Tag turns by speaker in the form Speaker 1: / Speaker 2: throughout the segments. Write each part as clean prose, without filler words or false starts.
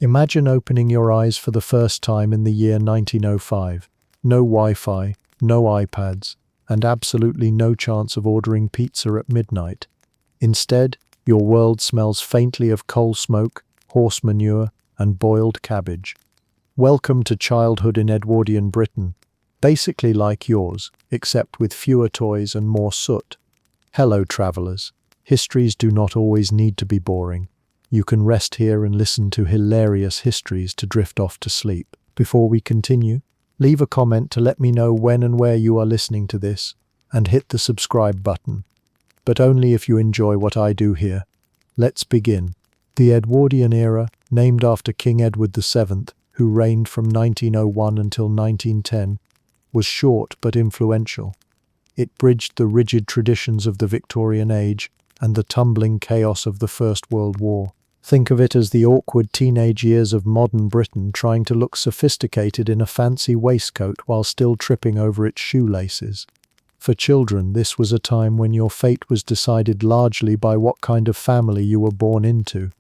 Speaker 1: Imagine opening your eyes for the first time in the year 1905. No Wi-Fi, no iPads, and absolutely no chance of ordering pizza at midnight. Instead, your world smells faintly of coal smoke, horse manure, and boiled cabbage. Welcome to childhood in Edwardian Britain, basically like yours, except with fewer toys and more soot. Hello, travelers. Histories do not always need to be boring. You can rest here and listen to hilarious histories to drift off to sleep. Before we continue, leave a comment to let me know when and where you are listening to this, and hit the subscribe button. But only if you enjoy what I do here. Let's begin. The Edwardian Era, named after King Edward VII, who reigned from 1901 until 1910, was short but influential. It bridged the rigid traditions of the Victorian age and the tumbling chaos of the First World War. Think of it as the awkward teenage years of modern Britain trying to look sophisticated in a fancy waistcoat while still tripping over its shoelaces. For children, this was a time when your fate was decided largely by what kind of family you were born into.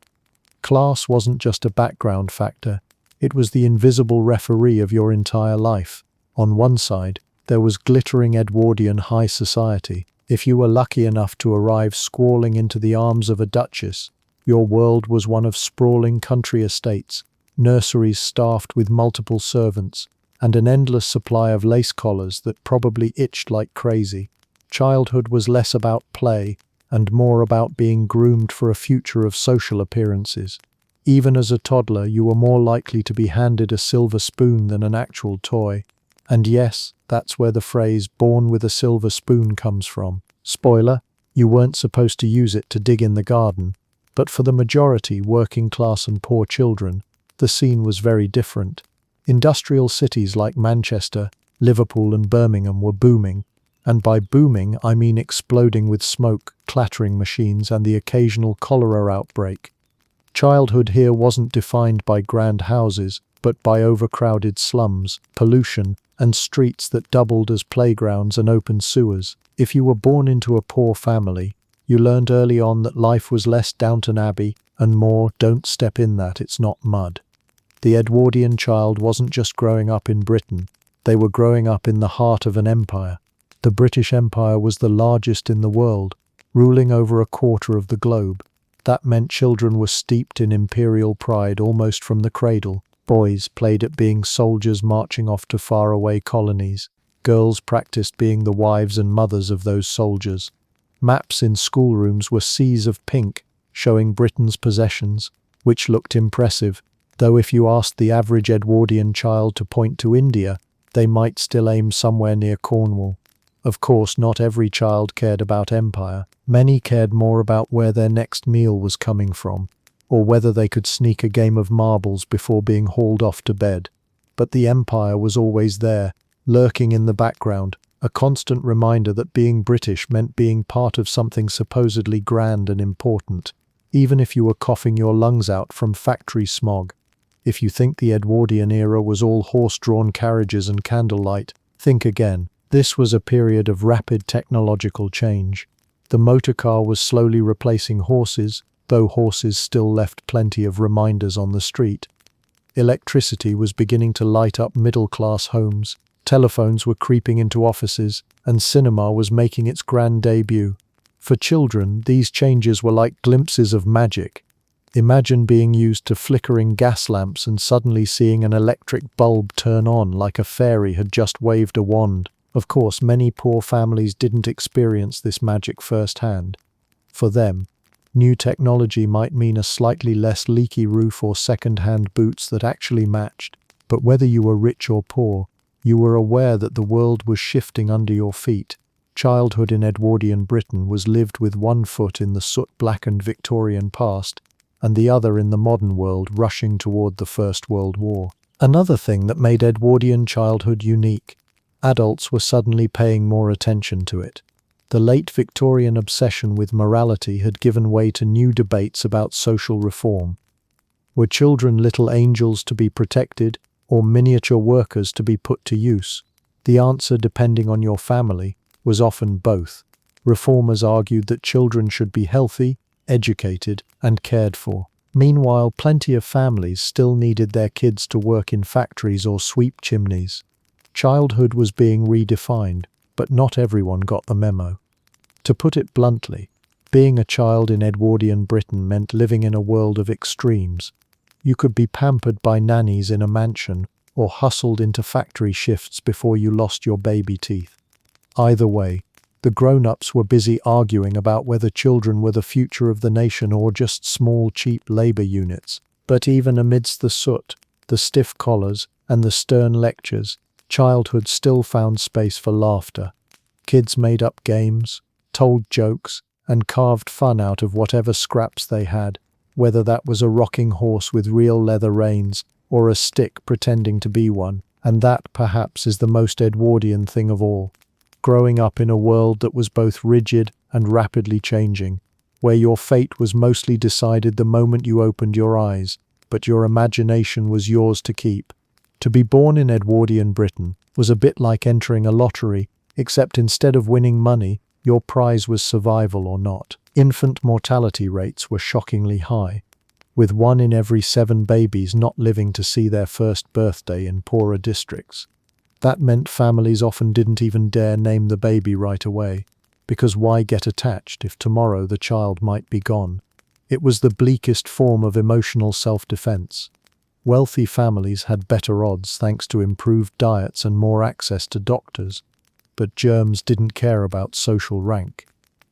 Speaker 1: Class wasn't just a background factor, it was the invisible referee of your entire life. On one side, there was glittering Edwardian high society. If you were lucky enough to arrive squalling into the arms of a duchess, your world was one of sprawling country estates, nurseries staffed with multiple servants, and an endless supply of lace collars that probably itched like crazy. Childhood was less about play and more about being groomed for a future of social appearances. Even as a toddler, you were more likely to be handed a silver spoon than an actual toy. And yes, that's where the phrase "born with a silver spoon" comes from. Spoiler, you weren't supposed to use it to dig in the garden. But for the majority, working class and poor children, the scene was very different. Industrial cities like Manchester, Liverpool and Birmingham were booming, and by booming I mean exploding with smoke, clattering machines and the occasional cholera outbreak. Childhood here wasn't defined by grand houses, but by overcrowded slums, pollution, and streets that doubled as playgrounds and open sewers. If you were born into a poor family, you learned early on that life was less Downton Abbey and more "don't step in that, it's not mud." The Edwardian child wasn't just growing up in Britain, they were growing up in the heart of an empire. The British Empire was the largest in the world, ruling over a quarter of the globe. That meant children were steeped in imperial pride almost from the cradle. Boys played at being soldiers marching off to faraway colonies. Girls practiced being the wives and mothers of those soldiers. Maps in schoolrooms were seas of pink, showing Britain's possessions, which looked impressive, though if you asked the average Edwardian child to point to India, they might still aim somewhere near Cornwall. Of course, not every child cared about empire. Many cared more about where their next meal was coming from, or whether they could sneak a game of marbles before being hauled off to bed. But the empire was always there, lurking in the background, a constant reminder that being British meant being part of something supposedly grand and important, even if you were coughing your lungs out from factory smog. If you think the Edwardian era was all horse-drawn carriages and candlelight, think again. This was a period of rapid technological change. The motor car was slowly replacing horses, though horses still left plenty of reminders on the street. Electricity was beginning to light up middle-class homes. Telephones were creeping into offices, and cinema was making its grand debut. For children, these changes were like glimpses of magic. Imagine being used to flickering gas lamps and suddenly seeing an electric bulb turn on like a fairy had just waved a wand. Of course, many poor families didn't experience this magic firsthand. For them, new technology might mean a slightly less leaky roof or second-hand boots that actually matched. But whether you were rich or poor, you were aware that the world was shifting under your feet. Childhood in Edwardian Britain was lived with one foot in the soot-blackened Victorian past and the other in the modern world rushing toward the First World War. Another thing that made Edwardian childhood unique: adults were suddenly paying more attention to it. The late Victorian obsession with morality had given way to new debates about social reform. Were children little angels to be protected, or miniature workers to be put to use? The answer, depending on your family, was often both. Reformers argued that children should be healthy, educated, and cared for. Meanwhile, plenty of families still needed their kids to work in factories or sweep chimneys. Childhood was being redefined, but not everyone got the memo. To put it bluntly, being a child in Edwardian Britain meant living in a world of extremes. You could be pampered by nannies in a mansion or hustled into factory shifts before you lost your baby teeth. Either way, the grown-ups were busy arguing about whether children were the future of the nation or just small, cheap labor units. But even amidst the soot, the stiff collars, and the stern lectures, childhood still found space for laughter. Kids made up games, told jokes, and carved fun out of whatever scraps they had, whether that was a rocking horse with real leather reins or a stick pretending to be one. And that, perhaps, is the most Edwardian thing of all. Growing up in a world that was both rigid and rapidly changing, where your fate was mostly decided the moment you opened your eyes, but your imagination was yours to keep. To be born in Edwardian Britain was a bit like entering a lottery, except instead of winning money, your prize was survival or not. Infant mortality rates were shockingly high, with 1 in every 7 babies not living to see their first birthday in poorer districts. That meant families often didn't even dare name the baby right away, because why get attached if tomorrow the child might be gone? It was the bleakest form of emotional self-defense. Wealthy families had better odds thanks to improved diets and more access to doctors, but germs didn't care about social rank.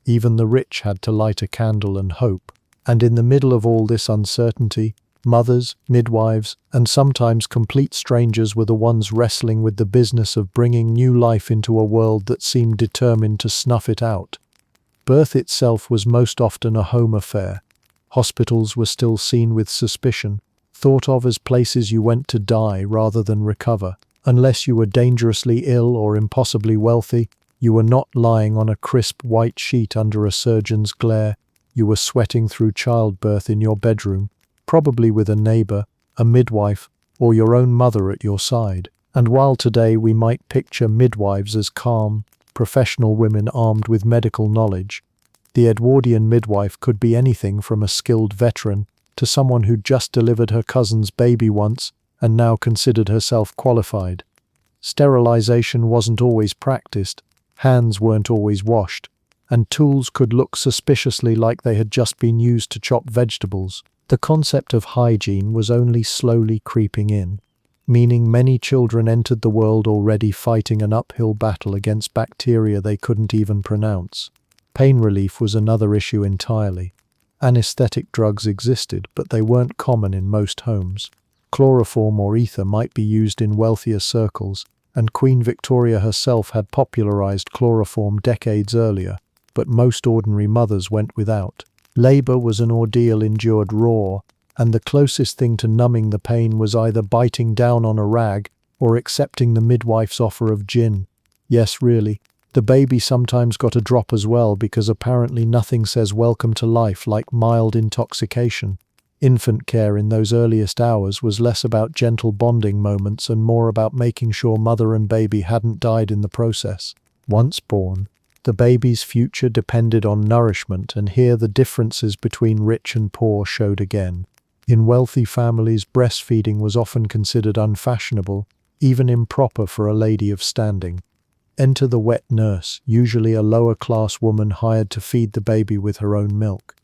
Speaker 1: Even the rich had to light a candle and hope. And in the middle of all this uncertainty, mothers, midwives, and sometimes complete strangers were the ones wrestling with the business of bringing new life into a world that seemed determined to snuff it out. Birth itself was most often a home affair. Hospitals were still seen with suspicion, thought of as places you went to die rather than recover. Unless you were dangerously ill or impossibly wealthy, you were not lying on a crisp white sheet under a surgeon's glare. You were sweating through childbirth in your bedroom, probably with a neighbor, a midwife, or your own mother at your side. And while today we might picture midwives as calm, professional women armed with medical knowledge, the Edwardian midwife could be anything from a skilled veteran to someone who'd just delivered her cousin's baby once and now considered herself qualified. Sterilization wasn't always practiced, hands weren't always washed, and tools could look suspiciously like they had just been used to chop vegetables. The concept of hygiene was only slowly creeping in, meaning many children entered the world already fighting an uphill battle against bacteria they couldn't even pronounce. Pain relief was another issue entirely. Anesthetic drugs existed, but they weren't common in most homes. Chloroform or ether might be used in wealthier circles, and Queen Victoria herself had popularized chloroform decades earlier, but most ordinary mothers went without. Labor was an ordeal endured raw, and the closest thing to numbing the pain was either biting down on a rag or accepting the midwife's offer of gin. Yes, really, the baby sometimes got a drop as well, because apparently nothing says welcome to life like mild intoxication. Infant care in those earliest hours was less about gentle bonding moments and more about making sure mother and baby hadn't died in the process. Once born, the baby's future depended on nourishment, and here the differences between rich and poor showed again. In wealthy families, breastfeeding was often considered unfashionable, even improper for a lady of standing. Enter the wet nurse, usually a lower-class woman hired to feed the baby with her own milk.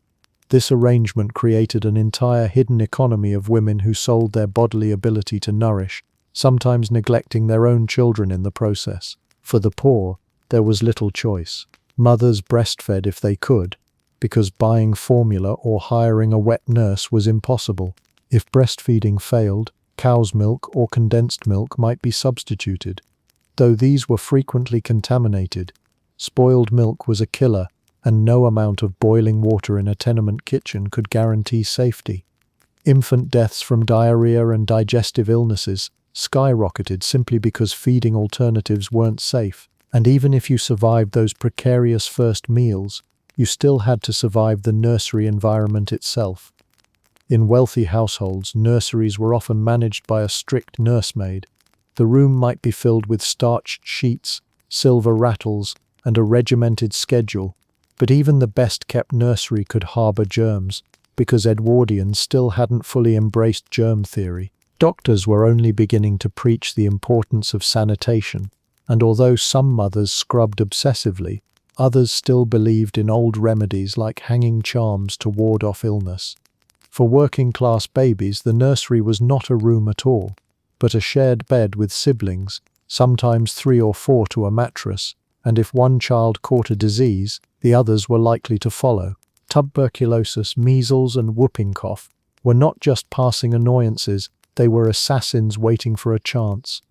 Speaker 1: This arrangement created an entire hidden economy of women who sold their bodily ability to nourish, sometimes neglecting their own children in the process. For the poor, there was little choice. Mothers breastfed if they could, because buying formula or hiring a wet nurse was impossible. If breastfeeding failed, cow's milk or condensed milk might be substituted. Though these were frequently contaminated, spoiled milk was a killer, and no amount of boiling water in a tenement kitchen could guarantee safety. Infant deaths from diarrhea and digestive illnesses skyrocketed simply because feeding alternatives weren't safe. And even if you survived those precarious first meals, you still had to survive the nursery environment itself. In wealthy households, nurseries were often managed by a strict nursemaid. The room might be filled with starched sheets, silver rattles, and a regimented schedule, but even the best-kept nursery could harbor germs, because Edwardians still hadn't fully embraced germ theory. Doctors were only beginning to preach the importance of sanitation, and although some mothers scrubbed obsessively, others still believed in old remedies like hanging charms to ward off illness. For working-class babies, the nursery was not a room at all, but a shared bed with siblings, sometimes 3 or 4 to a mattress, and if one child caught a disease, the others were likely to follow. Tuberculosis, measles, and whooping cough were not just passing annoyances, they were assassins waiting for a chance.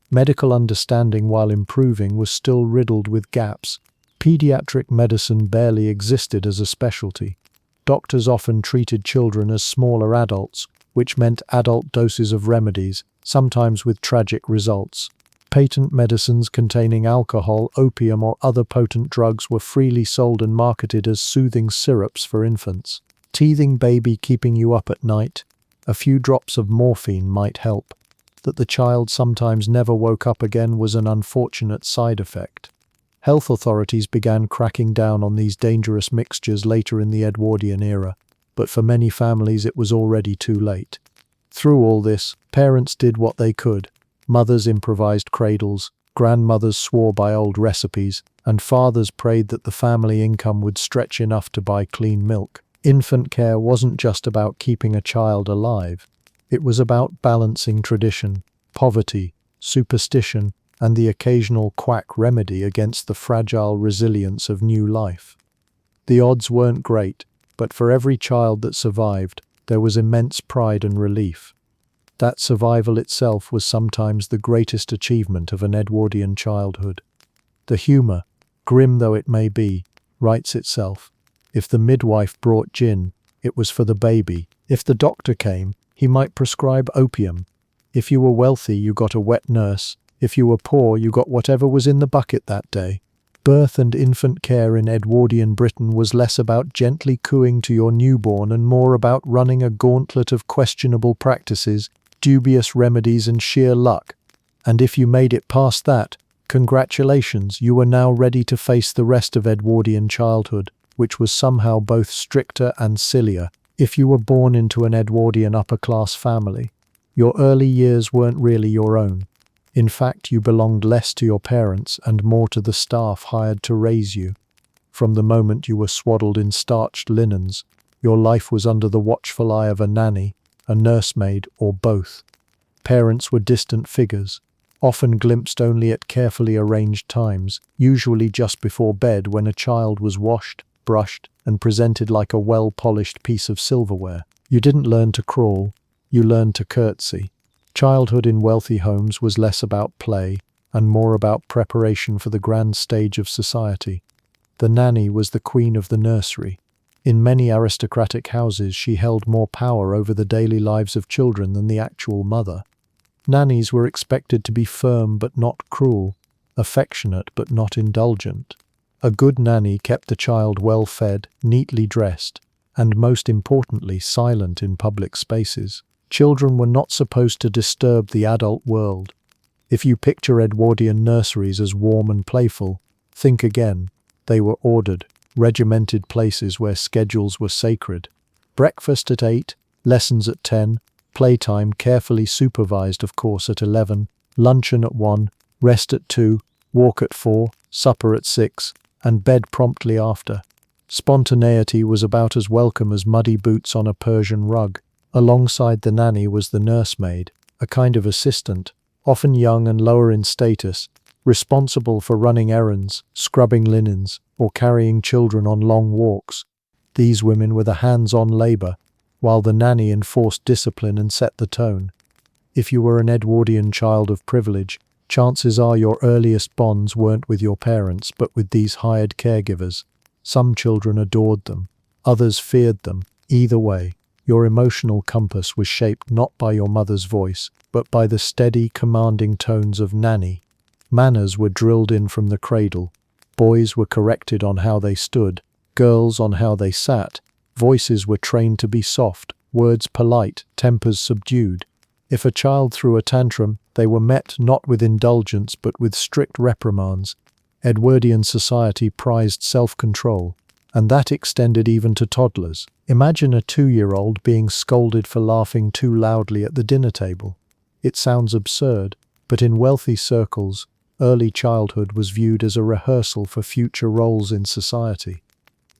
Speaker 1: Medical understanding, while improving, was still riddled with gaps. Pediatric medicine barely existed as a specialty. Doctors often treated children as smaller adults, which meant adult doses of remedies, sometimes with tragic results. Patent medicines containing alcohol, opium, or other potent drugs were freely sold and marketed as soothing syrups for infants. Teething baby keeping you up at night? A few drops of morphine might help. That the child sometimes never woke up again was an unfortunate side effect. Health authorities began cracking down on these dangerous mixtures later in the Edwardian era, but for many families it was already too late. Through all this, parents did what they could. Mothers improvised cradles, grandmothers swore by old recipes, and fathers prayed that the family income would stretch enough to buy clean milk. Infant care wasn't just about keeping a child alive. It was about balancing tradition, poverty, superstition, and the occasional quack remedy against the fragile resilience of new life. The odds weren't great, but for every child that survived, there was immense pride and relief. That survival itself was sometimes the greatest achievement of an Edwardian childhood. The humor, grim though it may be, writes itself. If the midwife brought gin, it was for the baby. If the doctor came, he might prescribe opium. If you were wealthy, you got a wet nurse. If you were poor, you got whatever was in the bucket that day. Birth and infant care in Edwardian Britain was less about gently cooing to your newborn and more about running a gauntlet of questionable practices, dubious remedies, and sheer luck. And if you made it past that, congratulations, you were now ready to face the rest of Edwardian childhood, which was somehow both stricter and sillier. If you were born into an Edwardian upper-class family, your early years weren't really your own. In fact, you belonged less to your parents and more to the staff hired to raise you. From the moment you were swaddled in starched linens, your life was under the watchful eye of a nanny, a nursemaid, or both. Parents were distant figures, often glimpsed only at carefully arranged times, usually just before bed when a child was washed, brushed, and presented like a well-polished piece of silverware. You didn't learn to crawl, you learned to curtsy. Childhood in wealthy homes was less about play and more about preparation for the grand stage of society. The nanny was the queen of the nursery. In many aristocratic houses, she held more power over the daily lives of children than the actual mother. Nannies were expected to be firm but not cruel, affectionate but not indulgent. A good nanny kept the child well fed, neatly dressed, and most importantly, silent in public spaces. Children were not supposed to disturb the adult world. If you picture Edwardian nurseries as warm and playful, think again. They were ordered, regimented places where schedules were sacred. Breakfast at 8, lessons at 10, playtime carefully supervised of course at 11, luncheon at 1, rest at 2, walk at 4, supper at 6, and bed promptly after. Spontaneity was about as welcome as muddy boots on a Persian rug. Alongside the nanny was the nursemaid, a kind of assistant, often young and lower in status, responsible for running errands, scrubbing linens, or carrying children on long walks. These women were the hands-on labor, while the nanny enforced discipline and set the tone. If you were an Edwardian child of privilege, chances are your earliest bonds weren't with your parents but with these hired caregivers. Some children adored them, others feared them. Either way, your emotional compass was shaped not by your mother's voice, but by the steady, commanding tones of nanny. Manners were drilled in from the cradle. Boys were corrected on how they stood, girls on how they sat. Voices were trained to be soft, words polite, tempers subdued. If a child threw a tantrum, they were met not with indulgence but with strict reprimands. Edwardian society prized self-control. And that extended even to toddlers. Imagine a 2-year-old being scolded for laughing too loudly at the dinner table. It sounds absurd, but in wealthy circles, early childhood was viewed as a rehearsal for future roles in society.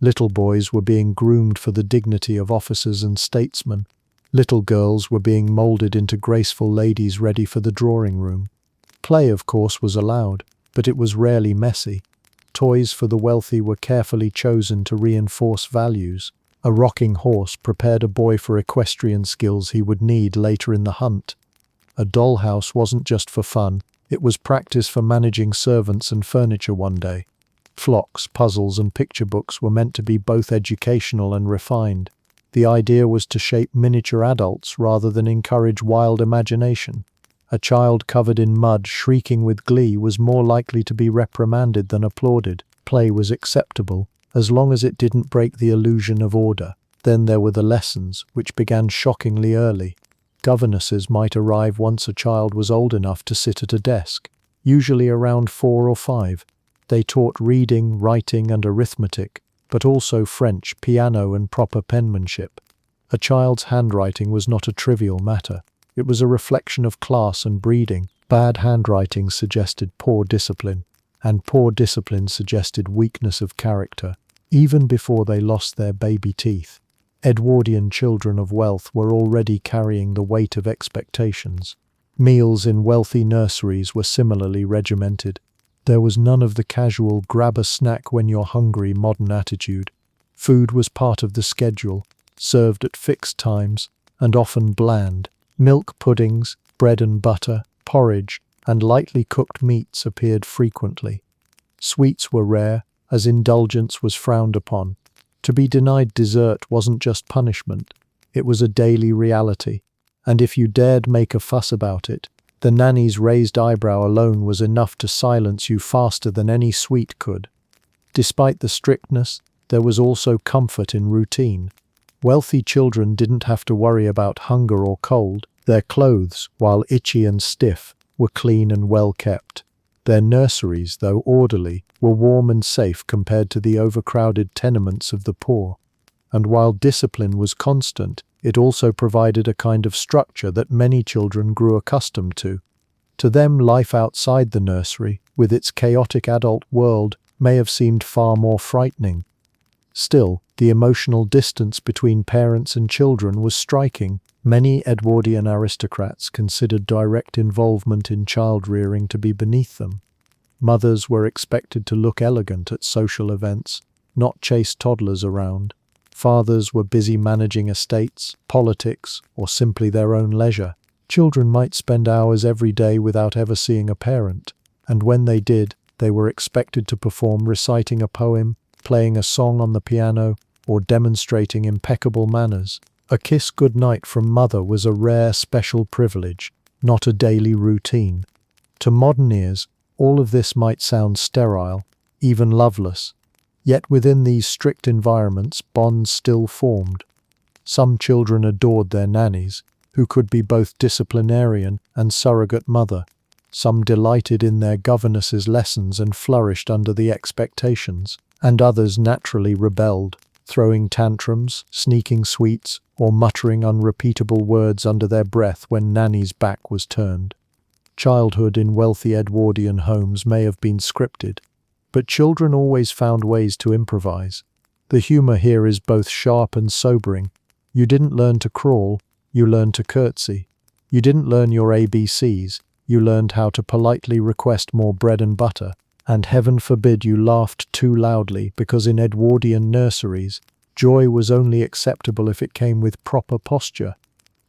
Speaker 1: Little boys were being groomed for the dignity of officers and statesmen. Little girls were being molded into graceful ladies ready for the drawing room. Play, of course, was allowed, but it was rarely messy. Toys for the wealthy were carefully chosen to reinforce values. A rocking horse prepared a boy for equestrian skills he would need later in the hunt. A dollhouse wasn't just for fun, it was practice for managing servants and furniture one day. Flocks, puzzles, and picture books were meant to be both educational and refined. The idea was to shape miniature adults rather than encourage wild imagination. A child covered in mud shrieking with glee was more likely to be reprimanded than applauded. Play was acceptable, as long as it didn't break the illusion of order. Then there were the lessons, which began shockingly early. Governesses might arrive once a child was old enough to sit at a desk, usually around 4 or 5. They taught reading, writing, and arithmetic, but also French, piano, and proper penmanship. A child's handwriting was not a trivial matter. It was a reflection of class and breeding. Bad handwriting suggested poor discipline, and poor discipline suggested weakness of character, even before they lost their baby teeth. Edwardian children of wealth were already carrying the weight of expectations. Meals in wealthy nurseries were similarly regimented. There was none of the casual grab a snack when you're hungry modern attitude. Food was part of the schedule, served at fixed times, and often bland. Milk puddings, bread and butter, porridge, and lightly cooked meats appeared frequently. Sweets were rare, as indulgence was frowned upon. To be denied dessert wasn't just punishment, it was a daily reality, and if you dared make a fuss about it, the nanny's raised eyebrow alone was enough to silence you faster than any sweet could. Despite the strictness, there was also comfort in routine. Wealthy children didn't have to worry about hunger or cold. Their clothes, while itchy and stiff, were clean and well kept. Their nurseries, though orderly, were warm and safe compared to the overcrowded tenements of the poor. And while discipline was constant, it also provided a kind of structure that many children grew accustomed to. To them, life outside the nursery, with its chaotic adult world, may have seemed far more frightening. Still, the emotional distance between parents and children was striking. Many Edwardian aristocrats considered direct involvement in child-rearing to be beneath them. Mothers were expected to look elegant at social events, not chase toddlers around. Fathers were busy managing estates, politics, or simply their own leisure. Children might spend hours every day without ever seeing a parent, and when they did, they were expected to perform reciting a poem, playing a song on the piano, or demonstrating impeccable manners. A kiss goodnight from mother was a rare, special privilege, not a daily routine. To modern ears, all of this might sound sterile, even loveless. Yet within these strict environments, bonds still formed. Some children adored their nannies, who could be both disciplinarian and surrogate mother. Some delighted in their governess's lessons and flourished under the expectations, and others naturally rebelled, throwing tantrums, sneaking sweets, or muttering unrepeatable words under their breath when nanny's back was turned. Childhood in wealthy Edwardian homes may have been scripted, but children always found ways to improvise. The humor here is both sharp and sobering. You didn't learn to crawl, you learned to curtsy. You didn't learn your ABCs, you learned how to politely request more bread and butter. And heaven forbid you laughed too loudly, because in Edwardian nurseries, joy was only acceptable if it came with proper posture.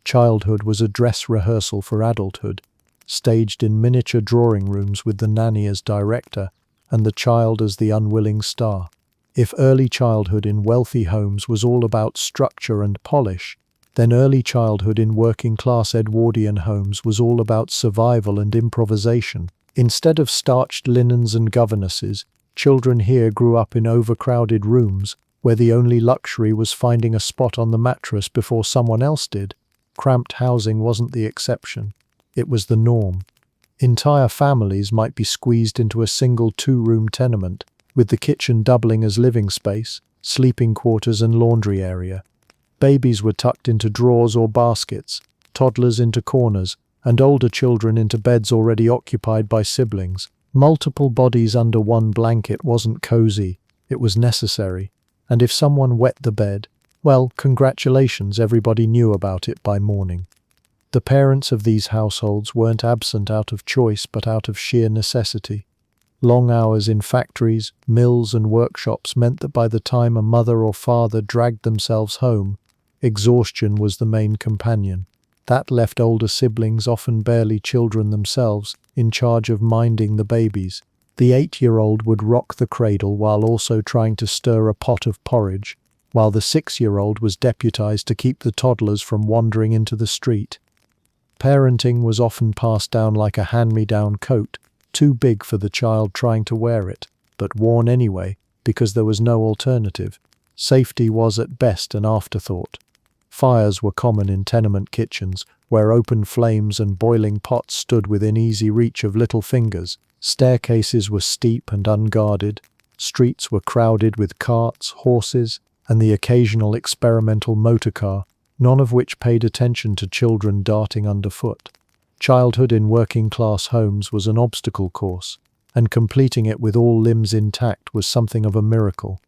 Speaker 1: Childhood was a dress rehearsal for adulthood, staged in miniature drawing rooms with the nanny as director, and the child as the unwilling star. If early childhood in wealthy homes was all about structure and polish, then early childhood in working-class Edwardian homes was all about survival and improvisation. Instead of starched linens and governesses, children here grew up in overcrowded rooms, where the only luxury was finding a spot on the mattress before someone else did. Cramped housing wasn't the exception, it was the norm. Entire families might be squeezed into a single 2-room tenement, with the kitchen doubling as living space, sleeping quarters and laundry area. Babies were tucked into drawers or baskets, toddlers into corners, and older children into beds already occupied by siblings. Multiple bodies under one blanket wasn't cozy, it was necessary. And if someone wet the bed, well, congratulations, everybody knew about it by morning. The parents of these households weren't absent out of choice but out of sheer necessity. Long hours in factories, mills and workshops meant that by the time a mother or father dragged themselves home, exhaustion was the main companion. That left older siblings, often barely children themselves, in charge of minding the babies. The 8-year-old would rock the cradle while also trying to stir a pot of porridge, while the 6-year-old was deputized to keep the toddlers from wandering into the street. Parenting was often passed down like a hand-me-down coat, too big for the child trying to wear it, but worn anyway because there was no alternative. Safety was at best an afterthought. Fires were common in tenement kitchens, where open flames and boiling pots stood within easy reach of little fingers. Staircases were steep and unguarded. Streets were crowded with carts, horses, and the occasional experimental motor car, none of which paid attention to children darting underfoot. Childhood in working-class homes was an obstacle course, and completing it with all limbs intact was something of a miracle.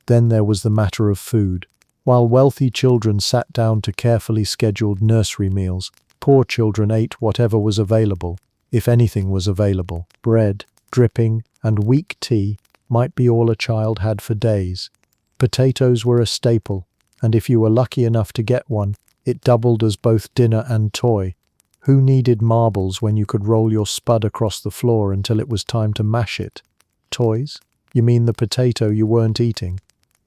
Speaker 1: Then there was the matter of food. While wealthy children sat down to carefully scheduled nursery meals, poor children ate whatever was available, if anything was available. Bread, dripping, and weak tea might be all a child had for days. Potatoes were a staple, and if you were lucky enough to get one, it doubled as both dinner and toy. Who needed marbles when you could roll your spud across the floor until it was time to mash it? Toys? You mean the potato you weren't eating?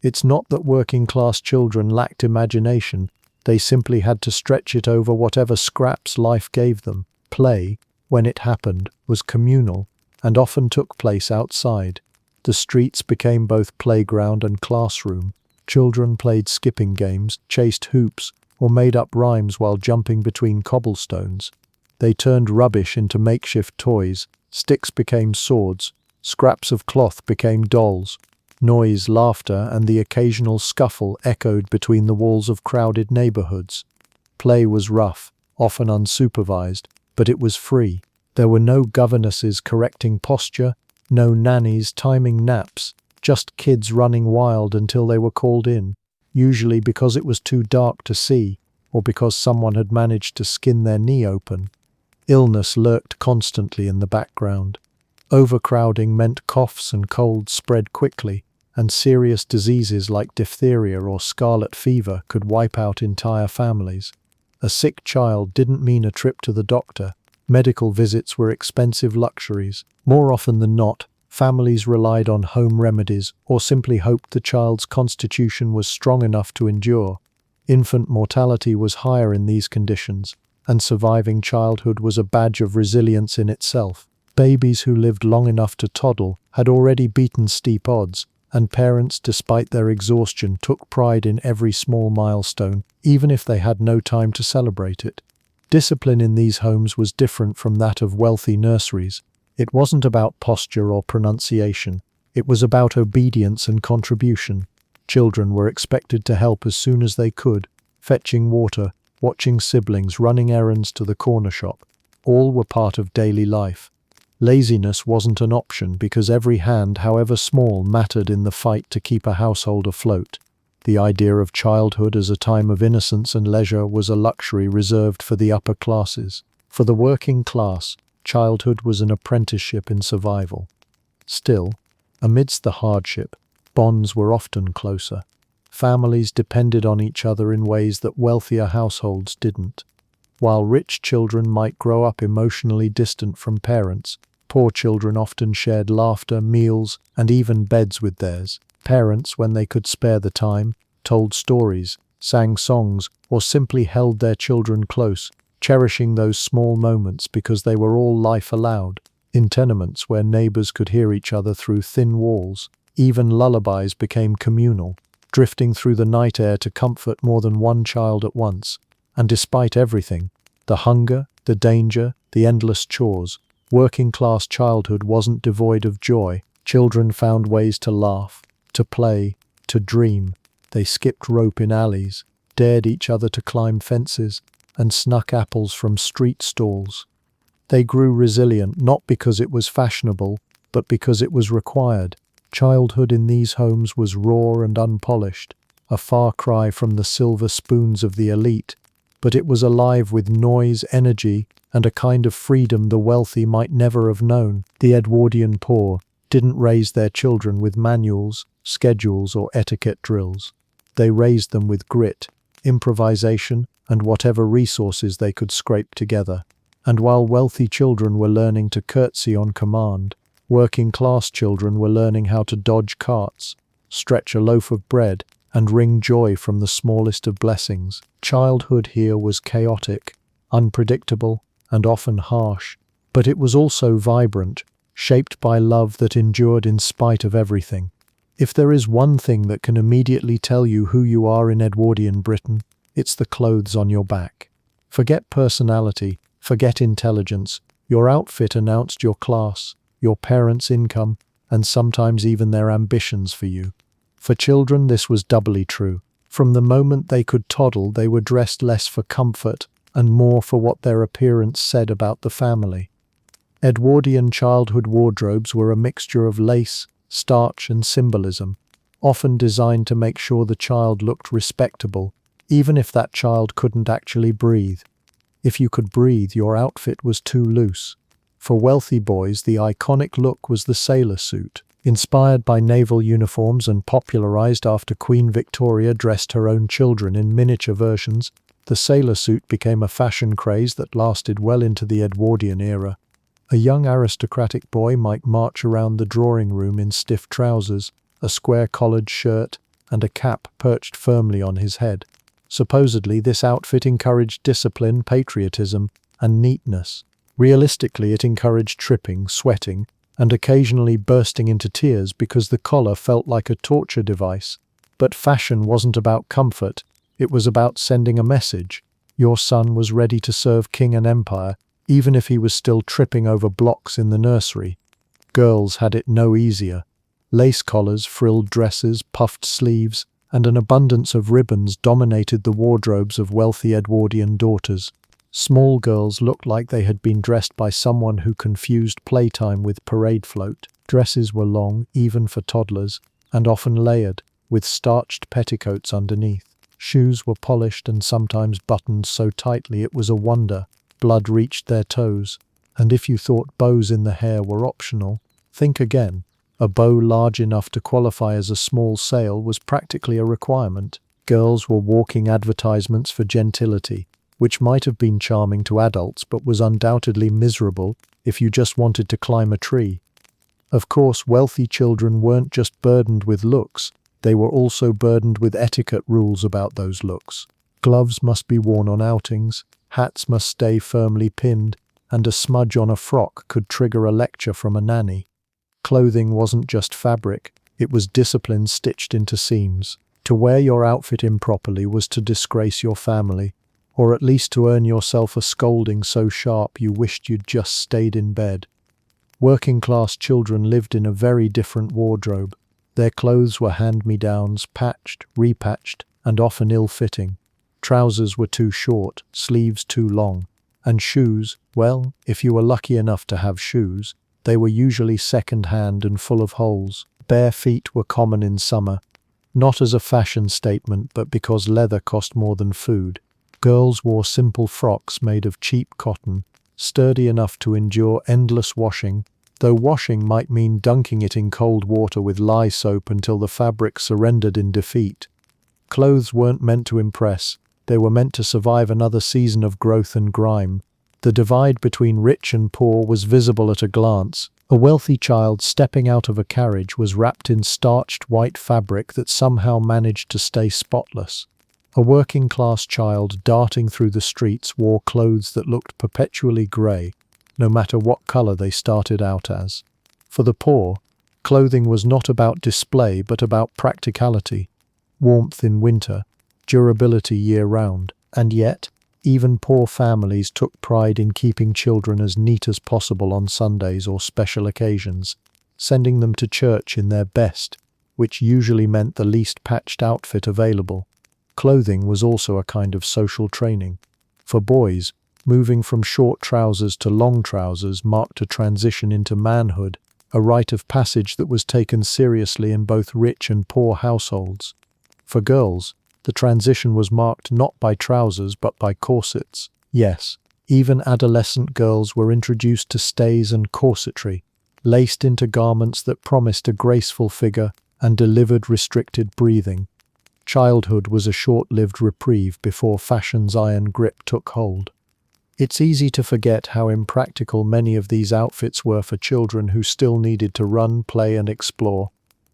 Speaker 1: It's not that working-class children lacked imagination, they simply had to stretch it over whatever scraps life gave them. Play, when it happened, was communal, and often took place outside. The streets became both playground and classroom. Children played skipping games, chased hoops, or made up rhymes while jumping between cobblestones. They turned rubbish into makeshift toys, sticks became swords, scraps of cloth became dolls. Noise, laughter, and the occasional scuffle echoed between the walls of crowded neighborhoods. Play was rough, often unsupervised, but it was free. There were no governesses correcting posture, no nannies timing naps, just kids running wild until they were called in, usually because it was too dark to see, or because someone had managed to skin their knee open. Illness lurked constantly in the background. Overcrowding meant coughs and colds spread quickly, and serious diseases like diphtheria or scarlet fever could wipe out entire families. A sick child didn't mean a trip to the doctor. Medical visits were expensive luxuries. More often than not, families relied on home remedies or simply hoped the child's constitution was strong enough to endure. Infant mortality was higher in these conditions, and surviving childhood was a badge of resilience in itself. Babies who lived long enough to toddle had already beaten steep odds, and parents, despite their exhaustion, took pride in every small milestone, even if they had no time to celebrate it. Discipline in these homes was different from that of wealthy nurseries. It wasn't about posture or pronunciation. It was about obedience and contribution. Children were expected to help as soon as they could, fetching water, watching siblings, running errands to the corner shop. All were part of daily life. Laziness wasn't an option because every hand, however small, mattered in the fight to keep a household afloat. The idea of childhood as a time of innocence and leisure was a luxury reserved for the upper classes. For the working class, childhood was an apprenticeship in survival. Still, amidst the hardship, bonds were often closer. Families depended on each other in ways that wealthier households didn't. While rich children might grow up emotionally distant from parents, poor children often shared laughter, meals, and even beds with theirs. Parents, when they could spare the time, told stories, sang songs, or simply held their children close, cherishing those small moments because they were all life allowed. In tenements where neighbors could hear each other through thin walls, even lullabies became communal, drifting through the night air to comfort more than one child at once. And despite everything, the hunger, the danger, the endless chores, working-class childhood wasn't devoid of joy. Children found ways to laugh, to play, to dream. They skipped rope in alleys, dared each other to climb fences, and snuck apples from street stalls. They grew resilient not because it was fashionable, but because it was required. Childhood in these homes was raw and unpolished, a far cry from the silver spoons of the elite, but it was alive with noise, energy, and a kind of freedom the wealthy might never have known. The Edwardian poor didn't raise their children with manuals, schedules, or etiquette drills. They raised them with grit, improvisation, and whatever resources they could scrape together. And while wealthy children were learning to curtsy on command, working-class children were learning how to dodge carts, stretch a loaf of bread, and wring joy from the smallest of blessings. Childhood here was chaotic, unpredictable, and often harsh, but it was also vibrant, shaped by love that endured in spite of everything. If there is one thing that can immediately tell you who you are in Edwardian Britain, it's the clothes on your back. Forget personality, forget intelligence. Your outfit announced your class, your parents' income, and sometimes even their ambitions for you. For children, this was doubly true. From the moment they could toddle, they were dressed less for comfort and more for what their appearance said about the family. Edwardian childhood wardrobes were a mixture of lace, starch, and symbolism, often designed to make sure the child looked respectable, even if that child couldn't actually breathe. If you could breathe, your outfit was too loose. For wealthy boys, the iconic look was the sailor suit. Inspired by naval uniforms and popularized after Queen Victoria dressed her own children in miniature versions, the sailor suit became a fashion craze that lasted well into the Edwardian era. A young aristocratic boy might march around the drawing room in stiff trousers, a square collared shirt, and a cap perched firmly on his head. Supposedly, this outfit encouraged discipline, patriotism, and neatness. Realistically, it encouraged tripping, sweating, and occasionally bursting into tears because the collar felt like a torture device. But fashion wasn't about comfort, it was about sending a message. Your son was ready to serve king and empire, even if he was still tripping over blocks in the nursery. Girls had it no easier. Lace collars, frilled dresses, puffed sleeves, and an abundance of ribbons dominated the wardrobes of wealthy Edwardian daughters. Small girls looked like they had been dressed by someone who confused playtime with parade float. Dresses were long, even for toddlers, and often layered, with starched petticoats underneath. Shoes were polished and sometimes buttoned so tightly it was a wonder. Blood reached their toes, and if you thought bows in the hair were optional, think again. A bow large enough to qualify as a small sail was practically a requirement. Girls were walking advertisements for gentility, which might have been charming to adults but was undoubtedly miserable if you just wanted to climb a tree. Of course, wealthy children weren't just burdened with looks, they were also burdened with etiquette rules about those looks. Gloves must be worn on outings, hats must stay firmly pinned, and a smudge on a frock could trigger a lecture from a nanny. Clothing wasn't just fabric, it was discipline stitched into seams. To wear your outfit improperly was to disgrace your family, or at least to earn yourself a scolding so sharp you wished you'd just stayed in bed. Working-class children lived in a very different wardrobe. Their clothes were hand-me-downs, patched, repatched, and often ill-fitting. Trousers were too short, sleeves too long, and shoes, well, if you were lucky enough to have shoes, they were usually second-hand and full of holes. Bare feet were common in summer, not as a fashion statement but because leather cost more than food. Girls wore simple frocks made of cheap cotton, sturdy enough to endure endless washing, though washing might mean dunking it in cold water with lye soap until the fabric surrendered in defeat. Clothes weren't meant to impress, they were meant to survive another season of growth and grime. The divide between rich and poor was visible at a glance. A wealthy child stepping out of a carriage was wrapped in starched white fabric that somehow managed to stay spotless. A working-class child darting through the streets wore clothes that looked perpetually grey, no matter what colour they started out as. For the poor, clothing was not about display but about practicality, warmth in winter, durability year-round. And yet, even poor families took pride in keeping children as neat as possible on Sundays or special occasions, sending them to church in their best, which usually meant the least patched outfit available. Clothing was also a kind of social training. For boys, moving from short trousers to long trousers marked a transition into manhood, a rite of passage that was taken seriously in both rich and poor households. For girls, the transition was marked not by trousers but by corsets. Yes, even adolescent girls were introduced to stays and corsetry, laced into garments that promised a graceful figure and delivered restricted breathing. Childhood was a short-lived reprieve before fashion's iron grip took hold. It's easy to forget how impractical many of these outfits were for children who still needed to run, play, and explore.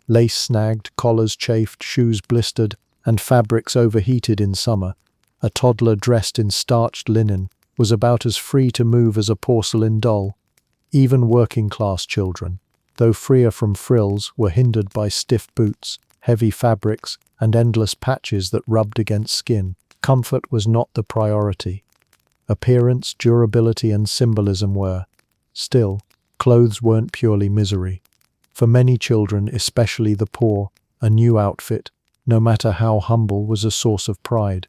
Speaker 1: Lace snagged, collars chafed, shoes blistered, and fabrics overheated in summer. A toddler dressed in starched linen was about as free to move as a porcelain doll. Even working-class children, though freer from frills, were hindered by stiff boots, heavy fabrics, and endless patches that rubbed against skin. Comfort was not the priority. Appearance, durability, and symbolism were. Still, clothes weren't purely misery. For many children, especially the poor, a new outfit, no matter how humble, was a source of pride.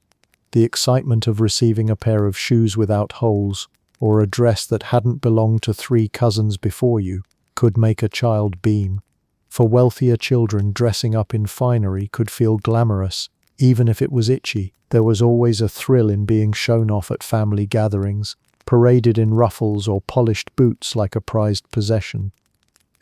Speaker 1: The excitement of receiving a pair of shoes without holes, or a dress that hadn't belonged to 3 cousins before you, could make a child beam. For wealthier children, dressing up in finery could feel glamorous, even if it was itchy. There was always a thrill in being shown off at family gatherings, paraded in ruffles or polished boots like a prized possession.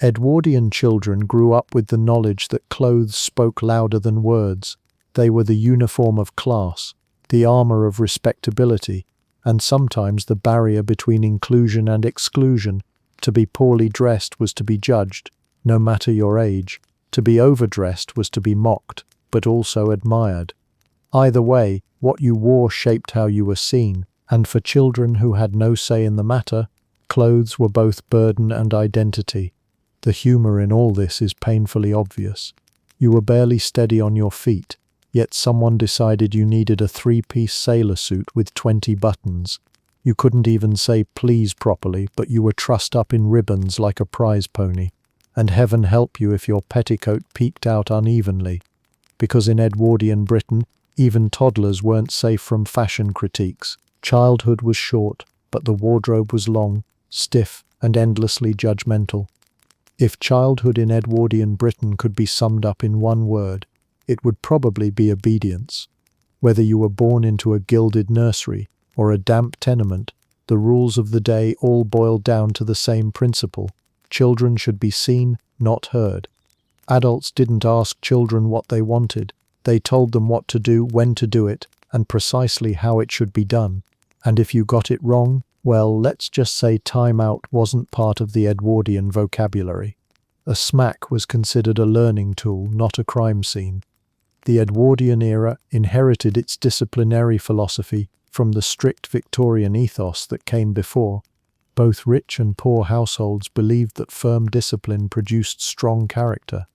Speaker 1: Edwardian children grew up with the knowledge that clothes spoke louder than words. They were the uniform of class, the armor of respectability, and sometimes the barrier between inclusion and exclusion. To be poorly dressed was to be judged, no matter your age. To be overdressed was to be mocked, but also admired. Either way, what you wore shaped how you were seen, and for children who had no say in the matter, clothes were both burden and identity. The humor in all this is painfully obvious. You were barely steady on your feet, yet someone decided you needed a 3-piece sailor suit with 20 buttons. You couldn't even say please properly, but you were trussed up in ribbons like a prize pony. And heaven help you if your petticoat peeked out unevenly. Because in Edwardian Britain, even toddlers weren't safe from fashion critiques. Childhood was short, but the wardrobe was long, stiff, and endlessly judgmental. If childhood in Edwardian Britain could be summed up in one word, it would probably be obedience. Whether you were born into a gilded nursery or a damp tenement, the rules of the day all boiled down to the same principle. Children should be seen, not heard. Adults didn't ask children what they wanted. They told them what to do, when to do it, and precisely how it should be done. And if you got it wrong, well, let's just say time out wasn't part of the Edwardian vocabulary. A smack was considered a learning tool, not a crime scene. The Edwardian era inherited its disciplinary philosophy from the strict Victorian ethos that came before. Both rich and poor households believed that firm discipline produced strong character.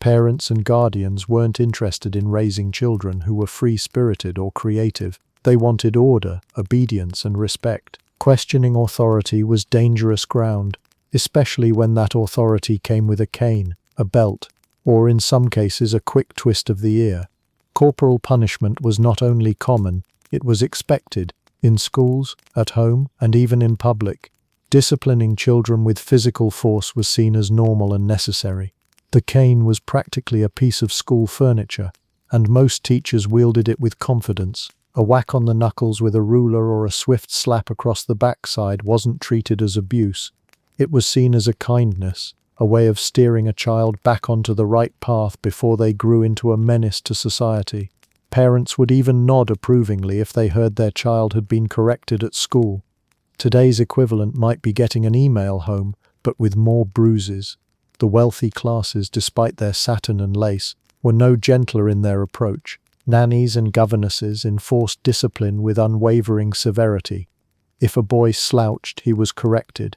Speaker 1: Parents and guardians weren't interested in raising children who were free-spirited or creative. They wanted order, obedience, and respect. Questioning authority was dangerous ground, especially when that authority came with a cane, a belt, or in some cases a quick twist of the ear. Corporal punishment was not only common, it was expected, in schools, at home, and even in public. Disciplining children with physical force was seen as normal and necessary. The cane was practically a piece of school furniture, and most teachers wielded it with confidence. A whack on the knuckles with a ruler or a swift slap across the backside wasn't treated as abuse. It was seen as a kindness, a way of steering a child back onto the right path before they grew into a menace to society. Parents would even nod approvingly if they heard their child had been corrected at school. Today's equivalent might be getting an email home, but with more bruises. The wealthy classes, despite their satin and lace, were no gentler in their approach. Nannies and governesses enforced discipline with unwavering severity. If a boy slouched, he was corrected.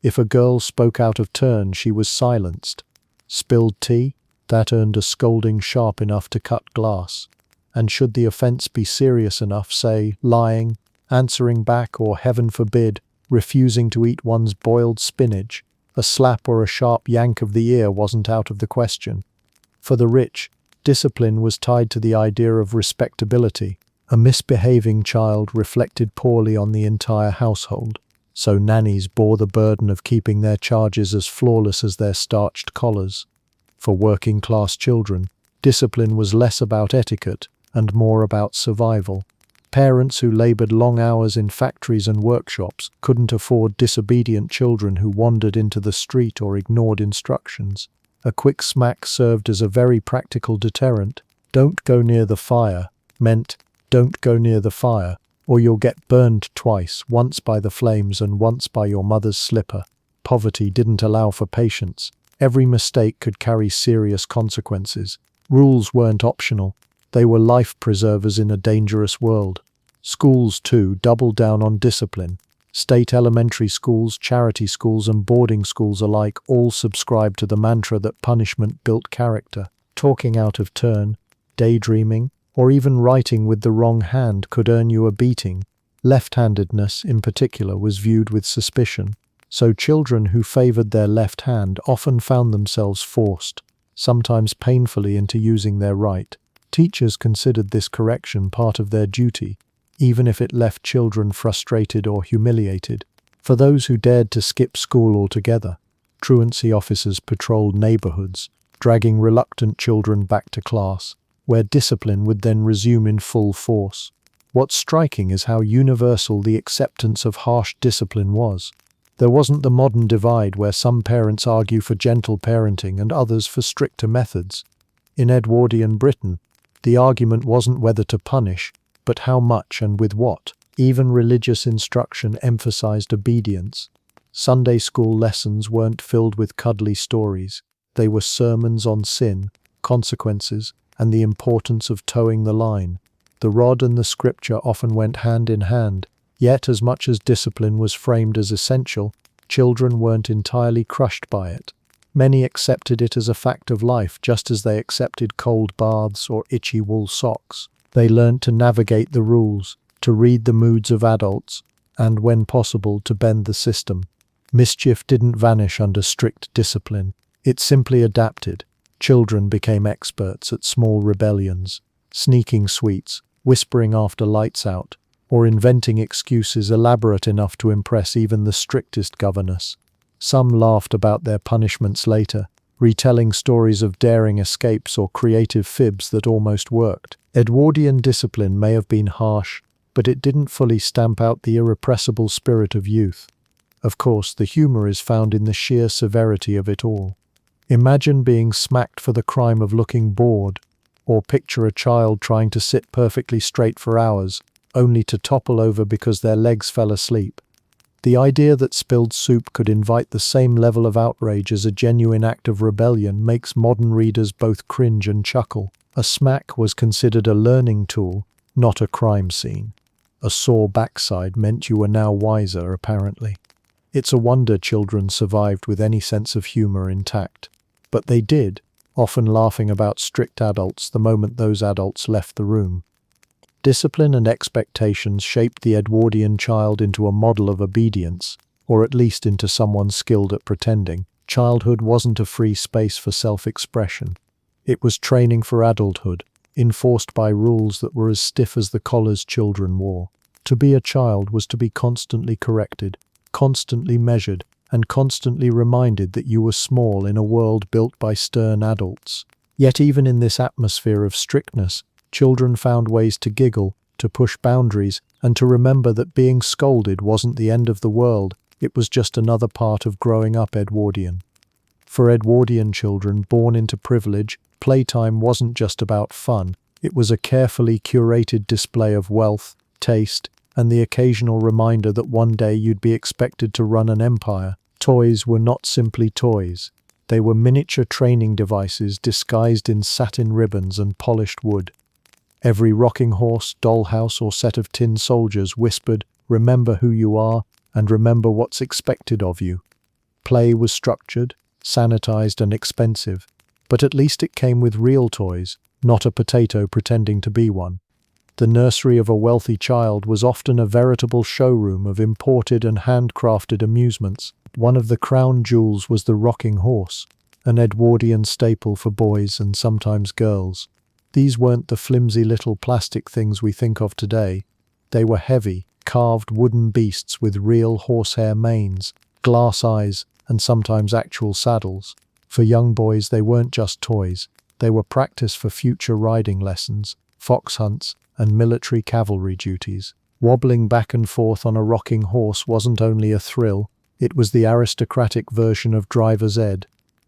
Speaker 1: If a girl spoke out of turn, she was silenced. Spilled tea? That earned a scolding sharp enough to cut glass. And should the offense be serious enough, say, lying, answering back, or heaven forbid, refusing to eat one's boiled spinach, a slap or a sharp yank of the ear wasn't out of the question. For the rich, discipline was tied to the idea of respectability. A misbehaving child reflected poorly on the entire household, so nannies bore the burden of keeping their charges as flawless as their starched collars. For working-class children, discipline was less about etiquette and more about survival. Parents who labored long hours in factories and workshops couldn't afford disobedient children who wandered into the street or ignored instructions. A quick smack served as a very practical deterrent. "Don't go near the fire" meant, "Don't go near the fire, or you'll get burned twice, once by the flames and once by your mother's slipper." Poverty didn't allow for patience. Every mistake could carry serious consequences. Rules weren't optional. They were life preservers in a dangerous world. Schools, too, doubled down on discipline. State elementary schools, charity schools, and boarding schools alike all subscribed to the mantra that punishment built character. Talking out of turn, daydreaming, or even writing with the wrong hand could earn you a beating. Left-handedness, in particular, was viewed with suspicion, so children who favored their left hand often found themselves forced, sometimes painfully, into using their right. Teachers considered this correction part of their duty, even if it left children frustrated or humiliated. For those who dared to skip school altogether, truancy officers patrolled neighborhoods, dragging reluctant children back to class, where discipline would then resume in full force. What's striking is how universal the acceptance of harsh discipline was. There wasn't the modern divide where some parents argue for gentle parenting and others for stricter methods. In Edwardian Britain, the argument wasn't whether to punish, but how much and with what. Even religious instruction emphasized obedience. Sunday school lessons weren't filled with cuddly stories. They were sermons on sin, consequences, and the importance of towing the line. The rod and the scripture often went hand in hand, yet as much as discipline was framed as essential, children weren't entirely crushed by it. Many accepted it as a fact of life, just as they accepted cold baths or itchy wool socks. They learned to navigate the rules, to read the moods of adults, and, when possible, to bend the system. Mischief didn't vanish under strict discipline. It simply adapted. Children became experts at small rebellions, sneaking sweets, whispering after lights out, or inventing excuses elaborate enough to impress even the strictest governess. Some laughed about their punishments later, retelling stories of daring escapes or creative fibs that almost worked. Edwardian discipline may have been harsh, but it didn't fully stamp out the irrepressible spirit of youth. Of course, the humor is found in the sheer severity of it all. Imagine being smacked for the crime of looking bored, or picture a child trying to sit perfectly straight for hours, only to topple over because their legs fell asleep. The idea that spilled soup could invite the same level of outrage as a genuine act of rebellion makes modern readers both cringe and chuckle. A smack was considered a learning tool, not a crime scene. A sore backside meant you were now wiser, apparently. It's a wonder children survived with any sense of humor intact. But they did, often laughing about strict adults the moment those adults left the room. Discipline and expectations shaped the Edwardian child into a model of obedience, or at least into someone skilled at pretending. Childhood wasn't a free space for self-expression. It was training for adulthood, enforced by rules that were as stiff as the collars children wore. To be a child was to be constantly corrected, constantly measured, and constantly reminded that you were small in a world built by stern adults. Yet even in this atmosphere of strictness, children found ways to giggle, to push boundaries, and to remember that being scolded wasn't the end of the world, it was just another part of growing up Edwardian. For Edwardian children born into privilege, playtime wasn't just about fun, it was a carefully curated display of wealth, taste, and the occasional reminder that one day you'd be expected to run an empire. Toys were not simply toys. They were miniature training devices disguised in satin ribbons and polished wood. Every rocking horse, dollhouse, or set of tin soldiers whispered, "Remember who you are, and remember what's expected of you." Play was structured, sanitized, and expensive, but at least it came with real toys, not a potato pretending to be one. The nursery of a wealthy child was often a veritable showroom of imported and handcrafted amusements. One of the crown jewels was the rocking horse, an Edwardian staple for boys and sometimes girls. These weren't the flimsy little plastic things we think of today. They were heavy, carved wooden beasts with real horsehair manes, glass eyes, and sometimes actual saddles. For young boys, they weren't just toys. They were practice for future riding lessons, fox hunts, and military cavalry duties. Wobbling back and forth on a rocking horse wasn't only a thrill, it was the aristocratic version of driver's ed.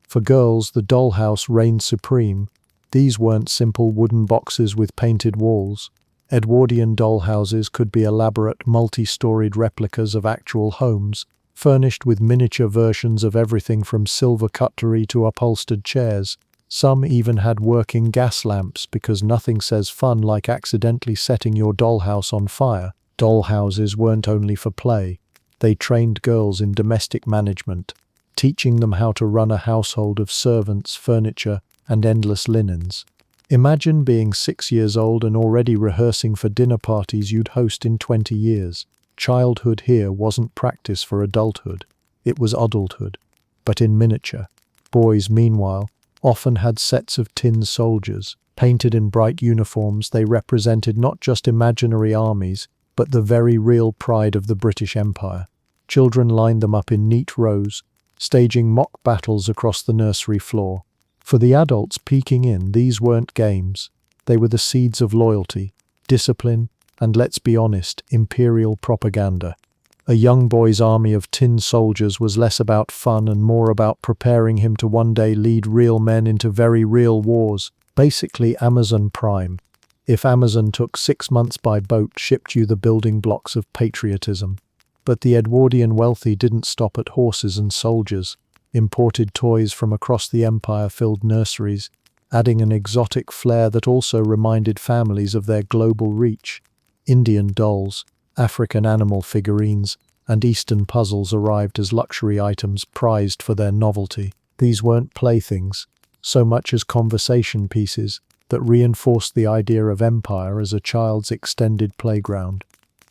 Speaker 1: For girls, the dollhouse reigned supreme. These weren't simple wooden boxes with painted walls. Edwardian dollhouses could be elaborate, multi-storied replicas of actual homes, furnished with miniature versions of everything from silver cutlery to upholstered chairs. Some even had working gas lamps because nothing says fun like accidentally setting your dollhouse on fire. Dollhouses weren't only for play. They trained girls in domestic management, teaching them how to run a household of servants, furniture, and endless linens. Imagine being 6 years old and already rehearsing for dinner parties you'd host in 20 years. Childhood here wasn't practice for adulthood. It was adulthood, but in miniature. Boys, meanwhile, often had sets of tin soldiers. Painted in bright uniforms, they represented not just imaginary armies, but the very real pride of the British Empire. Children lined them up in neat rows, staging mock battles across the nursery floor. For the adults peeking in, these weren't games. They were the seeds of loyalty, discipline, and let's be honest, imperial propaganda. A young boy's army of tin soldiers was less about fun and more about preparing him to one day lead real men into very real wars. Basically Amazon Prime. If Amazon took 6 months by boat, shipped you the building blocks of patriotism. But the Edwardian wealthy didn't stop at horses and soldiers. Imported toys from across the empire filled nurseries, adding an exotic flair that also reminded families of their global reach. Indian dolls, African animal figurines, and Eastern puzzles arrived as luxury items prized for their novelty. These weren't playthings, so much as conversation pieces that reinforced the idea of empire as a child's extended playground.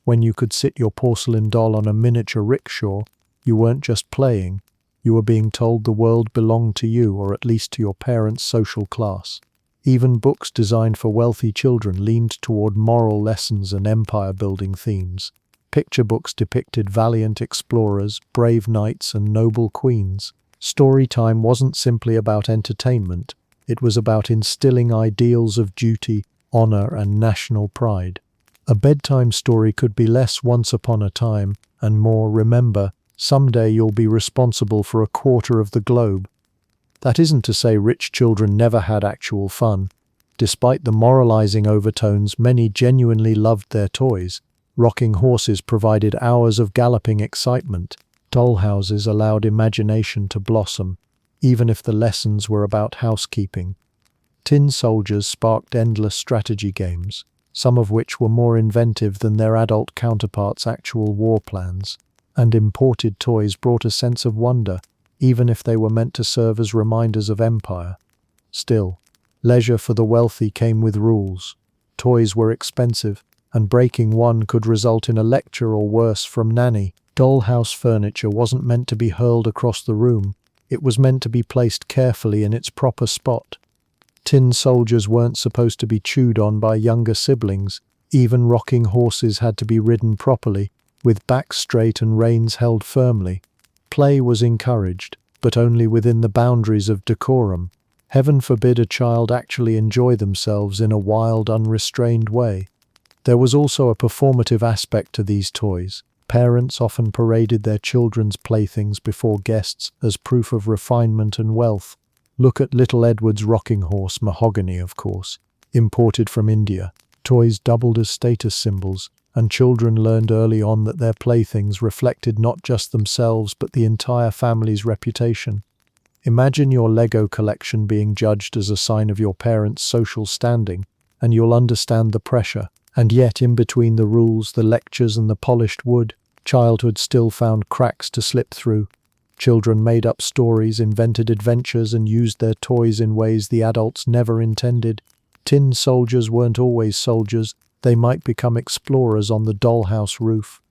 Speaker 1: When you could sit your porcelain doll on a miniature rickshaw, you weren't just playing, you were being told the world belonged to you, or at least to your parents' social class. Even books designed for wealthy children leaned toward moral lessons and empire-building themes. Picture books depicted valiant explorers, brave knights, and noble queens. Story time wasn't simply about entertainment. It was about instilling ideals of duty, honor, and national pride. A bedtime story could be less once upon a time, and more remember, someday you'll be responsible for a quarter of the globe. That isn't to say rich children never had actual fun. Despite the moralizing overtones, many genuinely loved their toys. Rocking horses provided hours of galloping excitement. Dollhouses allowed imagination to blossom, even if the lessons were about housekeeping. Tin soldiers sparked endless strategy games, some of which were more inventive than their adult counterparts' actual war plans. And imported toys brought a sense of wonder, even if they were meant to serve as reminders of empire. Still, leisure for the wealthy came with rules. Toys were expensive, and breaking one could result in a lecture or worse from nanny. Dollhouse furniture wasn't meant to be hurled across the room. It was meant to be placed carefully in its proper spot. Tin soldiers weren't supposed to be chewed on by younger siblings. Even rocking horses had to be ridden properly, with backs straight and reins held firmly. Play was encouraged, but only within the boundaries of decorum. Heaven forbid a child actually enjoy themselves in a wild, unrestrained way. There was also a performative aspect to these toys. Parents often paraded their children's playthings before guests as proof of refinement and wealth. Look at little Edward's rocking horse, mahogany of course, imported from India. Toys doubled as status symbols, and children learned early on that their playthings reflected not just themselves but the entire family's reputation. Imagine your Lego collection being judged as a sign of your parents' social standing, and you'll understand the pressure. And yet, in between the rules, the lectures, and the polished wood, childhood still found cracks to slip through. Children made up stories, invented adventures, and used their toys in ways the adults never intended. Tin soldiers weren't always soldiers. They might become explorers on the dollhouse roof.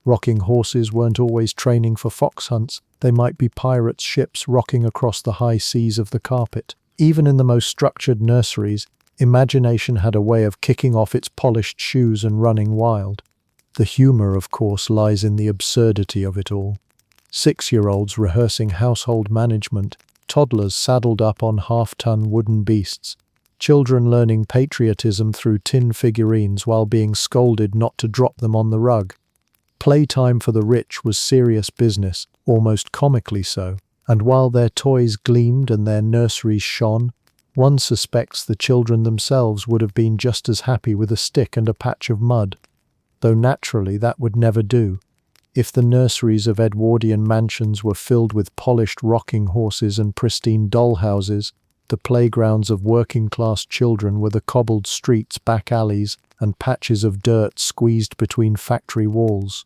Speaker 1: Rocking horses weren't always training for fox hunts. They might be pirates' ships rocking across the high seas of the carpet. Even in the most structured nurseries, imagination had a way of kicking off its polished shoes and running wild. The humor, of course, lies in the absurdity of it all. 6-year-olds rehearsing household management, toddlers saddled up on half-ton wooden beasts, children learning patriotism through tin figurines while being scolded not to drop them on the rug. Playtime for the rich was serious business, almost comically so, and while their toys gleamed and their nurseries shone, one suspects the children themselves would have been just as happy with a stick and a patch of mud. Though naturally that would never do. If the nurseries of Edwardian mansions were filled with polished rocking horses and pristine dollhouses, the playgrounds of working-class children were the cobbled streets, back alleys, and patches of dirt squeezed between factory walls.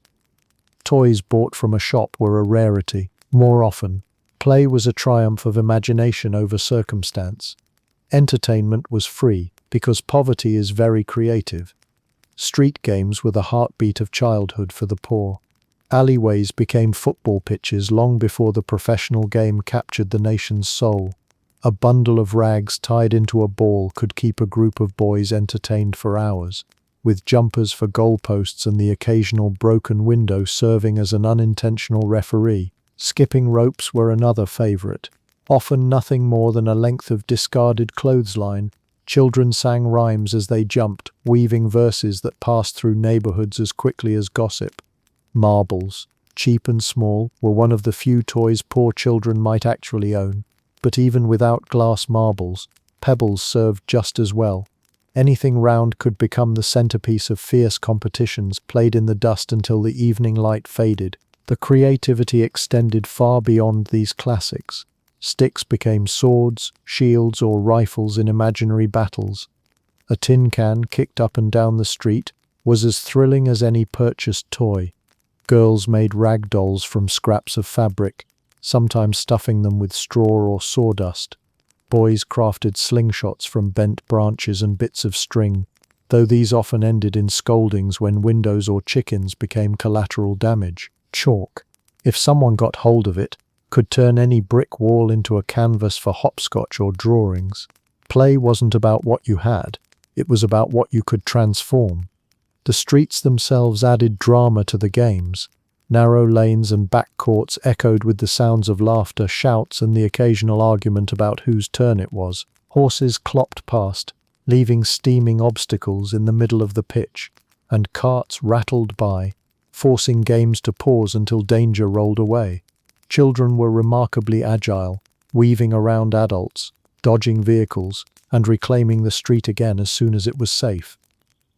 Speaker 1: Toys bought from a shop were a rarity. More often, play was a triumph of imagination over circumstance. Entertainment was free, because poverty is very creative. Street games were the heartbeat of childhood for the poor. Alleyways became football pitches long before the professional game captured the nation's soul. A bundle of rags tied into a ball could keep a group of boys entertained for hours, with jumpers for goalposts and the occasional broken window serving as an unintentional referee. Skipping ropes were another favorite. Often nothing more than a length of discarded clothesline, children sang rhymes as they jumped, weaving verses that passed through neighborhoods as quickly as gossip. Marbles, cheap and small, were one of the few toys poor children might actually own. But even without glass marbles, pebbles served just as well. Anything round could become the centerpiece of fierce competitions played in the dust until the evening light faded. The creativity extended far beyond these classics. Sticks became swords, shields, or rifles in imaginary battles. A tin can kicked up and down the street was as thrilling as any purchased toy. Girls made rag dolls from scraps of fabric, sometimes stuffing them with straw or sawdust. Boys crafted slingshots from bent branches and bits of string, though these often ended in scoldings when windows or chickens became collateral damage. Chalk, if someone got hold of it, could turn any brick wall into a canvas for hopscotch or drawings. Play wasn't about what you had, it was about what you could transform. The streets themselves added drama to the games. Narrow lanes and back courts echoed with the sounds of laughter, shouts, and the occasional argument about whose turn it was. Horses clopped past, leaving steaming obstacles in the middle of the pitch, and carts rattled by, forcing games to pause until danger rolled away. Children were remarkably agile, weaving around adults, dodging vehicles, and reclaiming the street again as soon as it was safe.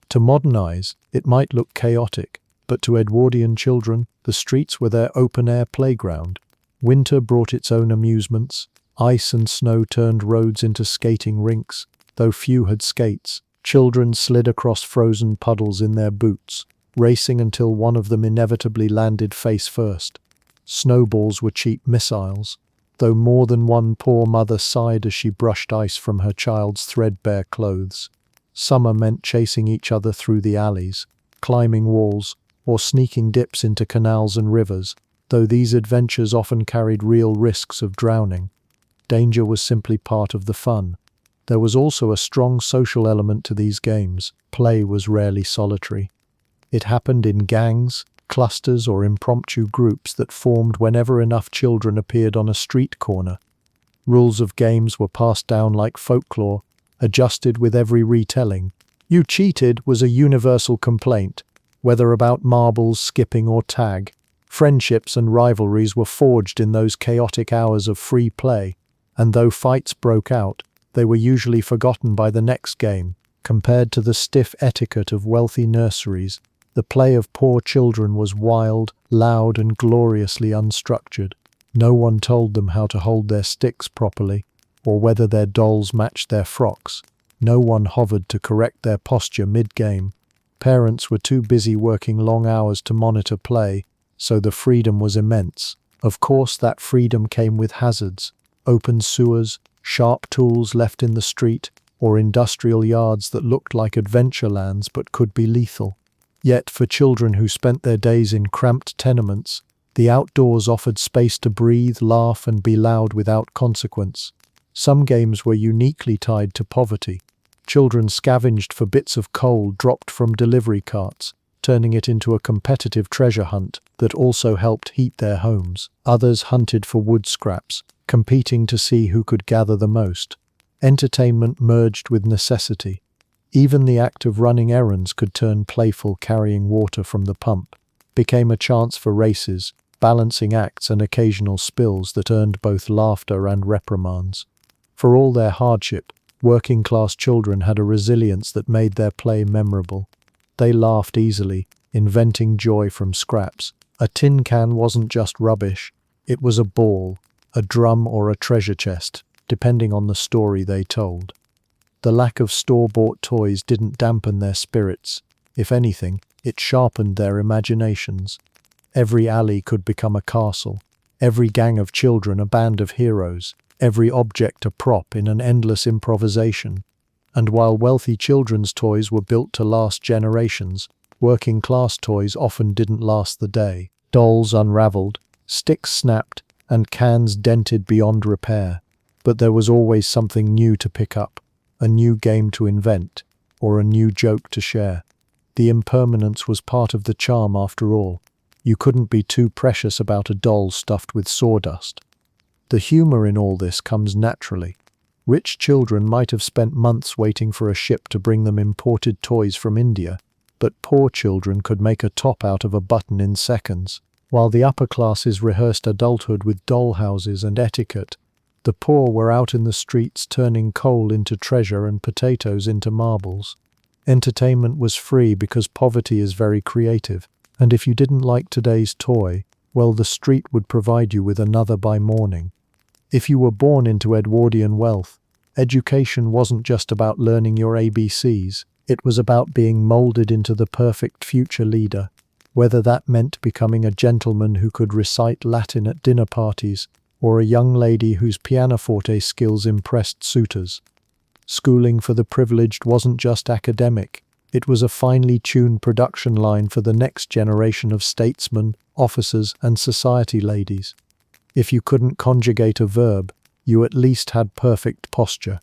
Speaker 1: To modern eyes, it might look chaotic, but to Edwardian children, the streets were their open-air playground. Winter brought its own amusements. Ice and snow turned roads into skating rinks. Though few had skates, children slid across frozen puddles in their boots, racing until one of them inevitably landed face first. Snowballs were cheap missiles, though more than one poor mother sighed as she brushed ice from her child's threadbare clothes. Summer meant chasing each other through the alleys, climbing walls, or sneaking dips into canals and rivers, though these adventures often carried real risks of drowning. Danger was simply part of the fun. There was also a strong social element to these games. Play was rarely solitary. It happened in gangs, clusters, or impromptu groups that formed whenever enough children appeared on a street corner. Rules of games were passed down like folklore, adjusted with every retelling. "You cheated" was a universal complaint, whether about marbles, skipping, or tag. Friendships and rivalries were forged in those chaotic hours of free play, and though fights broke out, they were usually forgotten by the next game. Compared to the stiff etiquette of wealthy nurseries, the play of poor children was wild, loud, and gloriously unstructured. No one told them how to hold their sticks properly, or whether their dolls matched their frocks. No one hovered to correct their posture mid-game. Parents were too busy working long hours to monitor play, so the freedom was immense. Of course, that freedom came with hazards: open sewers, sharp tools left in the street, or industrial yards that looked like adventure lands but could be lethal. Yet, for children who spent their days in cramped tenements, the outdoors offered space to breathe, laugh, and be loud without consequence. Some games were uniquely tied to poverty. Children scavenged for bits of coal dropped from delivery carts, turning it into a competitive treasure hunt that also helped heat their homes. Others hunted for wood scraps, competing to see who could gather the most. Entertainment merged with necessity. Even the act of running errands could turn playful. Carrying water from the pump became a chance for races, balancing acts, and occasional spills that earned both laughter and reprimands. For all their hardship, working-class children had a resilience that made their play memorable. They laughed easily, inventing joy from scraps. A tin can wasn't just rubbish, it was a ball, a drum, or a treasure chest, depending on the story they told. The lack of store-bought toys didn't dampen their spirits. If anything, it sharpened their imaginations. Every alley could become a castle, every gang of children a band of heroes, every object a prop in an endless improvisation. And while wealthy children's toys were built to last generations, working-class toys often didn't last the day. Dolls unraveled, sticks snapped, and cans dented beyond repair. But there was always something new to pick up, a new game to invent, or a new joke to share. The impermanence was part of the charm after all. You couldn't be too precious about a doll stuffed with sawdust. The humor in all this comes naturally. Rich children might have spent months waiting for a ship to bring them imported toys from India, but poor children could make a top out of a button in seconds. While the upper classes rehearsed adulthood with dollhouses and etiquette, the poor were out in the streets turning coal into treasure and potatoes into marbles. Entertainment was free because poverty is very creative, and if you didn't like today's toy, well, the street would provide you with another by morning. If you were born into Edwardian wealth, education wasn't just about learning your ABCs, it was about being molded into the perfect future leader, whether that meant becoming a gentleman who could recite Latin at dinner parties, or a young lady whose pianoforte skills impressed suitors. Schooling for the privileged wasn't just academic, it was a finely tuned production line for the next generation of statesmen, officers, and society ladies. If you couldn't conjugate a verb, you at least had perfect posture.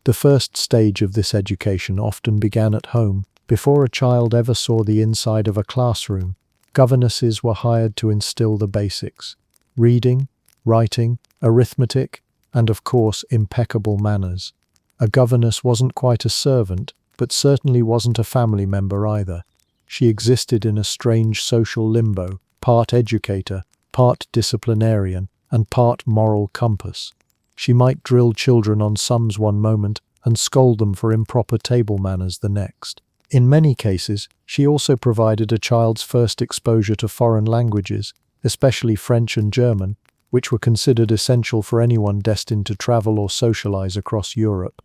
Speaker 1: The first stage of this education often began at home. Before a child ever saw the inside of a classroom, governesses were hired to instill the basics: reading, writing, arithmetic, and of course impeccable manners. A governess wasn't quite a servant, but certainly wasn't a family member either. She existed in a strange social limbo, part educator, part disciplinarian, and part moral compass. She might drill children on sums one moment and scold them for improper table manners the next. In many cases, she also provided a child's first exposure to foreign languages, especially French and German, which were considered essential for anyone destined to travel or socialize across Europe.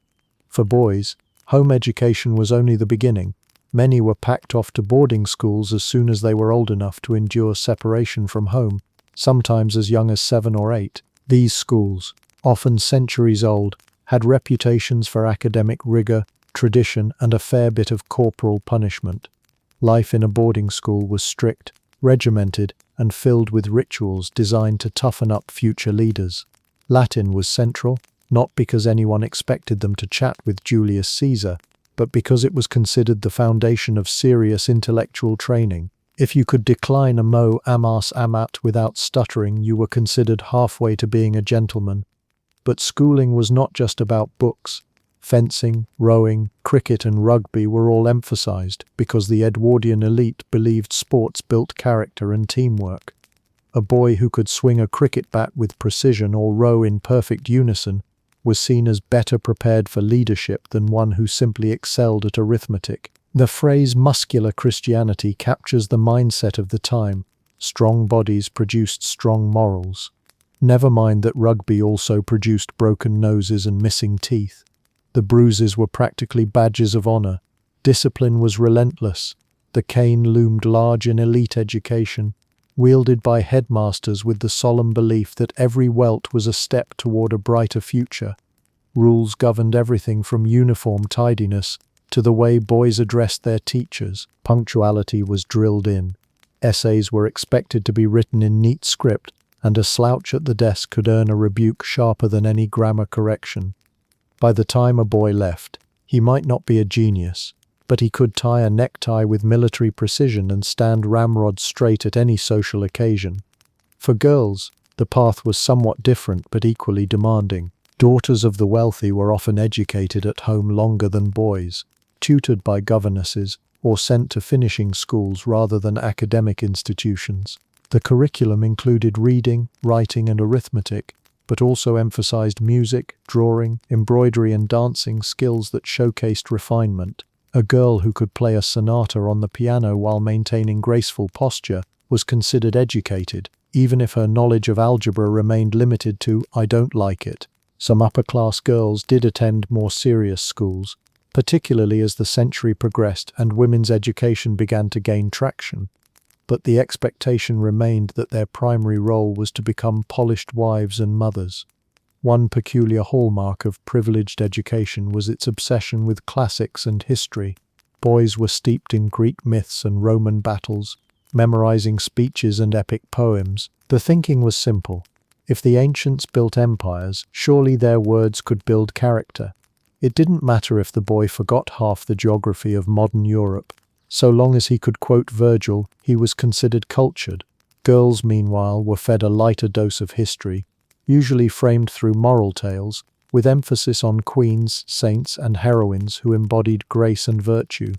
Speaker 1: For boys, home education was only the beginning. Many were packed off to boarding schools as soon as they were old enough to endure separation from home, sometimes as young as 7 or 8. These schools, often centuries old, had reputations for academic rigor, tradition, and a fair bit of corporal punishment. Life in a boarding school was strict, regimented, and filled with rituals designed to toughen up future leaders. Latin was central, not because anyone expected them to chat with Julius Caesar, but because it was considered the foundation of serious intellectual training. If you could decline a mo amas amat without stuttering, you were considered halfway to being a gentleman. But schooling was not just about books. Fencing, rowing, cricket, and rugby were all emphasized because the Edwardian elite believed sports built character and teamwork. A boy who could swing a cricket bat with precision or row in perfect unison was seen as better prepared for leadership than one who simply excelled at arithmetic. The phrase muscular Christianity captures the mindset of the time. Strong bodies produced strong morals. Never mind that rugby also produced broken noses and missing teeth. The bruises were practically badges of honor. Discipline was relentless. The cane loomed large in elite education, wielded by headmasters with the solemn belief that every welt was a step toward a brighter future. Rules governed everything from uniform tidiness to the way boys addressed their teachers. Punctuality was drilled in. Essays were expected to be written in neat script, and a slouch at the desk could earn a rebuke sharper than any grammar correction. By the time a boy left, he might not be a genius, but he could tie a necktie with military precision and stand ramrod straight at any social occasion. For girls, the path was somewhat different but equally demanding. Daughters of the wealthy were often educated at home longer than boys, tutored by governesses, or sent to finishing schools rather than academic institutions. The curriculum included reading, writing, and arithmetic, but also emphasized music, drawing, embroidery, and dancing, skills that showcased refinement. A girl who could play a sonata on the piano while maintaining graceful posture was considered educated, even if her knowledge of algebra remained limited to "I don't like it." Some upper-class girls did attend more serious schools, particularly as the century progressed and women's education began to gain traction. But the expectation remained that their primary role was to become polished wives and mothers. One peculiar hallmark of privileged education was its obsession with classics and history. Boys were steeped in Greek myths and Roman battles, memorizing speeches and epic poems. The thinking was simple. If the ancients built empires, surely their words could build character. It didn't matter if the boy forgot half the geography of modern Europe. So long as he could quote Virgil, he was considered cultured. Girls, meanwhile, were fed a lighter dose of history, usually framed through moral tales, with emphasis on queens, saints, and heroines who embodied grace and virtue.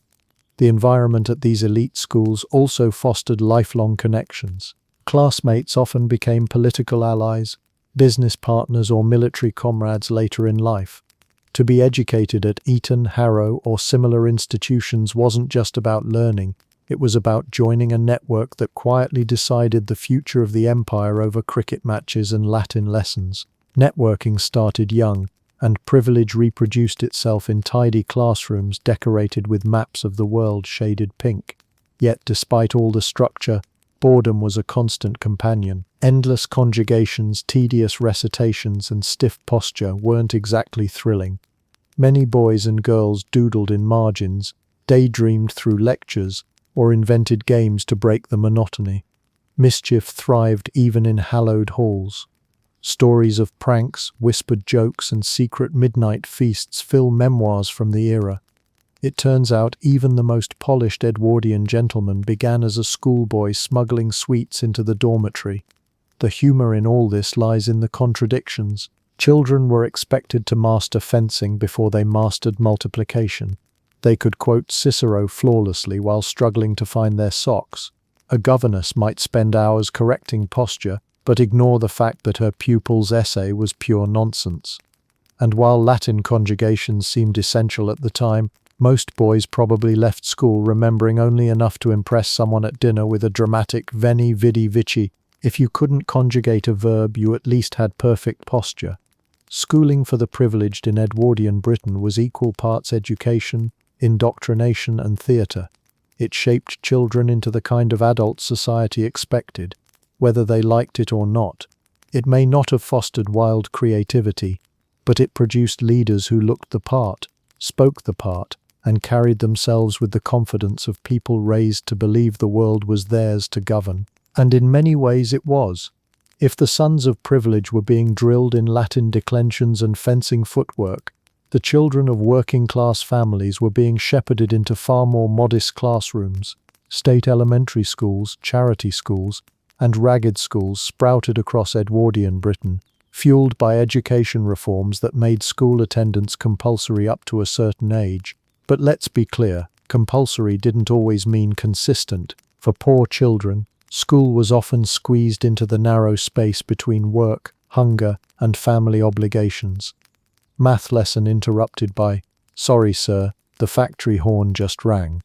Speaker 1: The environment at these elite schools also fostered lifelong connections. Classmates often became political allies, business partners, or military comrades later in life. To be educated at Eton, Harrow, or similar institutions wasn't just about learning, it was about joining a network that quietly decided the future of the empire over cricket matches and Latin lessons. Networking started young, and privilege reproduced itself in tidy classrooms decorated with maps of the world shaded pink. Yet, despite all the structure, boredom was a constant companion. Endless conjugations, tedious recitations, and stiff posture weren't exactly thrilling. Many boys and girls doodled in margins, daydreamed through lectures, or invented games to break the monotony. Mischief thrived even in hallowed halls. Stories of pranks, whispered jokes, and secret midnight feasts fill memoirs from the era. It turns out even the most polished Edwardian gentleman began as a schoolboy smuggling sweets into the dormitory. The humor in all this lies in the contradictions. Children were expected to master fencing before they mastered multiplication. They could quote Cicero flawlessly while struggling to find their socks. A governess might spend hours correcting posture, but ignore the fact that her pupil's essay was pure nonsense. And while Latin conjugations seemed essential at the time, most boys probably left school remembering only enough to impress someone at dinner with a dramatic veni vidi vici. If you couldn't conjugate a verb, you at least had perfect posture. Schooling for the privileged in Edwardian Britain was equal parts education, indoctrination, and theatre. It shaped children into the kind of adult society expected, whether they liked it or not. It may not have fostered wild creativity, but it produced leaders who looked the part, spoke the part, and carried themselves with the confidence of people raised to believe the world was theirs to govern. And in many ways it was. If the sons of privilege were being drilled in Latin declensions and fencing footwork, the children of working-class families were being shepherded into far more modest classrooms. State elementary schools, charity schools, and ragged schools sprouted across Edwardian Britain, fueled by education reforms that made school attendance compulsory up to a certain age. But let's be clear, compulsory didn't always mean consistent. For poor children, school was often squeezed into the narrow space between work, hunger, and family obligations. Math lesson interrupted by, "Sorry, sir, the factory horn just rang."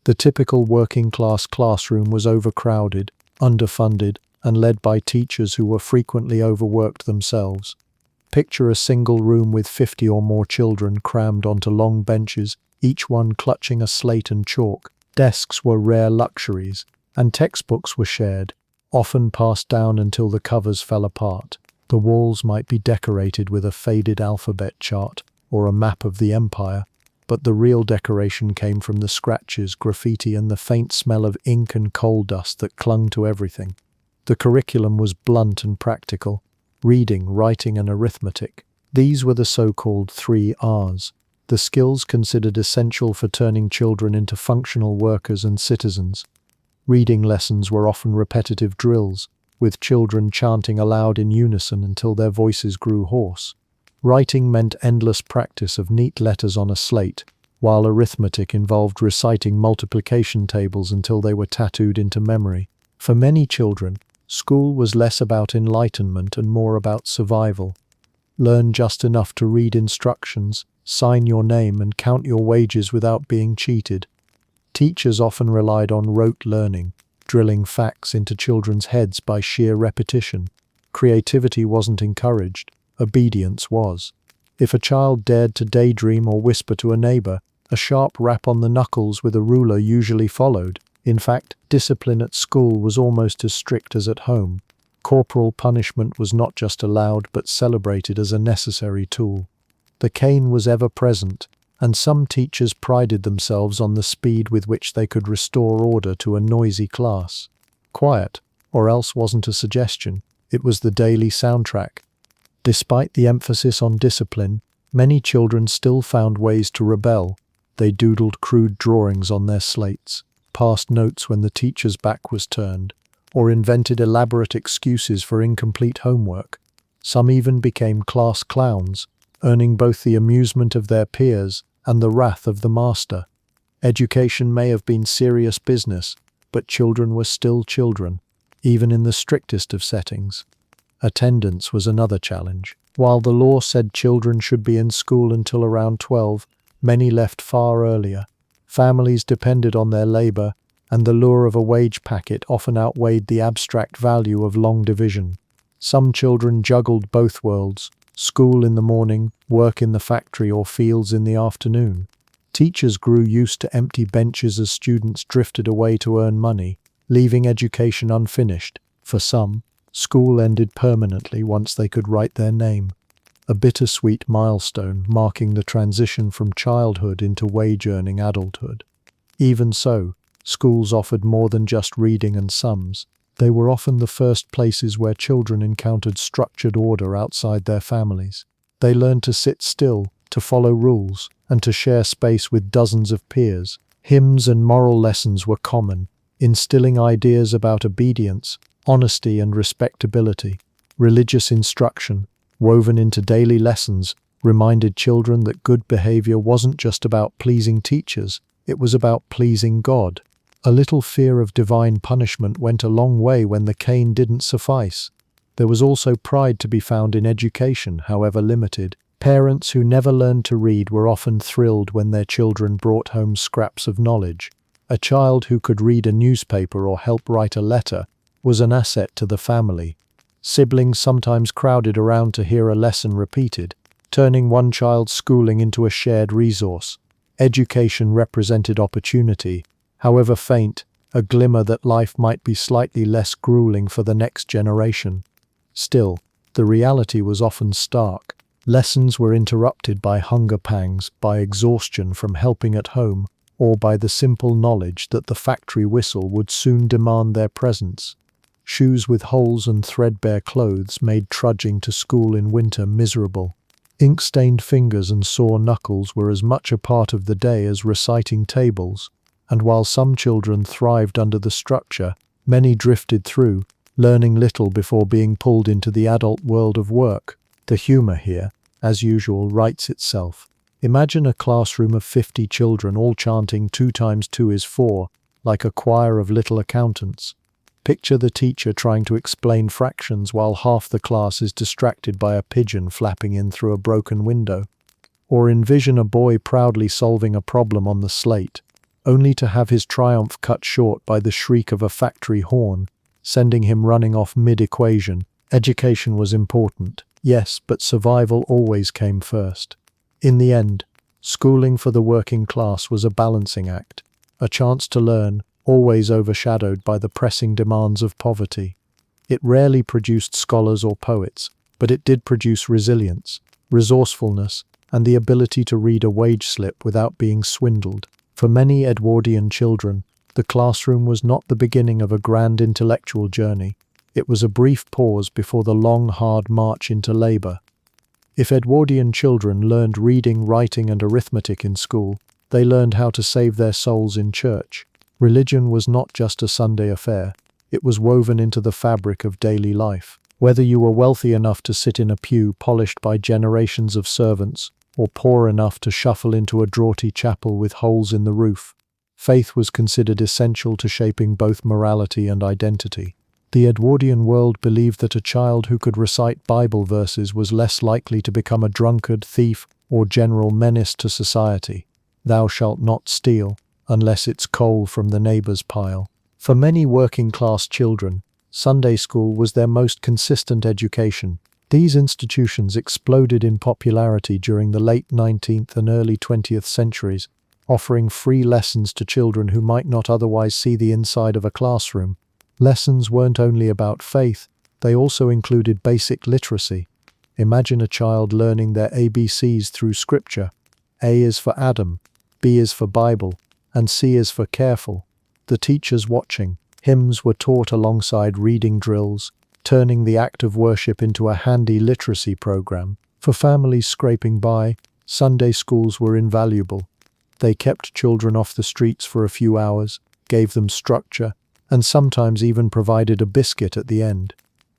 Speaker 1: The typical working-class classroom was overcrowded, underfunded, and led by teachers who were frequently overworked themselves. Picture a single room with 50 or more children crammed onto long benches, each one clutching a slate and chalk. Desks were rare luxuries, and textbooks were shared, often passed down until the covers fell apart. The walls might be decorated with a faded alphabet chart or a map of the empire, but the real decoration came from the scratches, graffiti, and the faint smell of ink and coal dust that clung to everything. The curriculum was blunt and practical: reading, writing, and arithmetic. These were the so-called 3 Rs, the skills considered essential for turning children into functional workers and citizens. Reading lessons were often repetitive drills, with children chanting aloud in unison until their voices grew hoarse. Writing meant endless practice of neat letters on a slate, while arithmetic involved reciting multiplication tables until they were tattooed into memory. For many children, school was less about enlightenment and more about survival. Learn just enough to read instructions, sign your name, and count your wages without being cheated. Teachers often relied on rote learning, drilling facts into children's heads by sheer repetition. Creativity wasn't encouraged, obedience was. If a child dared to daydream or whisper to a neighbor, a sharp rap on the knuckles with a ruler usually followed. In fact, discipline at school was almost as strict as at home. Corporal punishment was not just allowed but celebrated as a necessary tool. The cane was ever present, and some teachers prided themselves on the speed with which they could restore order to a noisy class. Quiet, or else, wasn't a suggestion, it was the daily soundtrack. Despite the emphasis on discipline, many children still found ways to rebel. They doodled crude drawings on their slates, passed notes when the teacher's back was turned, or invented elaborate excuses for incomplete homework. Some even became class clowns, earning both the amusement of their peers and the wrath of the master. Education may have been serious business, but children were still children, even in the strictest of settings. Attendance was another challenge. While the law said children should be in school until around 12, many left far earlier. Families depended on their labor, and the lure of a wage packet often outweighed the abstract value of long division. Some children juggled both worlds: school in the morning, work in the factory or fields in the afternoon. Teachers grew used to empty benches as students drifted away to earn money, leaving education unfinished. For some, school ended permanently once they could write their name, a bittersweet milestone marking the transition from childhood into wage-earning adulthood. Even so, schools offered more than just reading and sums. They were often the first places where children encountered structured order outside their families. They learned to sit still, to follow rules, and to share space with dozens of peers. Hymns and moral lessons were common, instilling ideas about obedience, honesty, and respectability. Religious instruction, woven into daily lessons, reminded children that good behavior wasn't just about pleasing teachers, it was about pleasing God. A little fear of divine punishment went a long way when the cane didn't suffice. There was also pride to be found in education, however limited. Parents who never learned to read were often thrilled when their children brought home scraps of knowledge. A child who could read a newspaper or help write a letter was an asset to the family. Siblings sometimes crowded around to hear a lesson repeated, turning one child's schooling into a shared resource. Education represented opportunity, however faint, a glimmer that life might be slightly less grueling for the next generation. Still, the reality was often stark. Lessons were interrupted by hunger pangs, by exhaustion from helping at home, or by the simple knowledge that the factory whistle would soon demand their presence. Shoes with holes and threadbare clothes made trudging to school in winter miserable. Ink-stained fingers and sore knuckles were as much a part of the day as reciting tables, and while some children thrived under the structure, many drifted through, learning little before being pulled into the adult world of work. The humor here, as usual, writes itself. Imagine a classroom of 50 children all chanting 2 times 2 is 4, like a choir of little accountants. Picture the teacher trying to explain fractions while half the class is distracted by a pigeon flapping in through a broken window. Or envision a boy proudly solving a problem on the slate, only to have his triumph cut short by the shriek of a factory horn, sending him running off mid-equation. Education was important, yes, but survival always came first. In the end, schooling for the working class was a balancing act, a chance to learn, always overshadowed by the pressing demands of poverty. It rarely produced scholars or poets, but it did produce resilience, resourcefulness, and the ability to read a wage slip without being swindled. For many Edwardian children, the classroom was not the beginning of a grand intellectual journey. It was a brief pause before the long, hard march into labor. If Edwardian children learned reading, writing, and arithmetic in school, they learned how to save their souls in church. Religion was not just a Sunday affair. It was woven into the fabric of daily life. Whether you were wealthy enough to sit in a pew polished by generations of servants, or poor enough to shuffle into a draughty chapel with holes in the roof, faith was considered essential to shaping both morality and identity. The Edwardian world believed that a child who could recite Bible verses was less likely to become a drunkard, thief, or general menace to society. Thou shalt not steal, unless it's coal from the neighbor's pile. For many working-class children, Sunday school was their most consistent education. These institutions exploded in popularity during the late 19th and early 20th centuries, offering free lessons to children who might not otherwise see the inside of a classroom. Lessons weren't only about faith, they also included basic literacy. Imagine a child learning their ABCs through scripture. A is for Adam, B is for Bible, and C is for careful. The teachers watching. Hymns were taught alongside reading drills, turning the act of worship into a handy literacy program. For families scraping by, Sunday schools were invaluable. They kept children off the streets for a few hours, gave them structure, and sometimes even provided a biscuit at the end.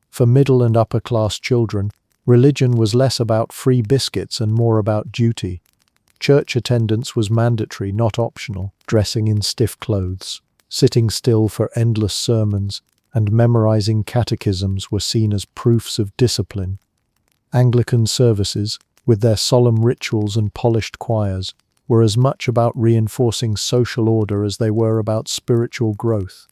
Speaker 1: For middle and upper class children, religion was less about free biscuits and more about duty. Church attendance was mandatory, not optional. Dressing in stiff clothes, sitting still for endless sermons, and memorizing catechisms were seen as proofs of discipline. Anglican services, with their solemn rituals and polished choirs, were as much about reinforcing social order as they were about spiritual growth.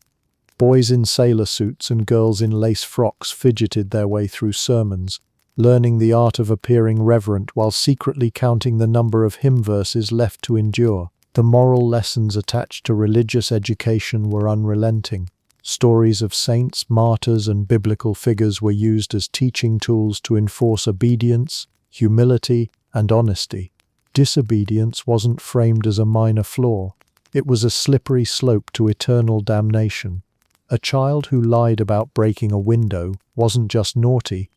Speaker 1: Boys in sailor suits and girls in lace frocks fidgeted their way through sermons, learning the art of appearing reverent while secretly counting the number of hymn verses left to endure. The moral lessons attached to religious education were unrelenting. Stories of saints, martyrs, and biblical figures were used as teaching tools to enforce obedience, humility, and honesty. Disobedience wasn't framed as a minor flaw. It was a slippery slope to eternal damnation. A child who lied about breaking a window wasn't just naughty,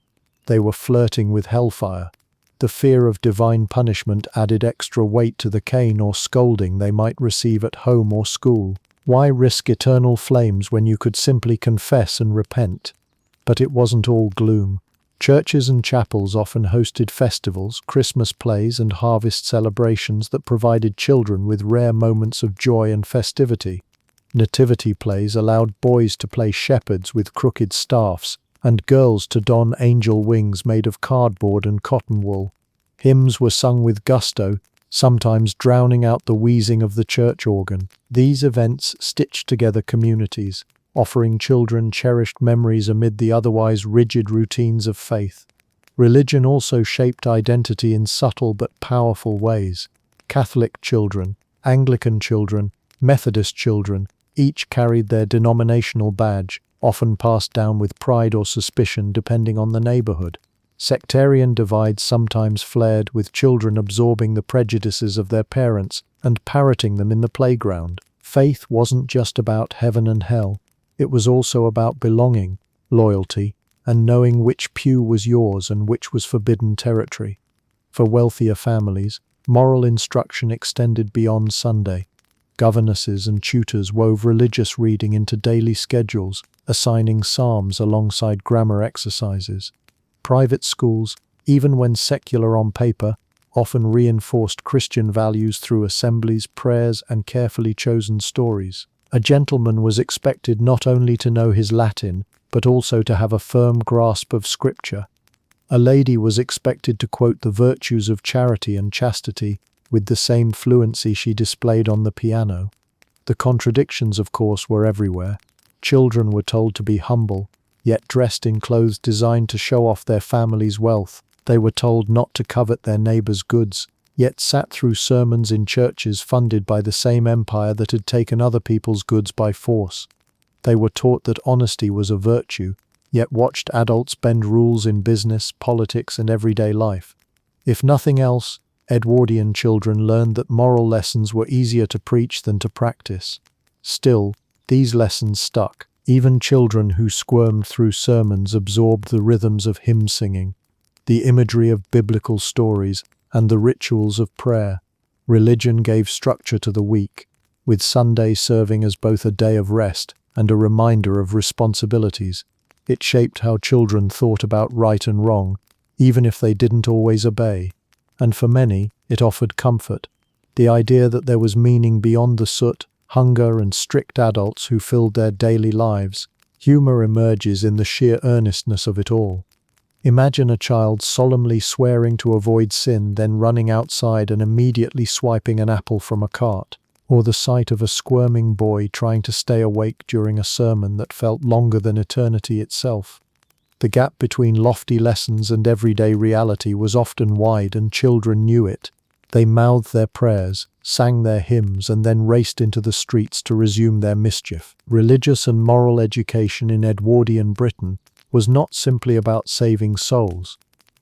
Speaker 1: they were flirting with hellfire. The fear of divine punishment added extra weight to the cane or scolding they might receive at home or school. Why risk eternal flames when you could simply confess and repent? But it wasn't all gloom. Churches and chapels often hosted festivals, Christmas plays, and harvest celebrations that provided children with rare moments of joy and festivity. Nativity plays allowed boys to play shepherds with crooked staffs, and girls to don angel wings made of cardboard and cotton wool. Hymns were sung with gusto, sometimes drowning out the wheezing of the church organ. These events stitched together communities, offering children cherished memories amid the otherwise rigid routines of faith. Religion also shaped identity in subtle but powerful ways. Catholic children, Anglican children, Methodist children, each carried their denominational badge, often passed down with pride or suspicion depending on the neighborhood. Sectarian divides sometimes flared, with children absorbing the prejudices of their parents and parroting them in the playground. Faith wasn't just about heaven and hell. It was also about belonging, loyalty, and knowing which pew was yours and which was forbidden territory. For wealthier families, moral instruction extended beyond Sunday. Governesses and tutors wove religious reading into daily schedules, assigning psalms alongside grammar exercises. Private schools, even when secular on paper, often reinforced Christian values through assemblies, prayers, and carefully chosen stories. A gentleman was expected not only to know his Latin, but also to have a firm grasp of Scripture. A lady was expected to quote the virtues of charity and chastity with the same fluency she displayed on the piano. The contradictions, of course, were everywhere. Children were told to be humble, yet dressed in clothes designed to show off their family's wealth. They were told not to covet their neighbor's goods, yet sat through sermons in churches funded by the same empire that had taken other people's goods by force. They were taught that honesty was a virtue, yet watched adults bend rules in business, politics, and everyday life. If nothing else, Edwardian children learned that moral lessons were easier to preach than to practice. Still, these lessons stuck. Even children who squirmed through sermons absorbed the rhythms of hymn singing, the imagery of biblical stories, and the rituals of prayer. Religion gave structure to the week, with Sunday serving as both a day of rest and a reminder of responsibilities. It shaped how children thought about right and wrong, even if they didn't always obey. And for many, it offered comfort. The idea that there was meaning beyond the soot, hunger, and strict adults who filled their daily lives. Humor emerges in the sheer earnestness of it all. Imagine a child solemnly swearing to avoid sin, then running outside and immediately swiping an apple from a cart, or the sight of a squirming boy trying to stay awake during a sermon that felt longer than eternity itself. The gap between lofty lessons and everyday reality was often wide, and children knew it. They mouthed their prayers, sang their hymns, and then raced into the streets to resume their mischief. Religious and moral education in Edwardian Britain was not simply about saving souls.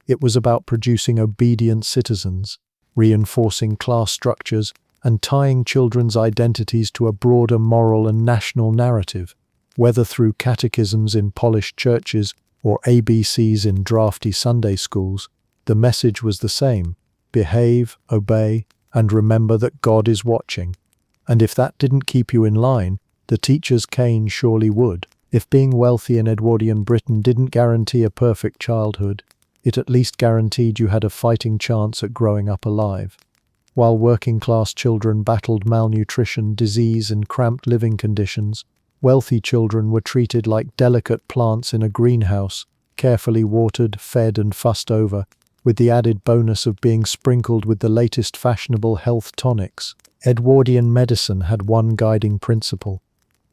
Speaker 1: It was about producing obedient citizens, reinforcing class structures, and tying children's identities to a broader moral and national narrative. Whether through catechisms in polished churches or ABCs in drafty Sunday schools, the message was the same: behave, obey, and remember that God is watching. And if that didn't keep you in line, the teacher's cane surely would. If being wealthy in Edwardian Britain didn't guarantee a perfect childhood, it at least guaranteed you had a fighting chance at growing up alive. While working-class children battled malnutrition, disease, and cramped living conditions, wealthy children were treated like delicate plants in a greenhouse, carefully watered, fed, and fussed over, with the added bonus of being sprinkled with the latest fashionable health tonics. Edwardian medicine had one guiding principle: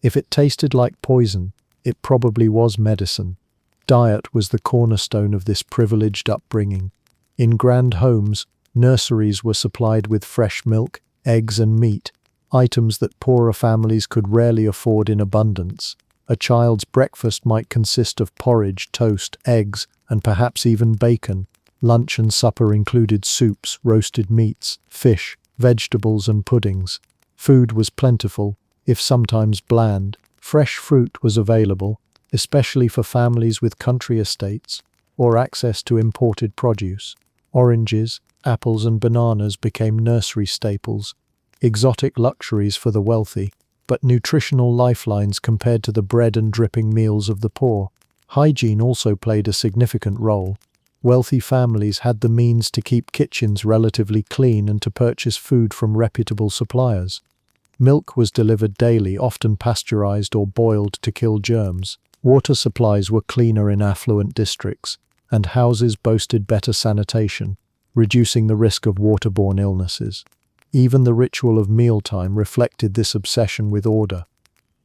Speaker 1: if it tasted like poison, it probably was medicine. Diet was the cornerstone of this privileged upbringing. In grand homes, nurseries were supplied with fresh milk, eggs, and meat, items that poorer families could rarely afford in abundance. A child's breakfast might consist of porridge, toast, eggs, and perhaps even bacon. Lunch and supper included soups, roasted meats, fish, vegetables, and puddings. Food was plentiful, if sometimes bland. Fresh fruit was available, especially for families with country estates, or access to imported produce. Oranges, apples, and bananas became nursery staples, exotic luxuries for the wealthy, but nutritional lifelines compared to the bread and dripping meals of the poor. Hygiene also played a significant role. Wealthy families had the means to keep kitchens relatively clean and to purchase food from reputable suppliers. Milk was delivered daily, often pasteurized or boiled to kill germs. Water supplies were cleaner in affluent districts, and houses boasted better sanitation, reducing the risk of waterborne illnesses. Even the ritual of mealtime reflected this obsession with order.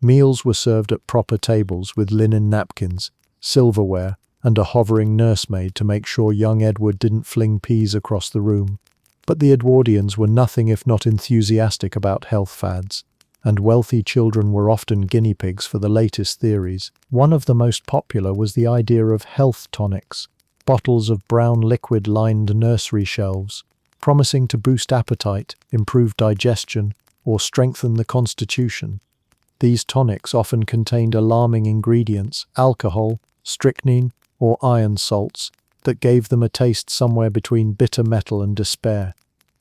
Speaker 1: Meals were served at proper tables with linen napkins, silverware, and a hovering nursemaid to make sure young Edward didn't fling peas across the room. But the Edwardians were nothing if not enthusiastic about health fads, and wealthy children were often guinea pigs for the latest theories. One of the most popular was the idea of health tonics, bottles of brown liquid lined nursery shelves, promising to boost appetite, improve digestion, or strengthen the constitution. These tonics often contained alarming ingredients: alcohol, strychnine, or iron salts, that gave them a taste somewhere between bitter metal and despair.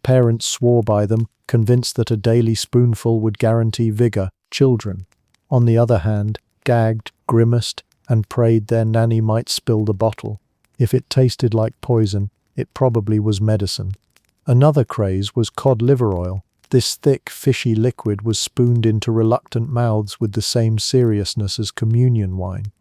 Speaker 1: Parents swore by them, convinced that a daily spoonful would guarantee vigor. Children, on the other hand, gagged, grimaced, and prayed their nanny might spill the bottle. If it tasted like poison, it probably was medicine. Another craze was cod liver oil. This thick, fishy liquid was spooned into reluctant mouths with the same seriousness as communion wine.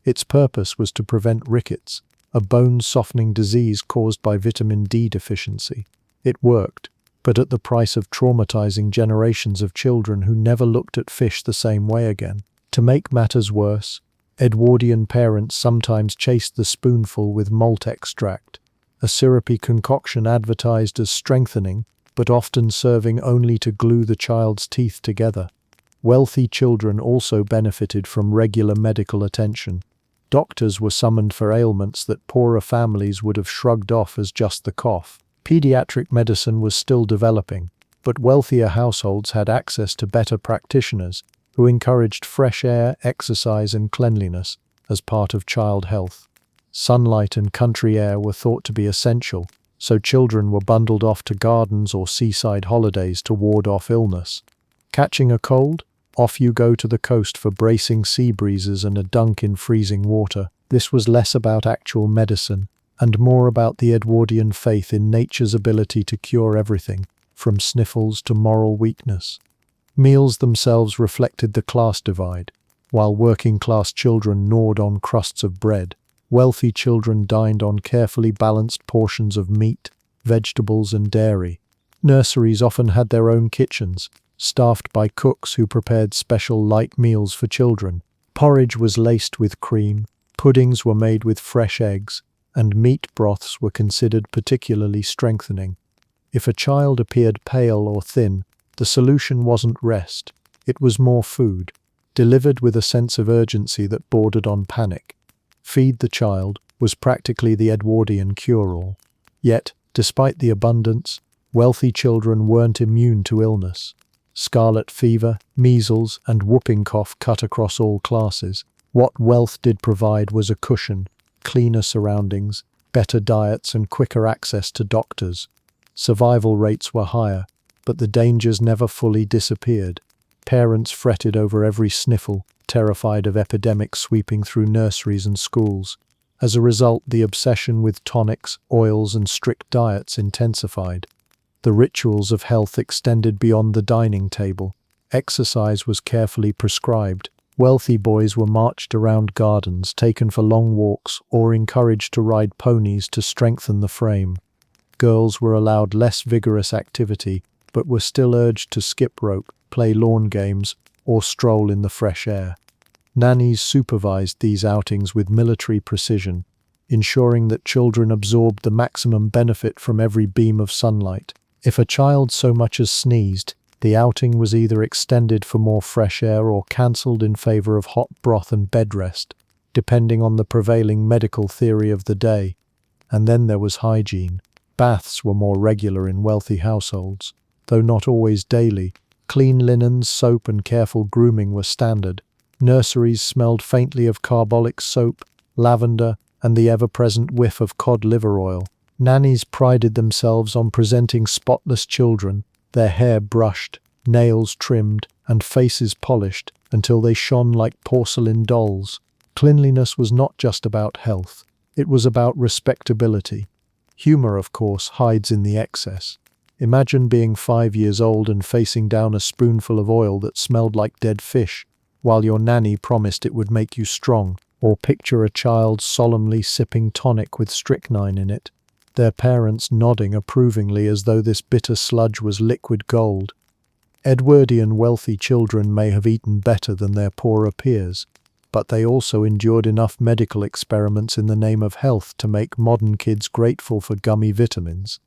Speaker 1: Its purpose was to prevent rickets, a bone-softening disease caused by vitamin D deficiency. It worked, but at the price of traumatizing generations of children who never looked at fish the same way again. To make matters worse, Edwardian parents sometimes chased the spoonful with malt extract, a syrupy concoction advertised as strengthening, but often serving only to glue the child's teeth together. Wealthy children also benefited from regular medical attention. Doctors were summoned for ailments that poorer families would have shrugged off as just the cough. Pediatric medicine was still developing, but wealthier households had access to better practitioners who encouraged fresh air, exercise, and cleanliness as part of child health. Sunlight and country air were thought to be essential, so children were bundled off to gardens or seaside holidays to ward off illness. Catching a cold? Off you go to the coast for bracing sea breezes and a dunk in freezing water. This was less about actual medicine and more about the Edwardian faith in nature's ability to cure everything, from sniffles to moral weakness. Meals themselves reflected the class divide. While working-class children gnawed on crusts of bread, wealthy children dined on carefully balanced portions of meat, vegetables, and dairy. Nurseries often had their own kitchens, staffed by cooks who prepared special light meals for children. Porridge was laced with cream, puddings were made with fresh eggs, and meat broths were considered particularly strengthening. If a child appeared pale or thin, the solution wasn't rest, it was more food, delivered with a sense of urgency that bordered on panic. Feed the child was practically the Edwardian cure-all. Yet, despite the abundance, wealthy children weren't immune to illness. Scarlet fever, measles, and whooping cough cut across all classes. What wealth did provide was a cushion, cleaner surroundings, better diets, and quicker access to doctors. Survival rates were higher, but the dangers never fully disappeared. Parents fretted over every sniffle, terrified of epidemics sweeping through nurseries and schools. As a result, the obsession with tonics, oils, and strict diets intensified. The rituals of health extended beyond the dining table. Exercise was carefully prescribed. Wealthy boys were marched around gardens, taken for long walks, or encouraged to ride ponies to strengthen the frame. Girls were allowed less vigorous activity, but were still urged to skip rope, play lawn games, or stroll in the fresh air. Nannies supervised these outings with military precision, ensuring that children absorbed the maximum benefit from every beam of sunlight. If a child so much as sneezed, the outing was either extended for more fresh air or cancelled in favor of hot broth and bed rest, depending on the prevailing medical theory of the day. And then there was hygiene. Baths were more regular in wealthy households, though not always daily. Clean linens, soap, and careful grooming were standard. Nurseries smelled faintly of carbolic soap, lavender, and the ever-present whiff of cod liver oil. Nannies prided themselves on presenting spotless children, their hair brushed, nails trimmed, and faces polished until they shone like porcelain dolls. Cleanliness was not just about health, it was about respectability. Humor, of course, hides in the excess. Imagine being 5 years old and facing down a spoonful of oil that smelled like dead fish, while your nanny promised it would make you strong, or picture a child solemnly sipping tonic with strychnine in it, their parents nodding approvingly as though this bitter sludge was liquid gold. Edwardian wealthy children may have eaten better than their poorer peers, but they also endured enough medical experiments in the name of health to make modern kids grateful for gummy vitamins.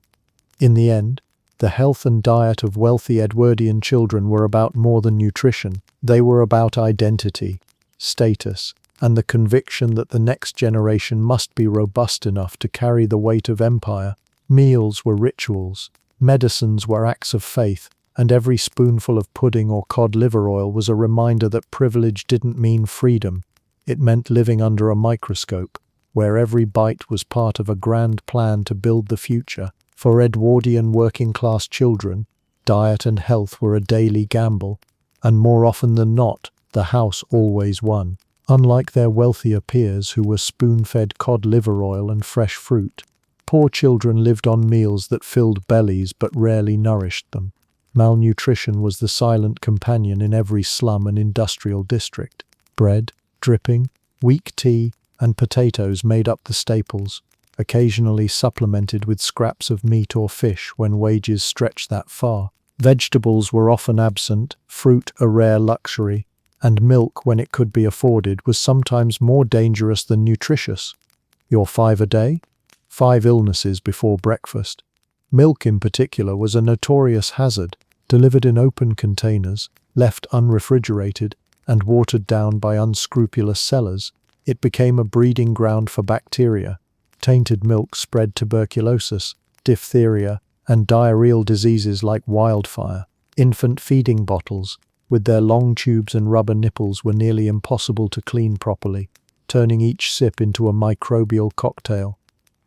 Speaker 1: In the end, the health and diet of wealthy Edwardian children were about more than nutrition. They were about identity, status, and the conviction that the next generation must be robust enough to carry the weight of empire. Meals were rituals, medicines were acts of faith, and every spoonful of pudding or cod liver oil was a reminder that privilege didn't mean freedom. It meant living under a microscope, where every bite was part of a grand plan to build the future. For Edwardian working-class children, diet and health were a daily gamble, and more often than not, the house always won. Unlike their wealthier peers who were spoon-fed cod liver oil and fresh fruit, poor children lived on meals that filled bellies but rarely nourished them. Malnutrition was the silent companion in every slum and industrial district. Bread, dripping, weak tea, and potatoes made up the staples, occasionally supplemented with scraps of meat or fish when wages stretched that far. Vegetables were often absent, fruit a rare luxury, and milk, when it could be afforded, was sometimes more dangerous than nutritious. Your 5 a day? 5 illnesses before breakfast. Milk in particular was a notorious hazard, delivered in open containers, left unrefrigerated, and watered down by unscrupulous sellers. It became a breeding ground for bacteria. Tainted milk spread tuberculosis, diphtheria, and diarrheal diseases like wildfire. Infant feeding bottles, with their long tubes and rubber nipples, were nearly impossible to clean properly, turning each sip into a microbial cocktail.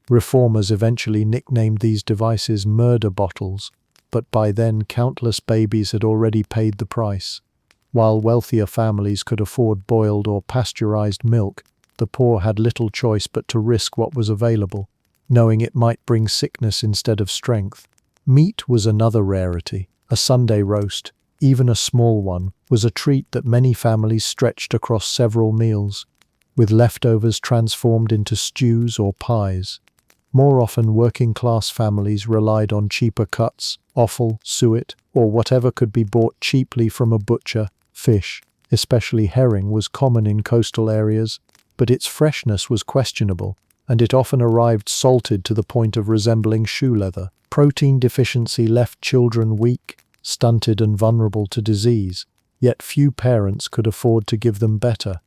Speaker 1: Reformers eventually nicknamed these devices murder bottles, but by then countless babies had already paid the price. While wealthier families could afford boiled or pasteurized milk, the poor had little choice but to risk what was available, knowing it might bring sickness instead of strength. Meat was another rarity. A Sunday roast, even a small one, was a treat that many families stretched across several meals, with leftovers transformed into stews or pies. More often, working-class families relied on cheaper cuts, offal, suet, or whatever could be bought cheaply from a butcher. Fish, especially herring, was common in coastal areas, but its freshness was questionable, and it often arrived salted to the point of resembling shoe leather. Protein deficiency left children weak, stunted, and vulnerable to disease, yet few parents could afford to give them better.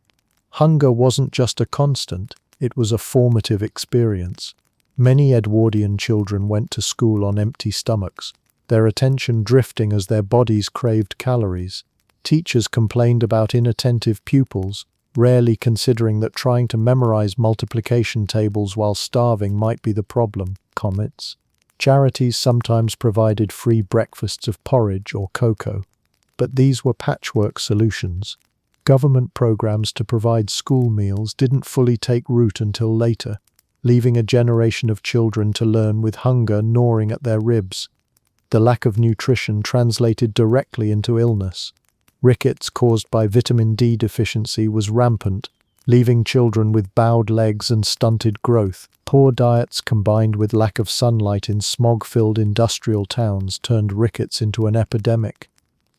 Speaker 1: Hunger wasn't just a constant, it was a formative experience. Many Edwardian children went to school on empty stomachs, their attention drifting as their bodies craved calories. Teachers complained about inattentive pupils, rarely considering that trying to memorize multiplication tables while starving might be the problem. Comments. Charities sometimes provided free breakfasts of porridge or cocoa, but these were patchwork solutions. Government programs to provide school meals didn't fully take root until later, leaving a generation of children to learn with hunger gnawing at their ribs. The lack of nutrition translated directly into illness. Rickets caused by vitamin D deficiency was rampant, leaving children with bowed legs and stunted growth. Poor diets combined with lack of sunlight in smog-filled industrial towns turned rickets into an epidemic.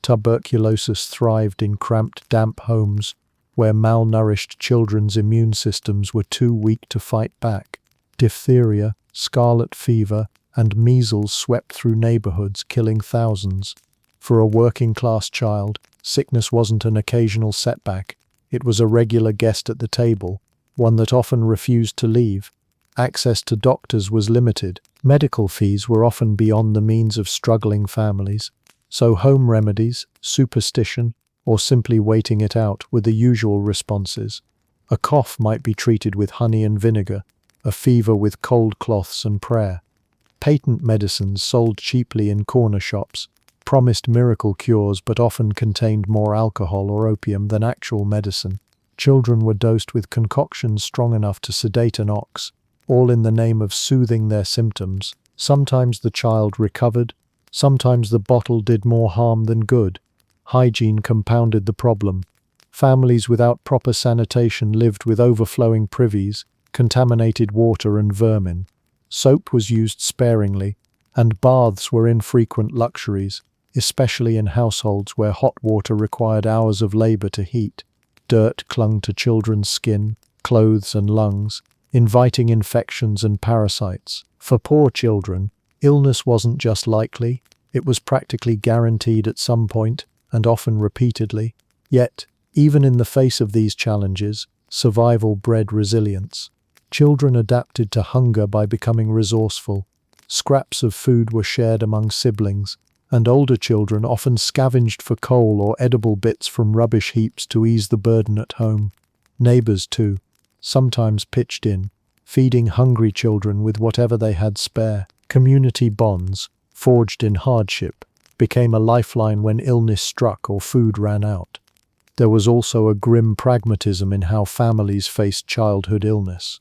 Speaker 1: Tuberculosis thrived in cramped, damp homes, where malnourished children's immune systems were too weak to fight back. Diphtheria, scarlet fever, and measles swept through neighborhoods, killing thousands. For a working-class child, sickness wasn't an occasional setback. It was a regular guest at the table, one that often refused to leave. Access to doctors was limited. Medical fees were often beyond the means of struggling families, so home remedies, superstition, or simply waiting it out were the usual responses. A cough might be treated with honey and vinegar, a fever with cold cloths and prayer. Patent medicines sold cheaply in corner shops promised miracle cures but often contained more alcohol or opium than actual medicine. Children were dosed with concoctions strong enough to sedate an ox, all in the name of soothing their symptoms. Sometimes the child recovered, sometimes the bottle did more harm than good. Hygiene compounded the problem. Families without proper sanitation lived with overflowing privies, contaminated water and vermin. Soap was used sparingly, and baths were infrequent luxuries, especially in households where hot water required hours of labor to heat. Dirt clung to children's skin, clothes and lungs, inviting infections and parasites. For poor children, illness wasn't just likely, it was practically guaranteed at some point, and often repeatedly. Yet, even in the face of these challenges, survival bred resilience. Children adapted to hunger by becoming resourceful. Scraps of food were shared among siblings, and older children often scavenged for coal or edible bits from rubbish heaps to ease the burden at home. Neighbors, too, sometimes pitched in, feeding hungry children with whatever they had spare. Community bonds, forged in hardship, became a lifeline when illness struck or food ran out. There was also a grim pragmatism in how families faced childhood illness.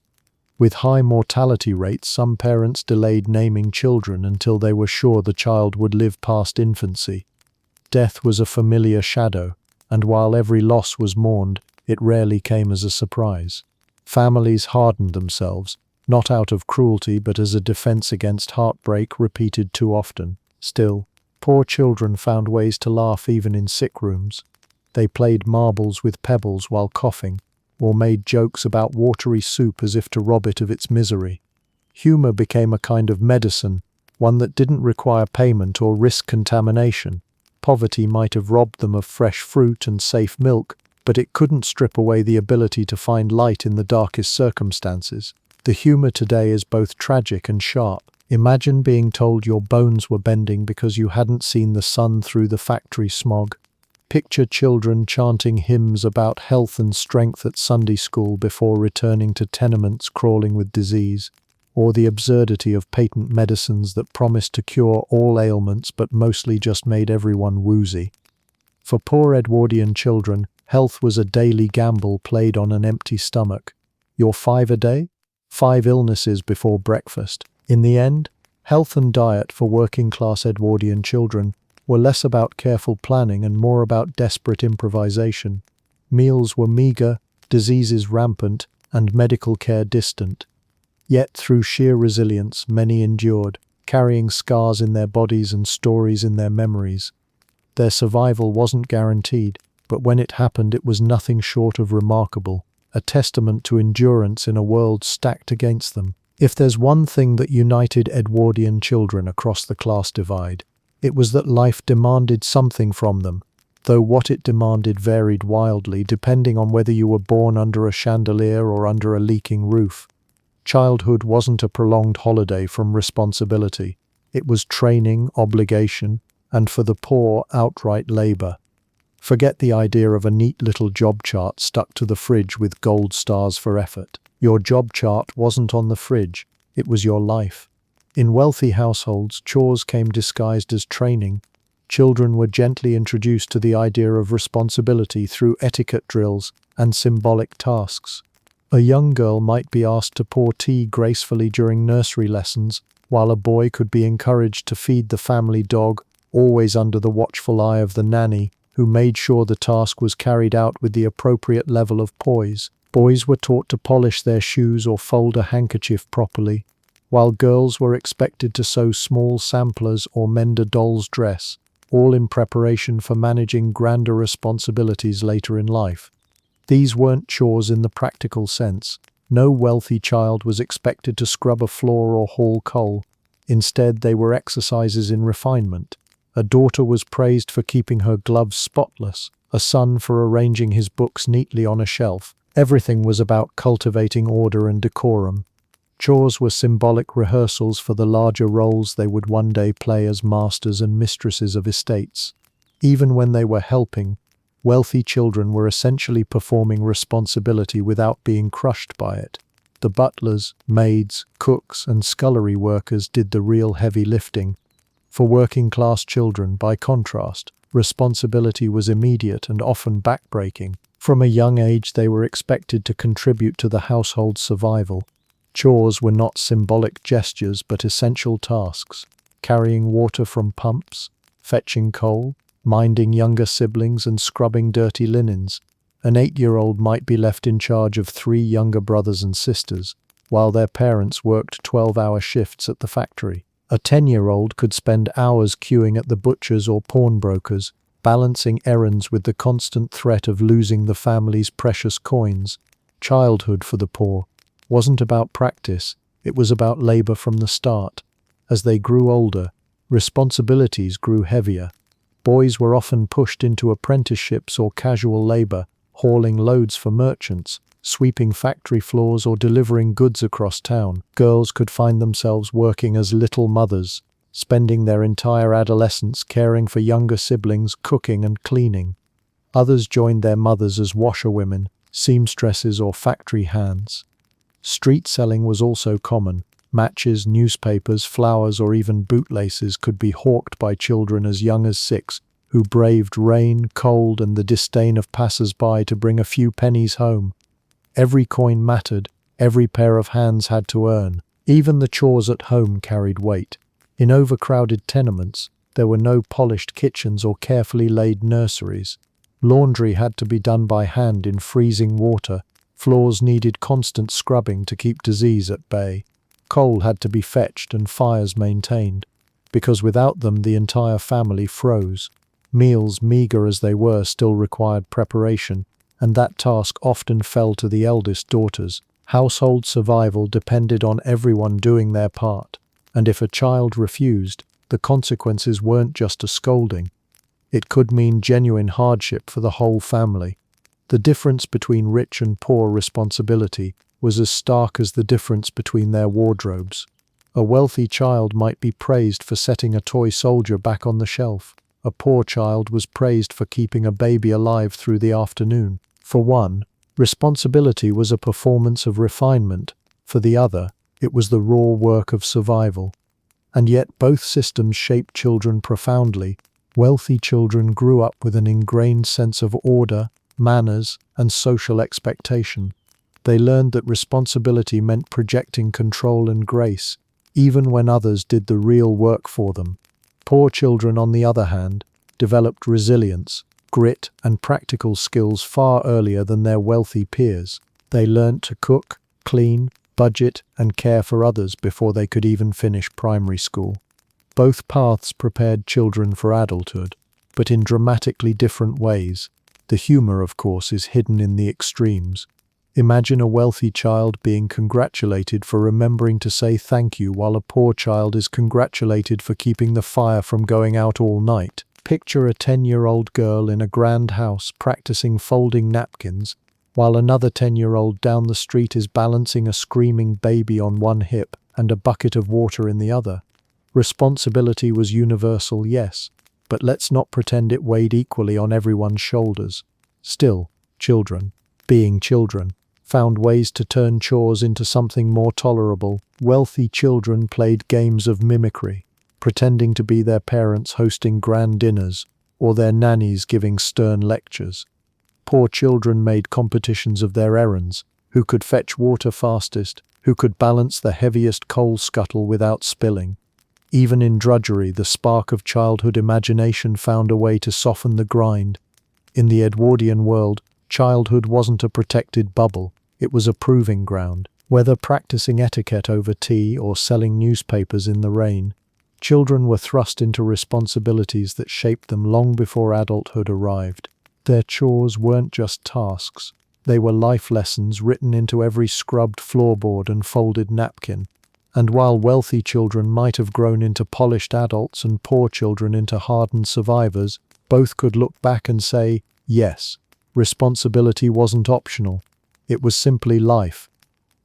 Speaker 1: With high mortality rates, some parents delayed naming children until they were sure the child would live past infancy. Death was a familiar shadow, and while every loss was mourned, it rarely came as a surprise. Families hardened themselves, not out of cruelty but as a defense against heartbreak repeated too often. Still, poor children found ways to laugh even in sick rooms. They played marbles with pebbles while coughing, or made jokes about watery soup as if to rob it of its misery. Humor became a kind of medicine, one that didn't require payment or risk contamination. Poverty might have robbed them of fresh fruit and safe milk, but it couldn't strip away the ability to find light in the darkest circumstances. The humor today is both tragic and sharp. Imagine being told your bones were bending because you hadn't seen the sun through the factory smog. Picture children chanting hymns about health and strength at Sunday school before returning to tenements crawling with disease, or the absurdity of patent medicines that promised to cure all ailments but mostly just made everyone woozy. For poor Edwardian children, health was a daily gamble played on an empty stomach. Your 5 a day? 5 illnesses before breakfast. In the end, health and diet for working-class Edwardian children were less about careful planning and more about desperate improvisation. Meals were meager, diseases rampant, and medical care distant. Yet through sheer resilience, many endured, carrying scars in their bodies and stories in their memories. Their survival wasn't guaranteed, but when it happened it was nothing short of remarkable, a testament to endurance in a world stacked against them. If there's one thing that united Edwardian children across the class divide, it was that life demanded something from them, though what it demanded varied wildly depending on whether you were born under a chandelier or under a leaking roof. Childhood wasn't a prolonged holiday from responsibility. It was training, obligation, and for the poor, outright labor. Forget the idea of a neat little job chart stuck to the fridge with gold stars for effort. Your job chart wasn't on the fridge, it was your life. In wealthy households, chores came disguised as training. Children were gently introduced to the idea of responsibility through etiquette drills and symbolic tasks. A young girl might be asked to pour tea gracefully during nursery lessons, while a boy could be encouraged to feed the family dog, always under the watchful eye of the nanny, who made sure the task was carried out with the appropriate level of poise. Boys were taught to polish their shoes or fold a handkerchief properly, while girls were expected to sew small samplers or mend a doll's dress, all in preparation for managing grander responsibilities later in life. These weren't chores in the practical sense. No wealthy child was expected to scrub a floor or haul coal. Instead, they were exercises in refinement. A daughter was praised for keeping her gloves spotless, a son for arranging his books neatly on a shelf. Everything was about cultivating order and decorum. Chores were symbolic rehearsals for the larger roles they would one day play as masters and mistresses of estates. Even when they were helping, wealthy children were essentially performing responsibility without being crushed by it. The butlers, maids, cooks, and scullery workers did the real heavy lifting. For working-class children, by contrast, responsibility was immediate and often backbreaking. From a young age, they were expected to contribute to the household's survival. Chores were not symbolic gestures but essential tasks, carrying water from pumps, fetching coal, minding younger siblings and scrubbing dirty linens. An 8-year-old might be left in charge of 3 younger brothers and sisters, while their parents worked 12-hour shifts at the factory. A 10-year-old could spend hours queuing at the butcher's or pawnbroker's, balancing errands with the constant threat of losing the family's precious coins. Childhood for the poor wasn't about practice, it was about labor from the start. As they grew older, responsibilities grew heavier. Boys were often pushed into apprenticeships or casual labor, hauling loads for merchants, sweeping factory floors or delivering goods across town. Girls could find themselves working as little mothers, spending their entire adolescence caring for younger siblings, cooking and cleaning. Others joined their mothers as washerwomen, seamstresses or factory hands. Street selling was also common. Matches, newspapers, flowers or even bootlaces could be hawked by children as young as 6, who braved rain, cold and the disdain of passers-by to bring a few pennies home. Every coin mattered, every pair of hands had to earn. Even the chores at home carried weight. In overcrowded tenements, there were no polished kitchens or carefully laid nurseries. Laundry had to be done by hand in freezing water. Floors needed constant scrubbing to keep disease at bay. Coal had to be fetched and fires maintained, because without them the entire family froze. Meals, meager as they were, still required preparation, and that task often fell to the eldest daughters. Household survival depended on everyone doing their part, and if a child refused, the consequences weren't just a scolding. It could mean genuine hardship for the whole family. The difference between rich and poor responsibility was as stark as the difference between their wardrobes. A wealthy child might be praised for setting a toy soldier back on the shelf. A poor child was praised for keeping a baby alive through the afternoon. For one, responsibility was a performance of refinement. For the other, it was the raw work of survival. And yet both systems shaped children profoundly. Wealthy children grew up with an ingrained sense of order, manners, and social expectation. They learned that responsibility meant projecting control and grace, even when others did the real work for them. Poor children, on the other hand, developed resilience, grit, and practical skills far earlier than their wealthy peers. They learned to cook, clean, budget, and care for others before they could even finish primary school. Both paths prepared children for adulthood, but in dramatically different ways. The humor, of course, is hidden in the extremes. Imagine a wealthy child being congratulated for remembering to say thank you, while a poor child is congratulated for keeping the fire from going out all night. Picture a 10-year-old girl in a grand house practicing folding napkins, while another 10-year-old down the street is balancing a screaming baby on one hip and a bucket of water in the other. Responsibility was universal, yes, but let's not pretend it weighed equally on everyone's shoulders. Still, children, being children, found ways to turn chores into something more tolerable. Wealthy children played games of mimicry, pretending to be their parents hosting grand dinners, or their nannies giving stern lectures. Poor children made competitions of their errands, who could fetch water fastest, who could balance the heaviest coal scuttle without spilling. Even in drudgery, the spark of childhood imagination found a way to soften the grind. In the Edwardian world, childhood wasn't a protected bubble, it was a proving ground. Whether practicing etiquette over tea or selling newspapers in the rain, children were thrust into responsibilities that shaped them long before adulthood arrived. Their chores weren't just tasks, they were life lessons written into every scrubbed floorboard and folded napkin. And while wealthy children might have grown into polished adults and poor children into hardened survivors, both could look back and say, yes, responsibility wasn't optional. It was simply life.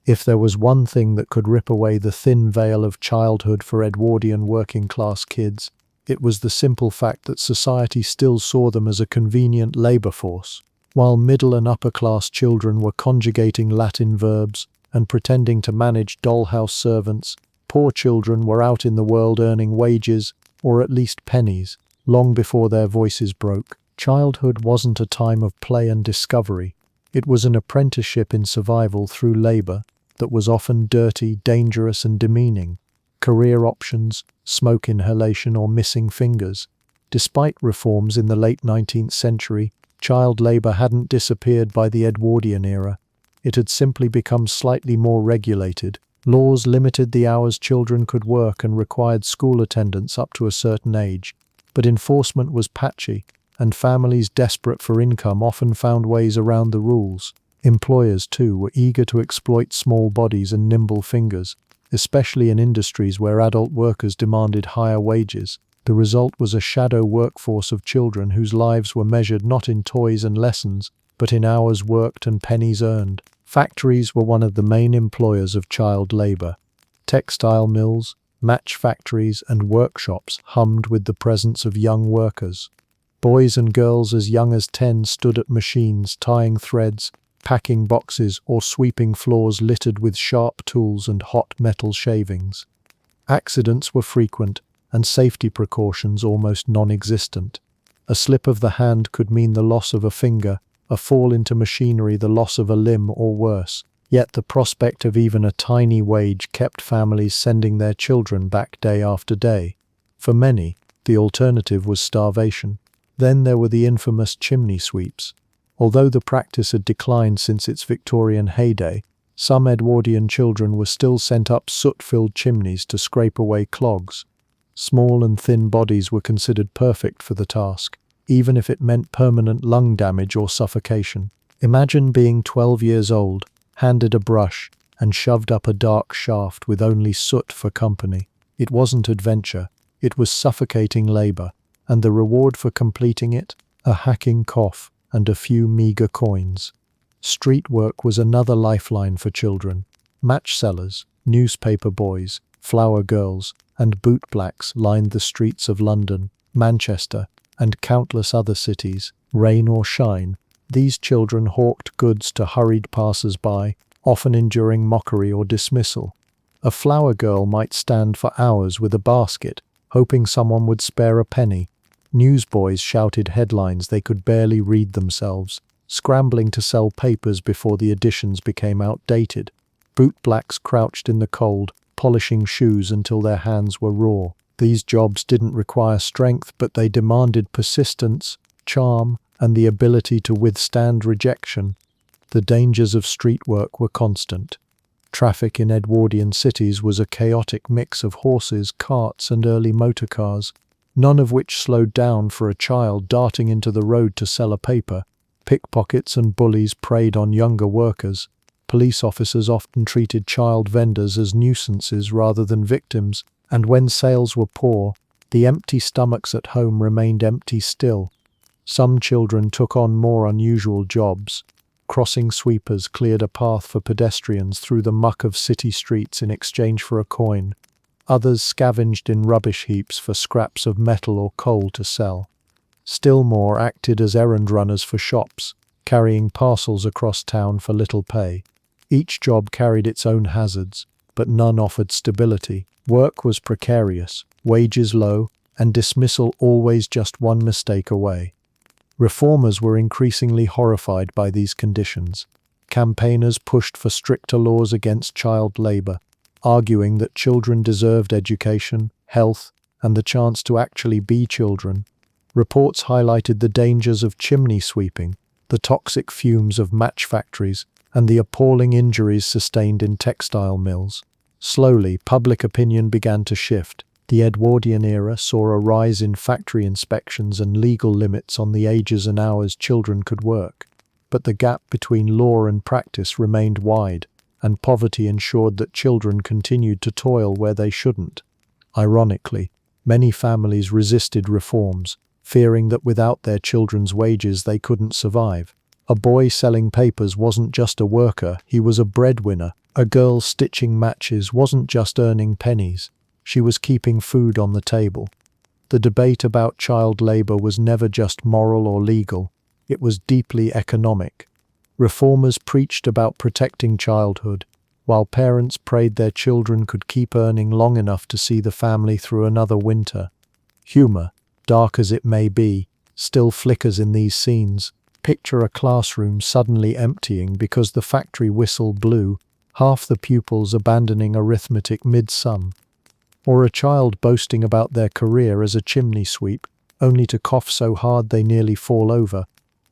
Speaker 1: If there was one thing that could rip away the thin veil of childhood for Edwardian working-class kids, it was the simple fact that society still saw them as a convenient labor force. While middle and upper-class children were conjugating Latin verbs and pretending to manage dollhouse servants, poor children were out in the world earning wages, or at least pennies, long before their voices broke. Childhood wasn't a time of play and discovery. It was an apprenticeship in survival through labor that was often dirty, dangerous, and demeaning. Career options, smoke inhalation, or missing fingers. Despite reforms in the late 19th century, child labor hadn't disappeared by the Edwardian era. It had simply become slightly more regulated. Laws limited the hours children could work and required school attendance up to a certain age. But enforcement was patchy, and families desperate for income often found ways around the rules. Employers, too, were eager to exploit small bodies and nimble fingers, especially in industries where adult workers demanded higher wages. The result was a shadow workforce of children whose lives were measured not in toys and lessons, but in hours worked and pennies earned. Factories were one of the main employers of child labor. Textile mills, match factories, and workshops hummed with the presence of young workers. Boys and girls as young as 10 stood at machines, tying threads, packing boxes, or sweeping floors littered with sharp tools and hot metal shavings. Accidents were frequent, and safety precautions almost non-existent. A slip of the hand could mean the loss of a finger, a fall into machinery the loss of a limb, or worse. Yet the prospect of even a tiny wage kept families sending their children back day after day. For many, the alternative was starvation. Then there were the infamous chimney sweeps. Although the practice had declined since its Victorian heyday, some Edwardian children were still sent up soot-filled chimneys to scrape away clogs. Small and thin bodies were considered perfect for the task, even if it meant permanent lung damage or suffocation. Imagine being 12 years old, handed a brush, and shoved up a dark shaft with only soot for company. It wasn't adventure, it was suffocating labor, and the reward for completing it? A hacking cough and a few meager coins. Street work was another lifeline for children. Match sellers, newspaper boys, flower girls, and bootblacks lined the streets of London, Manchester, and countless other cities. Rain or shine, these children hawked goods to hurried passers-by, often enduring mockery or dismissal. A flower girl might stand for hours with a basket, hoping someone would spare a penny. Newsboys shouted headlines they could barely read themselves, scrambling to sell papers before the editions became outdated. Bootblacks crouched in the cold, polishing shoes until their hands were raw. These jobs didn't require strength, but they demanded persistence, charm, and the ability to withstand rejection. The dangers of street work were constant. Traffic in Edwardian cities was a chaotic mix of horses, carts, and early motorcars, none of which slowed down for a child darting into the road to sell a paper. Pickpockets and bullies preyed on younger workers. Police officers often treated child vendors as nuisances rather than victims, and when sales were poor, the empty stomachs at home remained empty still. Some children took on more unusual jobs. Crossing sweepers cleared a path for pedestrians through the muck of city streets in exchange for a coin. Others scavenged in rubbish heaps for scraps of metal or coal to sell. Still more acted as errand runners for shops, carrying parcels across town for little pay. Each job carried its own hazards, but none offered stability. Work was precarious, wages low, and dismissal always just one mistake away. Reformers were increasingly horrified by these conditions. Campaigners pushed for stricter laws against child labor, arguing that children deserved education, health, and the chance to actually be children. Reports highlighted the dangers of chimney sweeping, the toxic fumes of match factories, and the appalling injuries sustained in textile mills. Slowly, public opinion began to shift. The Edwardian era saw a rise in factory inspections and legal limits on the ages and hours children could work. But the gap between law and practice remained wide, and poverty ensured that children continued to toil where they shouldn't. Ironically, many families resisted reforms, fearing that without their children's wages they couldn't survive. A boy selling papers wasn't just a worker, he was a breadwinner. A girl stitching matches wasn't just earning pennies, she was keeping food on the table. The debate about child labor was never just moral or legal, it was deeply economic. Reformers preached about protecting childhood, while parents prayed their children could keep earning long enough to see the family through another winter. Humor, dark as it may be, still flickers in these scenes. Picture a classroom suddenly emptying because the factory whistle blew, half the pupils abandoning arithmetic mid-sum. Or a child boasting about their career as a chimney sweep, only to cough so hard they nearly fall over.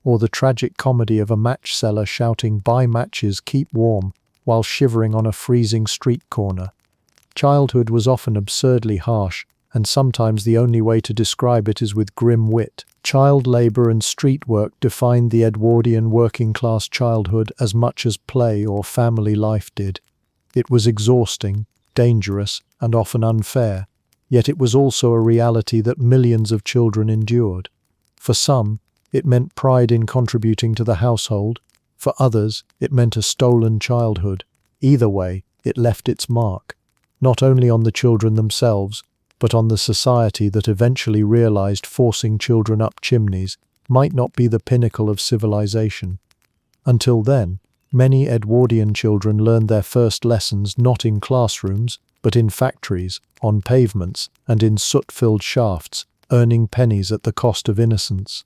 Speaker 1: Or the tragic comedy of a match seller shouting "Buy matches, keep warm," while shivering on a freezing street corner. Childhood was often absurdly harsh, and sometimes the only way to describe it is with grim wit. Child labor and street work defined the Edwardian working-class childhood as much as play or family life did. It was exhausting, dangerous, and often unfair, yet it was also a reality that millions of children endured. For some, it meant pride in contributing to the household. For others, it meant a stolen childhood. Either way, it left its mark, not only on the children themselves, but on the society that eventually realized forcing children up chimneys might not be the pinnacle of civilization. Until then, many Edwardian children learned their first lessons not in classrooms, but in factories, on pavements, and in soot-filled shafts, earning pennies at the cost of innocence.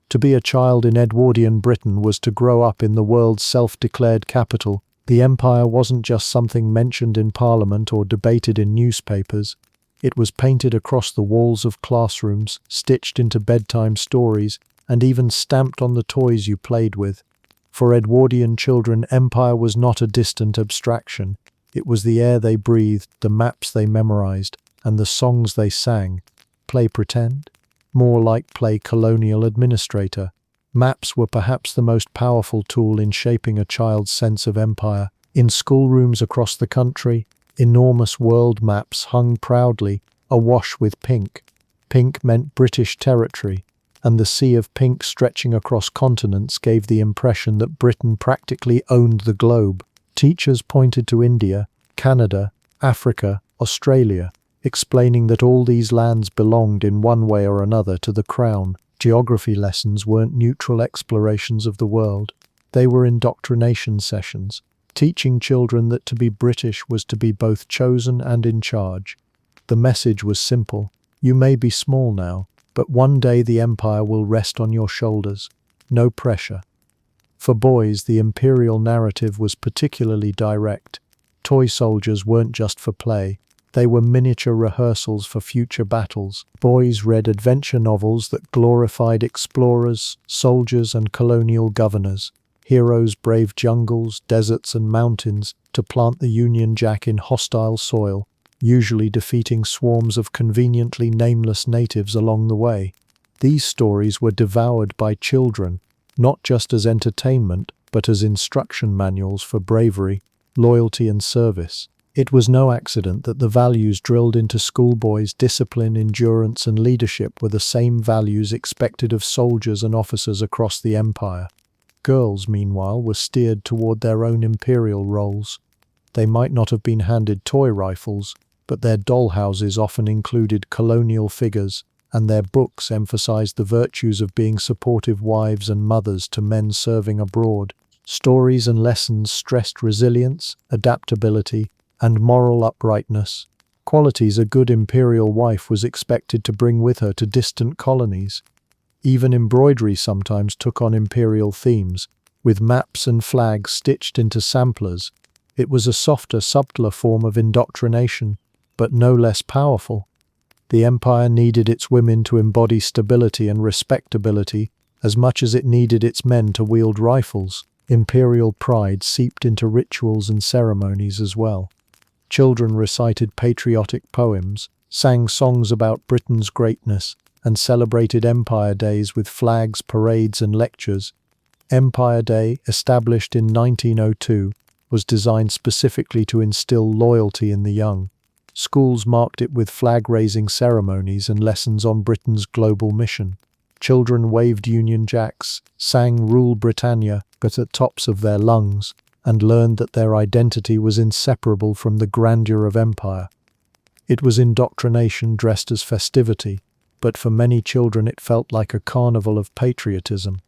Speaker 1: To be a child in Edwardian Britain was to grow up in the world's self-declared capital. The empire wasn't just something mentioned in Parliament or debated in newspapers. It was painted across the walls of classrooms, stitched into bedtime stories, and even stamped on the toys you played with. For Edwardian children, empire was not a distant abstraction. It was the air they breathed, the maps they memorized, and the songs they sang. Play pretend? More like play colonial administrator. Maps were perhaps the most powerful tool in shaping a child's sense of empire. In schoolrooms across the country, enormous world maps hung proudly, awash with pink. Pink meant British territory, and the sea of pink stretching across continents gave the impression that Britain practically owned the globe. Teachers pointed to India, Canada, Africa, Australia, explaining that all these lands belonged in one way or another to the Crown. Geography lessons weren't neutral explorations of the world. They were indoctrination sessions, teaching children that to be British was to be both chosen and in charge. The message was simple. You may be small now, but one day the empire will rest on your shoulders. No pressure. For boys, the imperial narrative was particularly direct. Toy soldiers weren't just for play. They were miniature rehearsals for future battles. Boys read adventure novels that glorified explorers, soldiers, and colonial governors. Heroes braved jungles, deserts, and mountains to plant the Union Jack in hostile soil, usually defeating swarms of conveniently nameless natives along the way. These stories were devoured by children, not just as entertainment, but as instruction manuals for bravery, loyalty, and service. It was no accident that the values drilled into schoolboys, discipline, endurance, and leadership, were the same values expected of soldiers and officers across the empire. Girls, meanwhile, were steered toward their own imperial roles. They might not have been handed toy rifles, but their dollhouses often included colonial figures, and their books emphasized the virtues of being supportive wives and mothers to men serving abroad. Stories and lessons stressed resilience, adaptability, and moral uprightness, qualities a good imperial wife was expected to bring with her to distant colonies. Even embroidery sometimes took on imperial themes, with maps and flags stitched into samplers. It was a softer, subtler form of indoctrination, but no less powerful. The empire needed its women to embody stability and respectability as much as it needed its men to wield rifles. Imperial pride seeped into rituals and ceremonies as well. Children recited patriotic poems, sang songs about Britain's greatness, and celebrated Empire Days with flags, parades, and lectures. Empire Day, established in 1902, was designed specifically to instill loyalty in the young. Schools marked it with flag-raising ceremonies and lessons on Britain's global mission. Children waved Union Jacks, sang Rule Britannia at the tops of their lungs, and learned that their identity was inseparable from the grandeur of empire. It was indoctrination dressed as festivity, but for many children it felt like a carnival of patriotism.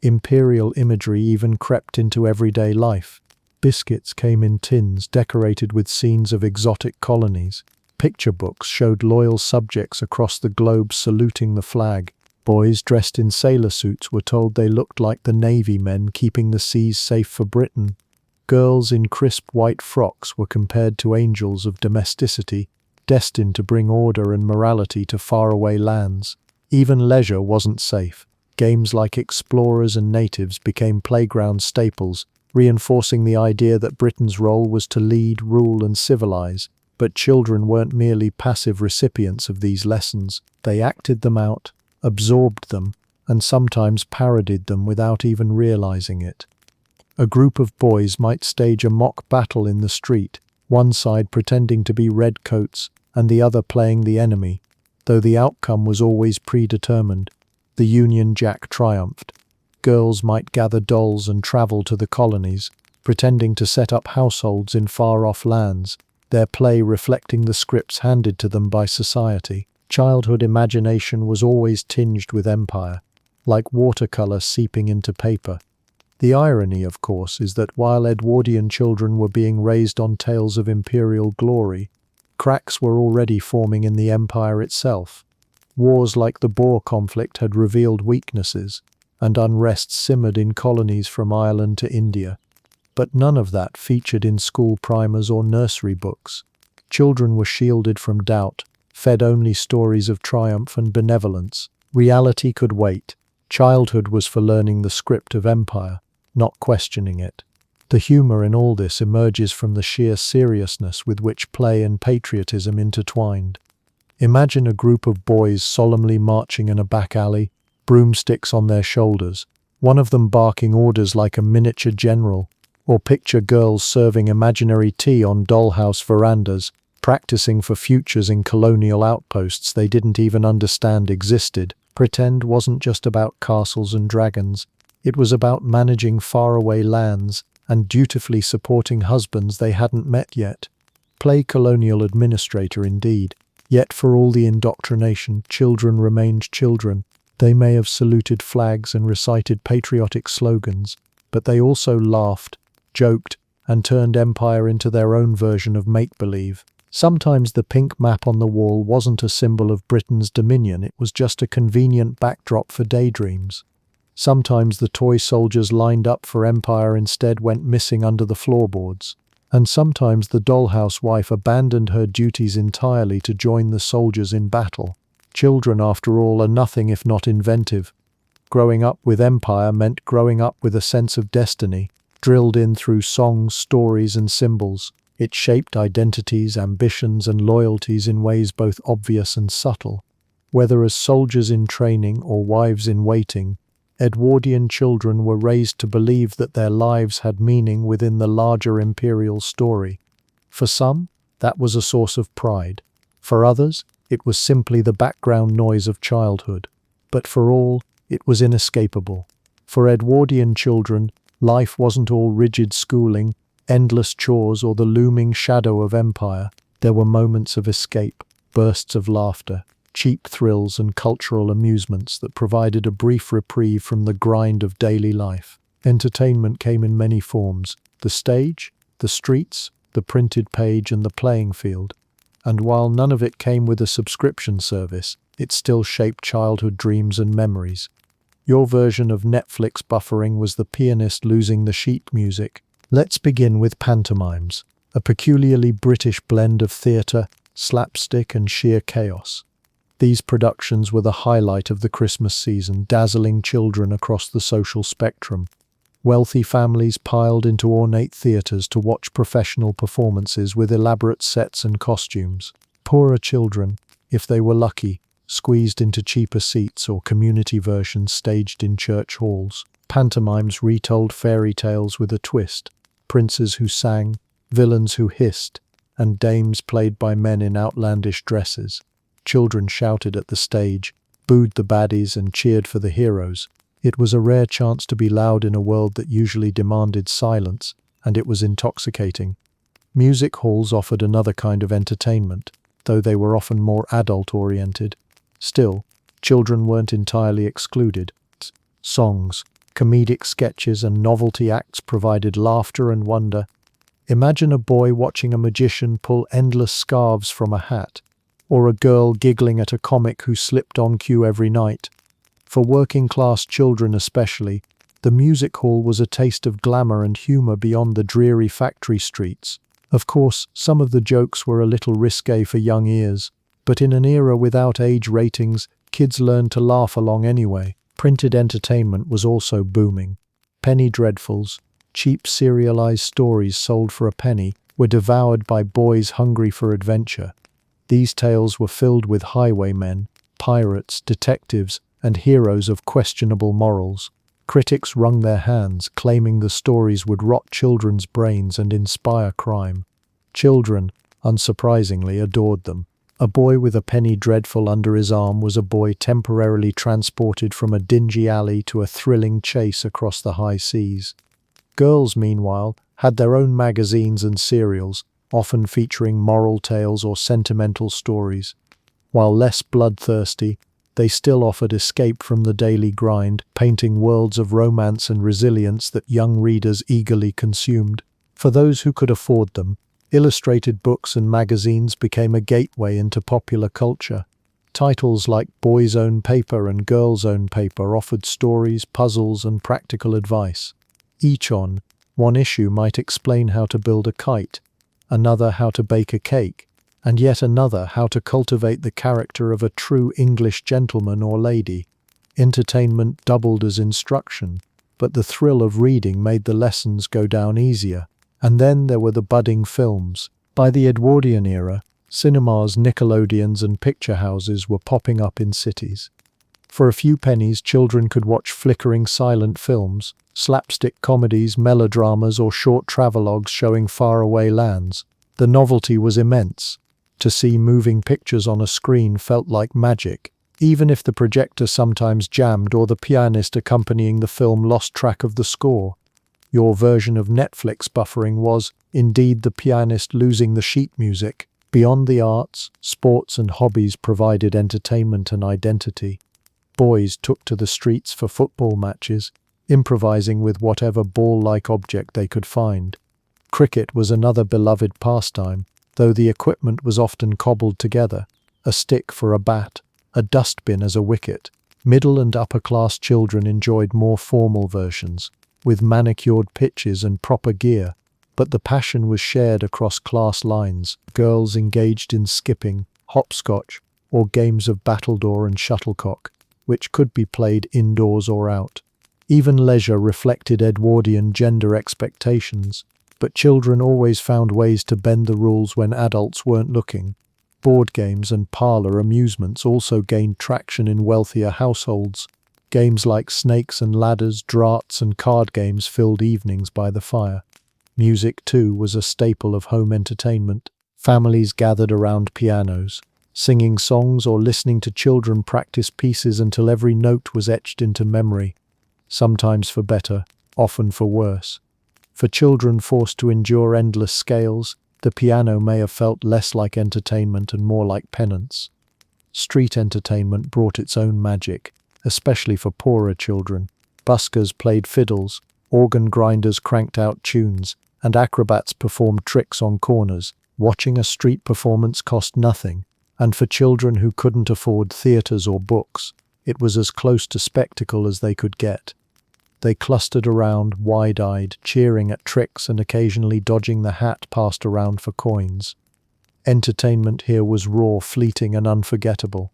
Speaker 1: Imperial imagery even crept into everyday life. Biscuits came in tins decorated with scenes of exotic colonies. Picture books showed loyal subjects across the globe saluting the flag. Boys dressed in sailor suits were told they looked like the Navy men keeping the seas safe for Britain. Girls in crisp white frocks were compared to angels of domesticity, destined to bring order and morality to faraway lands. Even leisure wasn't safe. Games like Explorers and Natives became playground staples, reinforcing the idea that Britain's role was to lead, rule, and civilize. But children weren't merely passive recipients of these lessons. They acted them out, absorbed them, and sometimes parodied them without even realizing it. A group of boys might stage a mock battle in the street, one side pretending to be redcoats and the other playing the enemy. Though the outcome was always predetermined, the Union Jack triumphed. Girls might gather dolls and travel to the colonies, pretending to set up households in far-off lands, their play reflecting the scripts handed to them by society. Childhood imagination was always tinged with empire, like watercolor seeping into paper. The irony, of course, is that while Edwardian children were being raised on tales of imperial glory, cracks were already forming in the empire itself. Wars like the Boer conflict had revealed weaknesses, and unrest simmered in colonies from Ireland to India. But none of that featured in school primers or nursery books. Children were shielded from doubt, fed only stories of triumph and benevolence. Reality could wait. Childhood was for learning the script of empire, not questioning it. The humor in all this emerges from the sheer seriousness with which play and patriotism intertwined. Imagine a group of boys solemnly marching in a back alley, broomsticks on their shoulders, one of them barking orders like a miniature general, or picture girls serving imaginary tea on dollhouse verandas, practicing for futures in colonial outposts they didn't even understand existed. Pretend wasn't just about castles and dragons. It was about managing faraway lands and dutifully supporting husbands they hadn't met yet. Play colonial administrator indeed. Yet for all the indoctrination, children remained children. They may have saluted flags and recited patriotic slogans, but they also laughed, joked, and turned empire into their own version of make-believe. Sometimes the pink map on the wall wasn't a symbol of Britain's dominion, it was just a convenient backdrop for daydreams. Sometimes the toy soldiers lined up for empire instead went missing under the floorboards. And sometimes the dollhouse wife abandoned her duties entirely to join the soldiers in battle. Children, after all, are nothing if not inventive. Growing up with empire meant growing up with a sense of destiny, drilled in through songs, stories, and symbols. It shaped identities, ambitions, and loyalties in ways both obvious and subtle. Whether as soldiers in training or wives in waiting, Edwardian children were raised to believe that their lives had meaning within the larger imperial story. For some, that was a source of pride. For others, it was simply the background noise of childhood. But for all, it was inescapable. For Edwardian children, life wasn't all rigid schooling, endless chores, or the looming shadow of empire. There were moments of escape, bursts of laughter, cheap thrills and cultural amusements that provided a brief reprieve from the grind of daily life. Entertainment came in many forms: the stage, the streets, the printed page, and the playing field. And while none of it came with a subscription service, it still shaped childhood dreams and memories. Your version of Netflix buffering was the pianist losing the sheet music. Let's begin with pantomimes, a peculiarly British blend of theatre, slapstick, and sheer chaos. These productions were the highlight of the Christmas season, dazzling children across the social spectrum. Wealthy families piled into ornate theatres to watch professional performances with elaborate sets and costumes. Poorer children, if they were lucky, squeezed into cheaper seats or community versions staged in church halls. Pantomimes retold fairy tales with a twist: princes who sang, villains who hissed, and dames played by men in outlandish dresses. Children shouted at the stage, booed the baddies, and cheered for the heroes. It was a rare chance to be loud in a world that usually demanded silence, and it was intoxicating. Music halls offered another kind of entertainment, though they were often more adult-oriented. Still, children weren't entirely excluded. Songs, comedic sketches, and novelty acts provided laughter and wonder. Imagine a boy watching a magician pull endless scarves from a hat, or a girl giggling at a comic who slipped on cue every night. For working-class children especially, the music hall was a taste of glamour and humor beyond the dreary factory streets. Of course, some of the jokes were a little risque for young ears, but in an era without age ratings, kids learned to laugh along anyway. Printed entertainment was also booming. Penny dreadfuls, cheap serialized stories sold for a penny, were devoured by boys hungry for adventure. These tales were filled with highwaymen, pirates, detectives, and heroes of questionable morals. Critics wrung their hands, claiming the stories would rot children's brains and inspire crime. Children, unsurprisingly, adored them. A boy with a penny dreadful under his arm was a boy temporarily transported from a dingy alley to a thrilling chase across the high seas. Girls, meanwhile, had their own magazines and serials, often featuring moral tales or sentimental stories. While less bloodthirsty, they still offered escape from the daily grind, painting worlds of romance and resilience that young readers eagerly consumed. For those who could afford them, illustrated books and magazines became a gateway into popular culture. Titles like Boys' Own Paper and Girls' Own Paper offered stories, puzzles, and practical advice. Each one issue might explain how to build a kite, another how to bake a cake, and yet another how to cultivate the character of a true English gentleman or lady. Entertainment doubled as instruction, but the thrill of reading made the lessons go down easier. And then there were the budding films. By the Edwardian era, cinemas, Nickelodeons, and picture houses were popping up in cities. For a few pennies, children could watch flickering silent films, slapstick comedies, melodramas, or short travelogues showing faraway lands. The novelty was immense. To see moving pictures on a screen felt like magic, even if the projector sometimes jammed or the pianist accompanying the film lost track of the score. Your version of Netflix buffering was, indeed the pianist losing the sheet music. Beyond the arts, sports and hobbies provided entertainment and identity. Boys took to the streets for football matches, improvising with whatever ball-like object they could find. Cricket was another beloved pastime, though the equipment was often cobbled together, a stick for a bat, a dustbin as a wicket. Middle and upper-class children enjoyed more formal versions, with manicured pitches and proper gear, but the passion was shared across class lines. Girls engaged in skipping, hopscotch, or games of battledore and shuttlecock, which could be played indoors or out. Even leisure reflected Edwardian gender expectations, but children always found ways to bend the rules when adults weren't looking. Board games and parlor amusements also gained traction in wealthier households. Games like snakes and ladders, draughts, and card games filled evenings by the fire. Music, too, was a staple of home entertainment. Families gathered around pianos, singing songs or listening to children practice pieces until every note was etched into memory, sometimes for better, often for worse. For children forced to endure endless scales, the piano may have felt less like entertainment and more like penance. Street entertainment brought its own magic, especially for poorer children. Buskers played fiddles, organ grinders cranked out tunes, and acrobats performed tricks on corners. Watching a street performance cost nothing, and for children who couldn't afford theaters or books, it was as close to spectacle as they could get. They clustered around, wide-eyed, cheering at tricks and occasionally dodging the hat passed around for coins. Entertainment here was raw, fleeting, and unforgettable.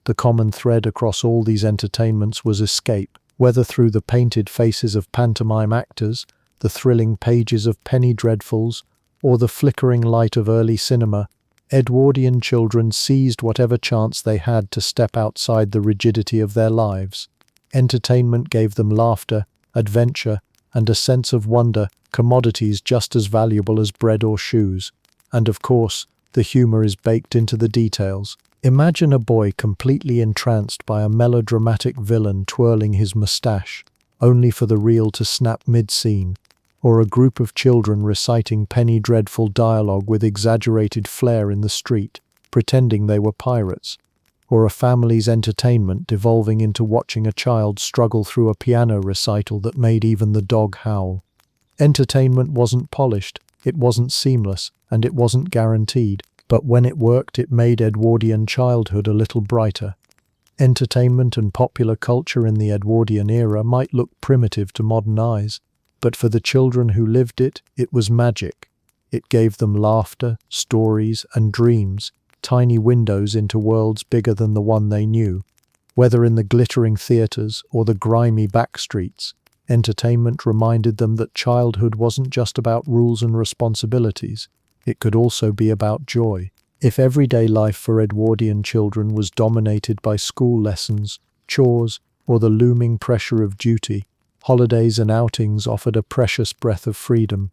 Speaker 1: The common thread across all these entertainments was escape, whether through the painted faces of pantomime actors, the thrilling pages of penny dreadfuls, or the flickering light of early cinema. Edwardian children seized whatever chance they had to step outside the rigidity of their lives. Entertainment gave them laughter, adventure, and a sense of wonder, commodities just as valuable as bread or shoes. And of course, the humor is baked into the details. Imagine a boy completely entranced by a melodramatic villain twirling his mustache, only for the reel to snap mid-scene, or a group of children reciting penny dreadful dialogue with exaggerated flair in the street, pretending they were pirates, or a family's entertainment devolving into watching a child struggle through a piano recital that made even the dog howl. Entertainment wasn't polished, it wasn't seamless, and it wasn't guaranteed, but when it worked it made Edwardian childhood a little brighter. Entertainment and popular culture in the Edwardian era might look primitive to modern eyes, but for the children who lived it, it was magic. It gave them laughter, stories, and dreams, tiny windows into worlds bigger than the one they knew. Whether in the glittering theaters or the grimy back streets, entertainment reminded them that childhood wasn't just about rules and responsibilities, it could also be about joy. If everyday life for Edwardian children was dominated by school lessons, chores, or the looming pressure of duty, holidays and outings offered a precious breath of freedom.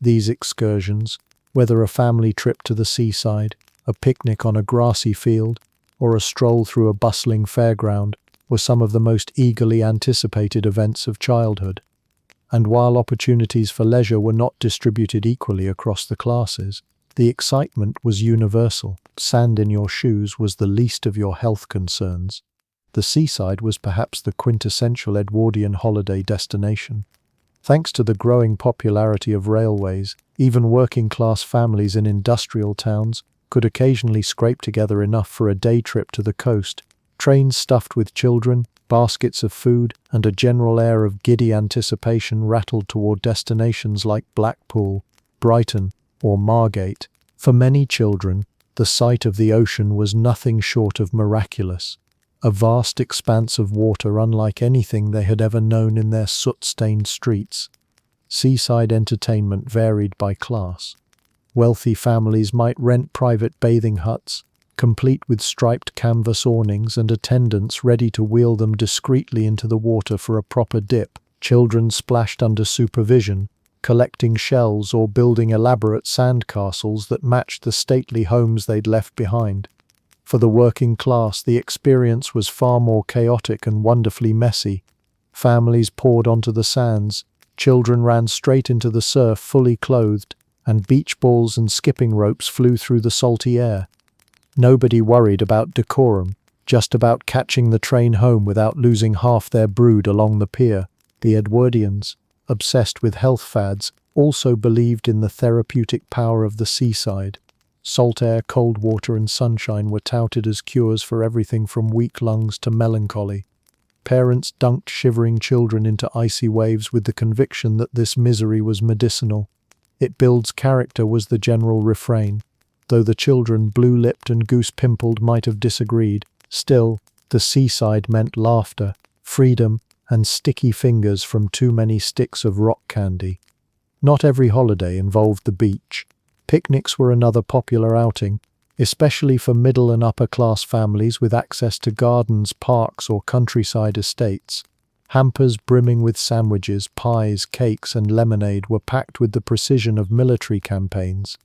Speaker 1: These excursions, whether a family trip to the seaside, a picnic on a grassy field, or a stroll through a bustling fairground, were some of the most eagerly anticipated events of childhood. And while opportunities for leisure were not distributed equally across the classes, the excitement was universal. Sand in your shoes was the least of your health concerns. The seaside was perhaps the quintessential Edwardian holiday destination. Thanks to the growing popularity of railways, even working-class families in industrial towns could occasionally scrape together enough for a day trip to the coast. Trains stuffed with children, baskets of food, and a general air of giddy anticipation rattled toward destinations like Blackpool, Brighton, or Margate. For many children, the sight of the ocean was nothing short of miraculous. A vast expanse of water unlike anything they had ever known in their soot-stained streets. Seaside entertainment varied by class. Wealthy families might rent private bathing huts, complete with striped canvas awnings and attendants ready to wheel them discreetly into the water for a proper dip. Children splashed under supervision, collecting shells or building elaborate sandcastles that matched the stately homes they'd left behind. For the working class, the experience was far more chaotic and wonderfully messy. Families poured onto the sands, children ran straight into the surf fully clothed, and beach balls and skipping ropes flew through the salty air. Nobody worried about decorum, just about catching the train home without losing half their brood along the pier. The Edwardians, obsessed with health fads, also believed in the therapeutic power of the seaside. Salt air, cold water, and sunshine were touted as cures for everything from weak lungs to melancholy. Parents dunked shivering children into icy waves with the conviction that this misery was medicinal. "It builds character" was the general refrain, though the children, blue-lipped and goose-pimpled, might have disagreed. Still, the seaside meant laughter, freedom, and sticky fingers from too many sticks of rock candy. Not every holiday involved the beach. Picnics were another popular outing, especially for middle and upper-class families with access to gardens, parks, or countryside estates. Hampers brimming with sandwiches, pies, cakes, and lemonade were packed with the precision of military campaigns.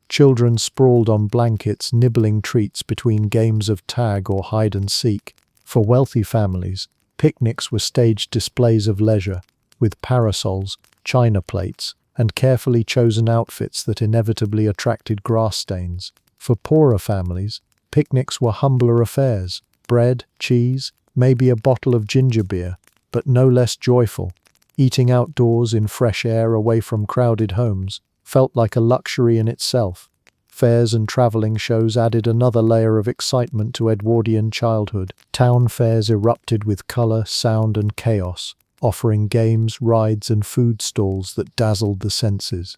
Speaker 1: Children sprawled on blankets, nibbling treats between games of tag or hide-and-seek. For wealthy families, picnics were staged displays of leisure, with parasols, china plates, and carefully chosen outfits that inevitably attracted grass stains. For poorer families, picnics were humbler affairs: bread, cheese, maybe a bottle of ginger beer, but no less joyful. Eating outdoors in fresh air away from crowded homes felt like a luxury in itself. Fairs and traveling shows added another layer of excitement to Edwardian childhood. Town fairs erupted with color, sound, and chaos, offering games, rides, and food stalls that dazzled the senses.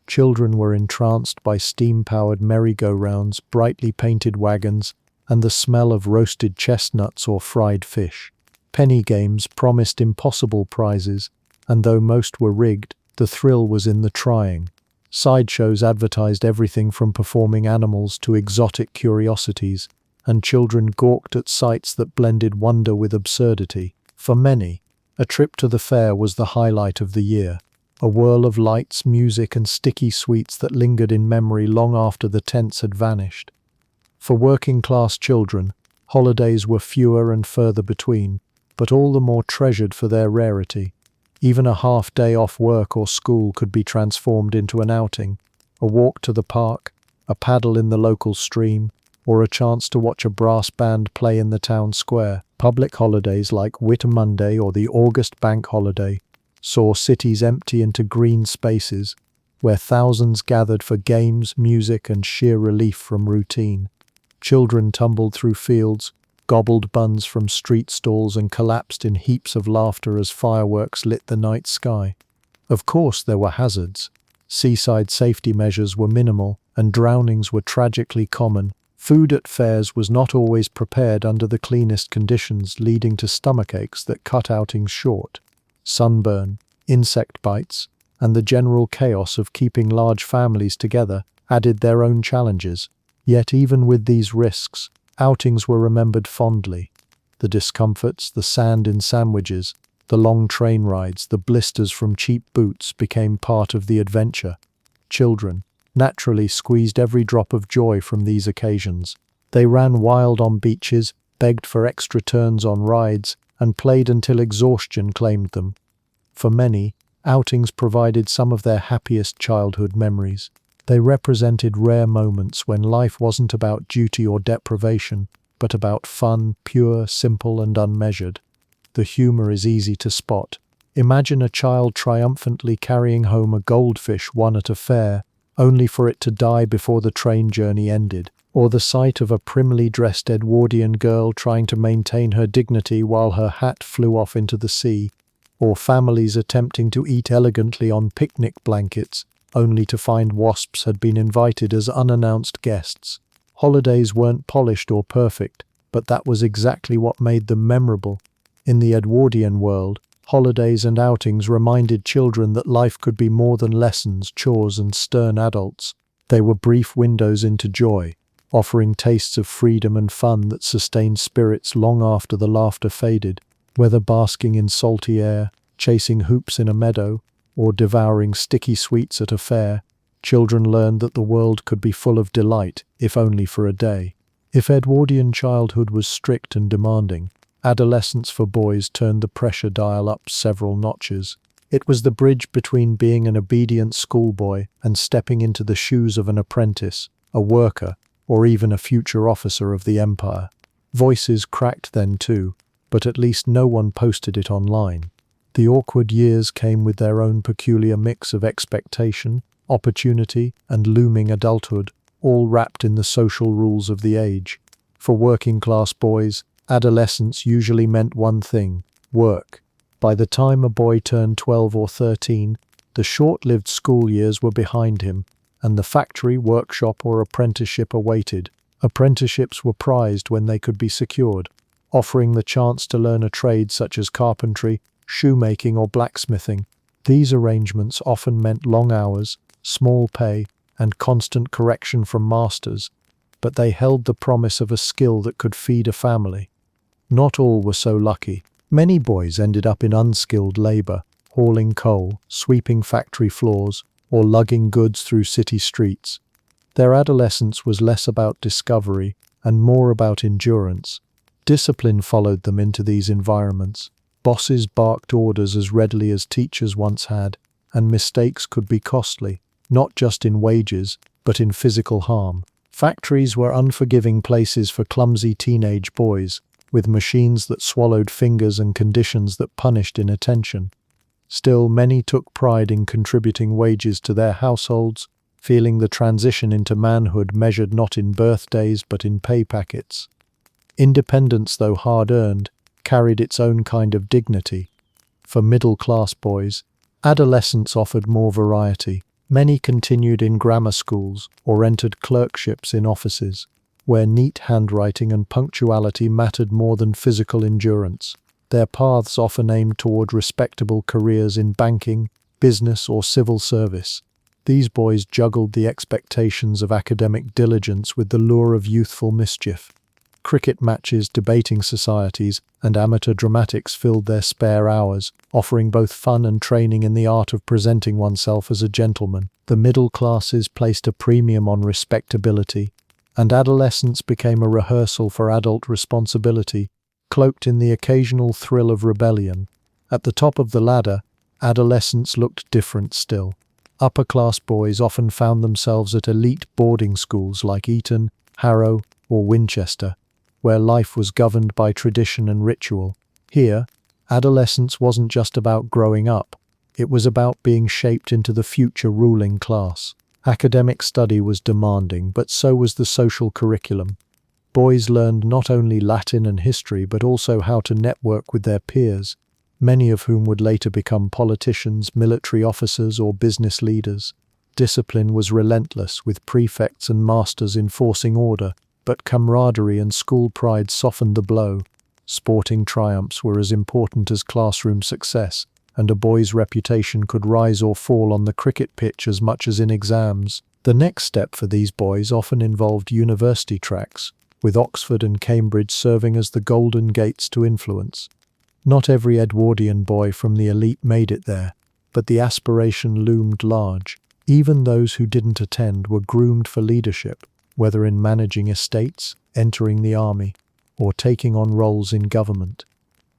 Speaker 1: Children were entranced by steam-powered merry-go-rounds, brightly painted wagons, and the smell of roasted chestnuts or fried fish. Penny games promised impossible prizes, and though most were rigged, the thrill was in the trying. Sideshows advertised everything from performing animals to exotic curiosities, and children gawked at sights that blended wonder with absurdity. For many, a trip to the fair was the highlight of the year, a whirl of lights, music, and sticky sweets that lingered in memory long after the tents had vanished. For working-class children, holidays were fewer and further between, but all the more treasured for their rarity. Even a half-day off work or school could be transformed into an outing: a walk to the park, a paddle in the local stream, or a chance to watch a brass band play in the town square. Public holidays like Whit Monday or the August bank holiday saw cities empty into green spaces, where thousands gathered for games, music, and sheer relief from routine. Children tumbled through fields, gobbled buns from street stalls, and collapsed in heaps of laughter as fireworks lit the night sky. Of course, there were hazards. Seaside safety measures were minimal, and drownings were tragically common. Food at fairs was not always prepared under the cleanest conditions, leading to stomachaches that cut outings short. Sunburn, insect bites, and the general chaos of keeping large families together added their own challenges. Yet even with these risks, outings were remembered fondly. The discomforts, the sand in sandwiches, the long train rides, the blisters from cheap boots became part of the adventure. Children naturally squeezed every drop of joy from these occasions. They ran wild on beaches, begged for extra turns on rides, and played until exhaustion claimed them. For many, outings provided some of their happiest childhood memories. They represented rare moments when life wasn't about duty or deprivation, but about fun, pure, simple, and unmeasured. The humor is easy to spot. Imagine a child triumphantly carrying home a goldfish won at a fair, only for it to die before the train journey ended, or the sight of a primly dressed Edwardian girl trying to maintain her dignity while her hat flew off into the sea, or families attempting to eat elegantly on picnic blankets, only to find wasps had been invited as unannounced guests. Holidays weren't polished or perfect, but that was exactly what made them memorable. In the Edwardian world, holidays and outings reminded children that life could be more than lessons, chores, and stern adults. They were brief windows into joy, offering tastes of freedom and fun that sustained spirits long after the laughter faded. Whether basking in salty air, chasing hoops in a meadow, or devouring sticky sweets at a fair, children learned that the world could be full of delight, if only for a day. If Edwardian childhood was strict and demanding, adolescence for boys turned the pressure dial up several notches. It was the bridge between being an obedient schoolboy and stepping into the shoes of an apprentice, a worker, or even a future officer of the empire. Voices cracked then too, but at least no one posted it online. The awkward years came with their own peculiar mix of expectation, opportunity, and looming adulthood, all wrapped in the social rules of the age. For working-class boys, adolescence usually meant one thing: work. By the time a boy turned 12 or 13, the short-lived school years were behind him, and the factory, workshop, or apprenticeship awaited. Apprenticeships were prized when they could be secured, offering the chance to learn a trade such as carpentry, shoemaking, or blacksmithing. These arrangements often meant long hours, small pay, and constant correction from masters, but they held the promise of a skill that could feed a family. Not all were so lucky. Many boys ended up in unskilled labor, hauling coal, sweeping factory floors, or lugging goods through city streets. Their adolescence was less about discovery and more about endurance. Discipline followed them into these environments. Bosses barked orders as readily as teachers once had, and mistakes could be costly, not just in wages, but in physical harm. Factories were unforgiving places for clumsy teenage boys, with machines that swallowed fingers and conditions that punished inattention. Still, many took pride in contributing wages to their households, feeling the transition into manhood measured not in birthdays but in pay packets. Independence, though hard-earned, carried its own kind of dignity. For middle-class boys, adolescence offered more variety. Many continued in grammar schools or entered clerkships in offices, where neat handwriting and punctuality mattered more than physical endurance. Their paths often aimed toward respectable careers in banking, business, or civil service. These boys juggled the expectations of academic diligence with the lure of youthful mischief. Cricket matches, debating societies, and amateur dramatics filled their spare hours, offering both fun and training in the art of presenting oneself as a gentleman. The middle classes placed a premium on respectability, and adolescence became a rehearsal for adult responsibility, cloaked in the occasional thrill of rebellion. At the top of the ladder, adolescence looked different still. Upper-class boys often found themselves at elite boarding schools like Eton, Harrow, or Winchester, where life was governed by tradition and ritual. Here, adolescence wasn't just about growing up, it was about being shaped into the future ruling class. Academic study was demanding, but so was the social curriculum. Boys learned not only Latin and history, but also how to network with their peers, many of whom would later become politicians, military officers, or business leaders. Discipline was relentless, with prefects and masters enforcing order, but camaraderie and school pride softened the blow. Sporting triumphs were as important as classroom success, and a boy's reputation could rise or fall on the cricket pitch as much as in exams. The next step for these boys often involved university tracks, with Oxford and Cambridge serving as the golden gates to influence. Not every Edwardian boy from the elite made it there, but the aspiration loomed large. Even those who didn't attend were groomed for leadership, whether in managing estates, entering the army, or taking on roles in government.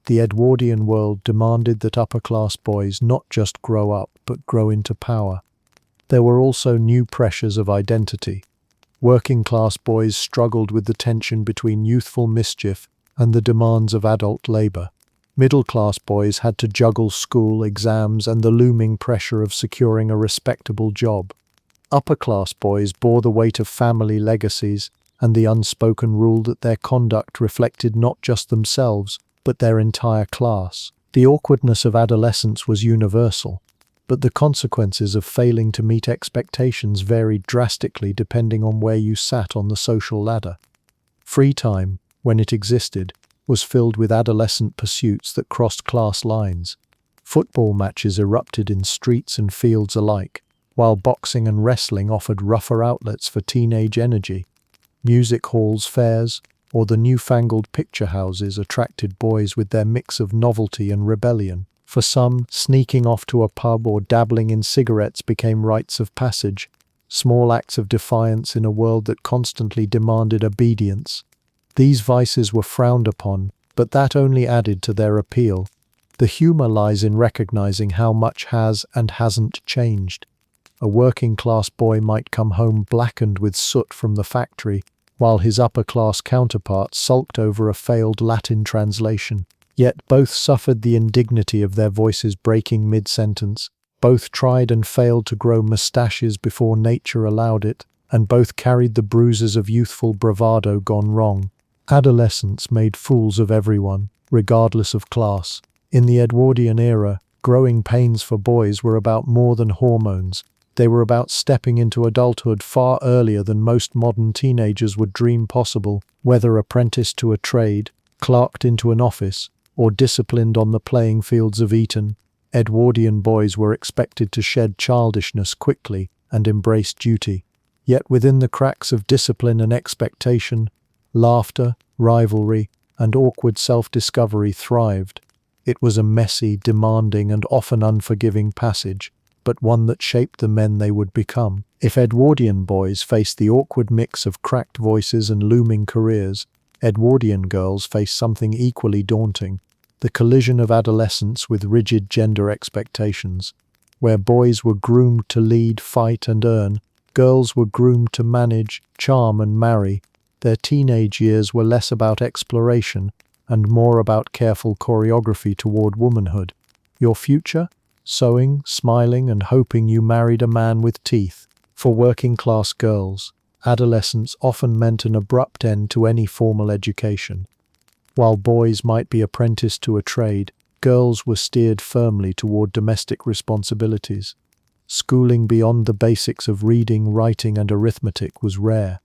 Speaker 1: The Edwardian world demanded that upper-class boys not just grow up, but grow into power. There were also new pressures of identity. Working-class boys struggled with the tension between youthful mischief and the demands of adult labor. Middle-class boys had to juggle school, exams, and the looming pressure of securing a respectable job. Upper-class boys bore the weight of family legacies and the unspoken rule that their conduct reflected not just themselves, but their entire class. The awkwardness of adolescence was universal, but the consequences of failing to meet expectations varied drastically depending on where you sat on the social ladder. Free time, when it existed, was filled with adolescent pursuits that crossed class lines. Football matches erupted in streets and fields alike, while boxing and wrestling offered rougher outlets for teenage energy. Music halls, fairs, or the newfangled picture houses attracted boys with their mix of novelty and rebellion. For some, sneaking off to a pub or dabbling in cigarettes became rites of passage, small acts of defiance in a world that constantly demanded obedience. These vices were frowned upon, but that only added to their appeal. The humor lies in recognizing how much has and hasn't changed. A working-class boy might come home blackened with soot from the factory, while his upper-class counterpart sulked over a failed Latin translation. Yet both suffered the indignity of their voices breaking mid-sentence. Both tried and failed to grow mustaches before nature allowed it, and both carried the bruises of youthful bravado gone wrong. Adolescence made fools of everyone, regardless of class. In the Edwardian era, growing pains for boys were about more than hormones. They were about stepping into adulthood far earlier than most modern teenagers would dream possible, whether apprenticed to a trade, clerked into an office, or disciplined on the playing fields of Eton. Edwardian boys were expected to shed childishness quickly and embrace duty. Yet within the cracks of discipline and expectation, laughter, rivalry, and awkward self-discovery thrived. It was a messy, demanding, and often unforgiving passage, but one that shaped the men they would become. If Edwardian boys faced the awkward mix of cracked voices and looming careers, Edwardian girls faced something equally daunting: the collision of adolescence with rigid gender expectations. Where boys were groomed to lead, fight, and earn, girls were groomed to manage, charm, and marry. Their teenage years were less about exploration and more about careful choreography toward womanhood. Your future? Sewing, smiling, and hoping you married a man with teeth. For working-class girls, adolescence often meant an abrupt end to any formal education. While boys might be apprenticed to a trade, girls were steered firmly toward domestic responsibilities. Schooling beyond the basics of reading, writing, and arithmetic was rare,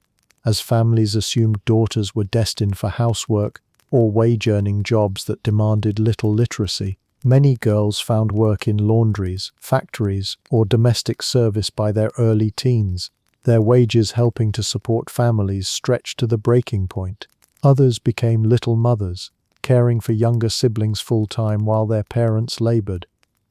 Speaker 1: as families assumed daughters were destined for housework or wage-earning jobs that demanded little literacy. Many girls found work in laundries, factories, or domestic service by their early teens, their wages helping to support families stretched to the breaking point. Others became little mothers, caring for younger siblings full-time while their parents labored.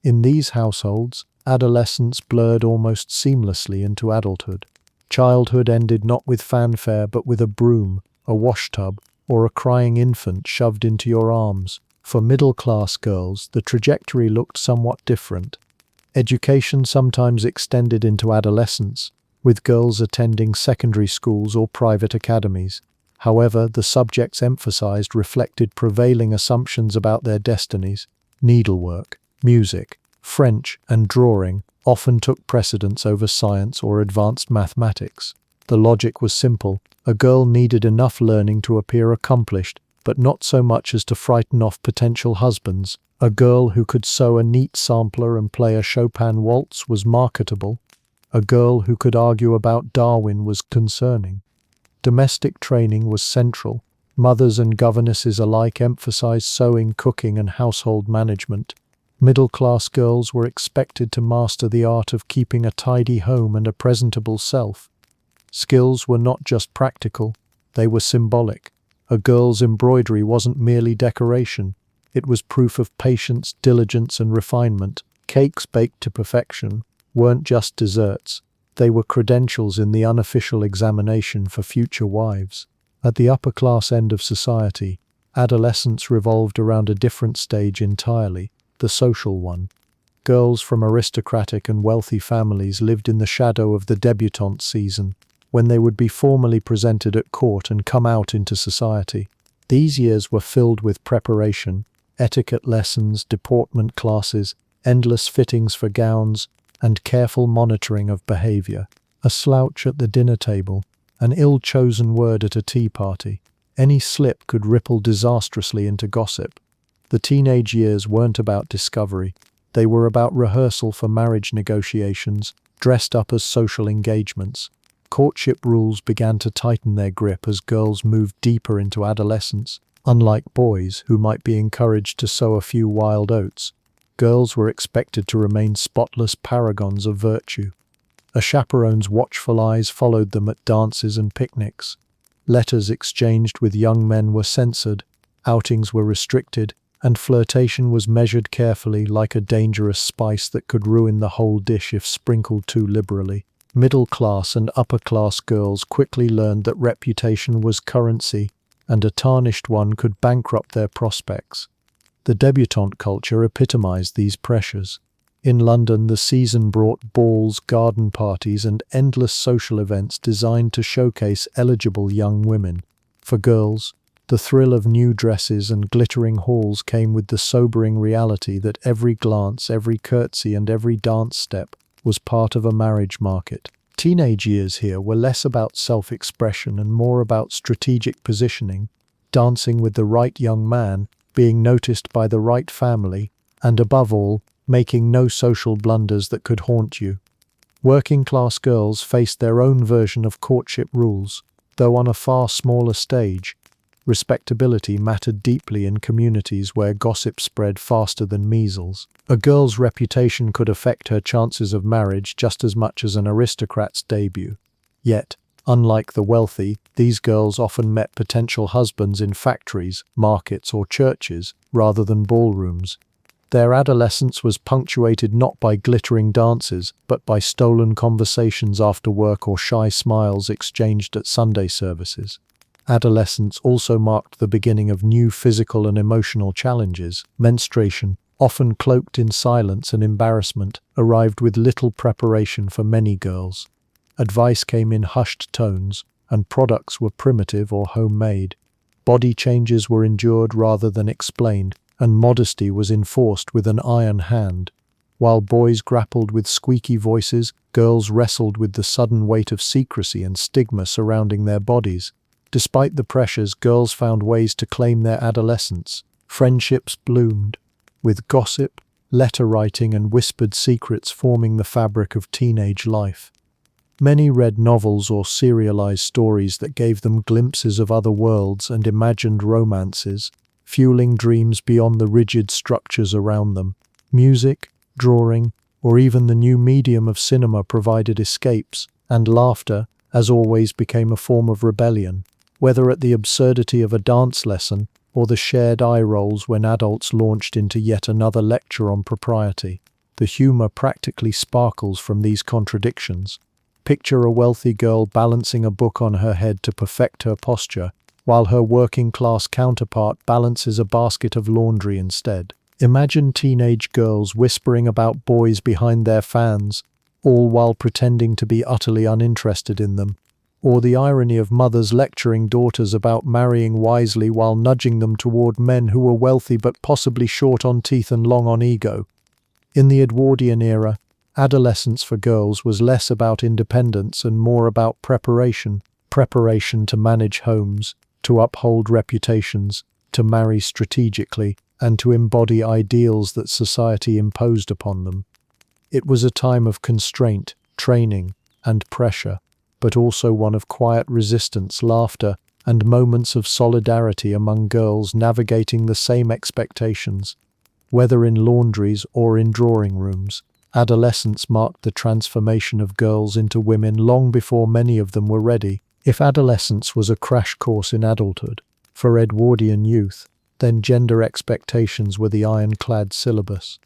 Speaker 1: In these households, adolescence blurred almost seamlessly into adulthood. Childhood ended not with fanfare but with a broom, a washtub, or a crying infant shoved into your arms. For middle-class girls, the trajectory looked somewhat different. Education sometimes extended into adolescence, with girls attending secondary schools or private academies. However, the subjects emphasized reflected prevailing assumptions about their destinies. Needlework, music, French, and drawing often took precedence over science or advanced mathematics. The logic was simple: a girl needed enough learning to appear accomplished, but not so much as to frighten off potential husbands. A girl who could sew a neat sampler and play a Chopin waltz was marketable. A girl who could argue about Darwin was concerning. Domestic training was central. Mothers and governesses alike emphasized sewing, cooking, and household management. Middle-class girls were expected to master the art of keeping a tidy home and a presentable self. Skills were not just practical, they were symbolic. A girl's embroidery wasn't merely decoration, it was proof of patience, diligence, and refinement. Cakes baked to perfection weren't just desserts, they were credentials in the unofficial examination for future wives. At the upper-class end of society, adolescence revolved around a different stage entirely, the social one. Girls from aristocratic and wealthy families lived in the shadow of the debutante season, when they would be formally presented at court and come out into society. These years were filled with preparation, etiquette lessons, deportment classes, endless fittings for gowns, and careful monitoring of behavior. A slouch at the dinner table, an ill-chosen word at a tea party, any slip could ripple disastrously into gossip. The teenage years weren't about discovery, they were about rehearsal for marriage negotiations, dressed up as social engagements. Courtship rules began to tighten their grip as girls moved deeper into adolescence. Unlike boys, who might be encouraged to sow a few wild oats, girls were expected to remain spotless paragons of virtue. A chaperone's watchful eyes followed them at dances and picnics. Letters exchanged with young men were censored, outings were restricted, and flirtation was measured carefully, like a dangerous spice that could ruin the whole dish if sprinkled too liberally. Middle-class and upper-class girls quickly learned that reputation was currency, and a tarnished one could bankrupt their prospects. The debutante culture epitomized these pressures. In London, the season brought balls, garden parties, and endless social events designed to showcase eligible young women. For girls, the thrill of new dresses and glittering halls came with the sobering reality that every glance, every curtsy, and every dance step was part of a marriage market. Teenage years here were less about self-expression and more about strategic positioning, dancing with the right young man, being noticed by the right family, and above all, making no social blunders that could haunt you. Working-class girls faced their own version of courtship rules, though on a far smaller stage. Respectability mattered deeply in communities where gossip spread faster than measles. A girl's reputation could affect her chances of marriage just as much as an aristocrat's debut. Yet, unlike the wealthy, these girls often met potential husbands in factories, markets, or churches, rather than ballrooms. Their adolescence was punctuated not by glittering dances, but by stolen conversations after work or shy smiles exchanged at Sunday services. Adolescence also marked the beginning of new physical and emotional challenges. Menstruation, often cloaked in silence and embarrassment, arrived with little preparation for many girls. Advice came in hushed tones, and products were primitive or homemade. Body changes were endured rather than explained, and modesty was enforced with an iron hand. While boys grappled with squeaky voices, girls wrestled with the sudden weight of secrecy and stigma surrounding their bodies. Despite the pressures, girls found ways to claim their adolescence. Friendships bloomed, with gossip, letter writing, and whispered secrets forming the fabric of teenage life. Many read novels or serialized stories that gave them glimpses of other worlds and imagined romances, fueling dreams beyond the rigid structures around them. Music, drawing, or even the new medium of cinema provided escapes, and laughter, as always, became a form of rebellion. Whether at the absurdity of a dance lesson or the shared eye rolls when adults launched into yet another lecture on propriety, the humor practically sparkles from these contradictions. Picture a wealthy girl balancing a book on her head to perfect her posture, while her working-class counterpart balances a basket of laundry instead. Imagine teenage girls whispering about boys behind their fans, all while pretending to be utterly uninterested in them. Or the irony of mothers lecturing daughters about marrying wisely while nudging them toward men who were wealthy but possibly short on teeth and long on ego. In the Edwardian era, adolescence for girls was less about independence and more about preparation to manage homes, to uphold reputations, to marry strategically, and to embody ideals that society imposed upon them. It was a time of constraint, training, and pressure, but also one of quiet resistance, laughter, and moments of solidarity among girls navigating the same expectations. Whether in laundries or in drawing rooms, adolescence marked the transformation of girls into women long before many of them were ready. If adolescence was a crash course in adulthood for Edwardian youth, then gender expectations were the ironclad syllabus.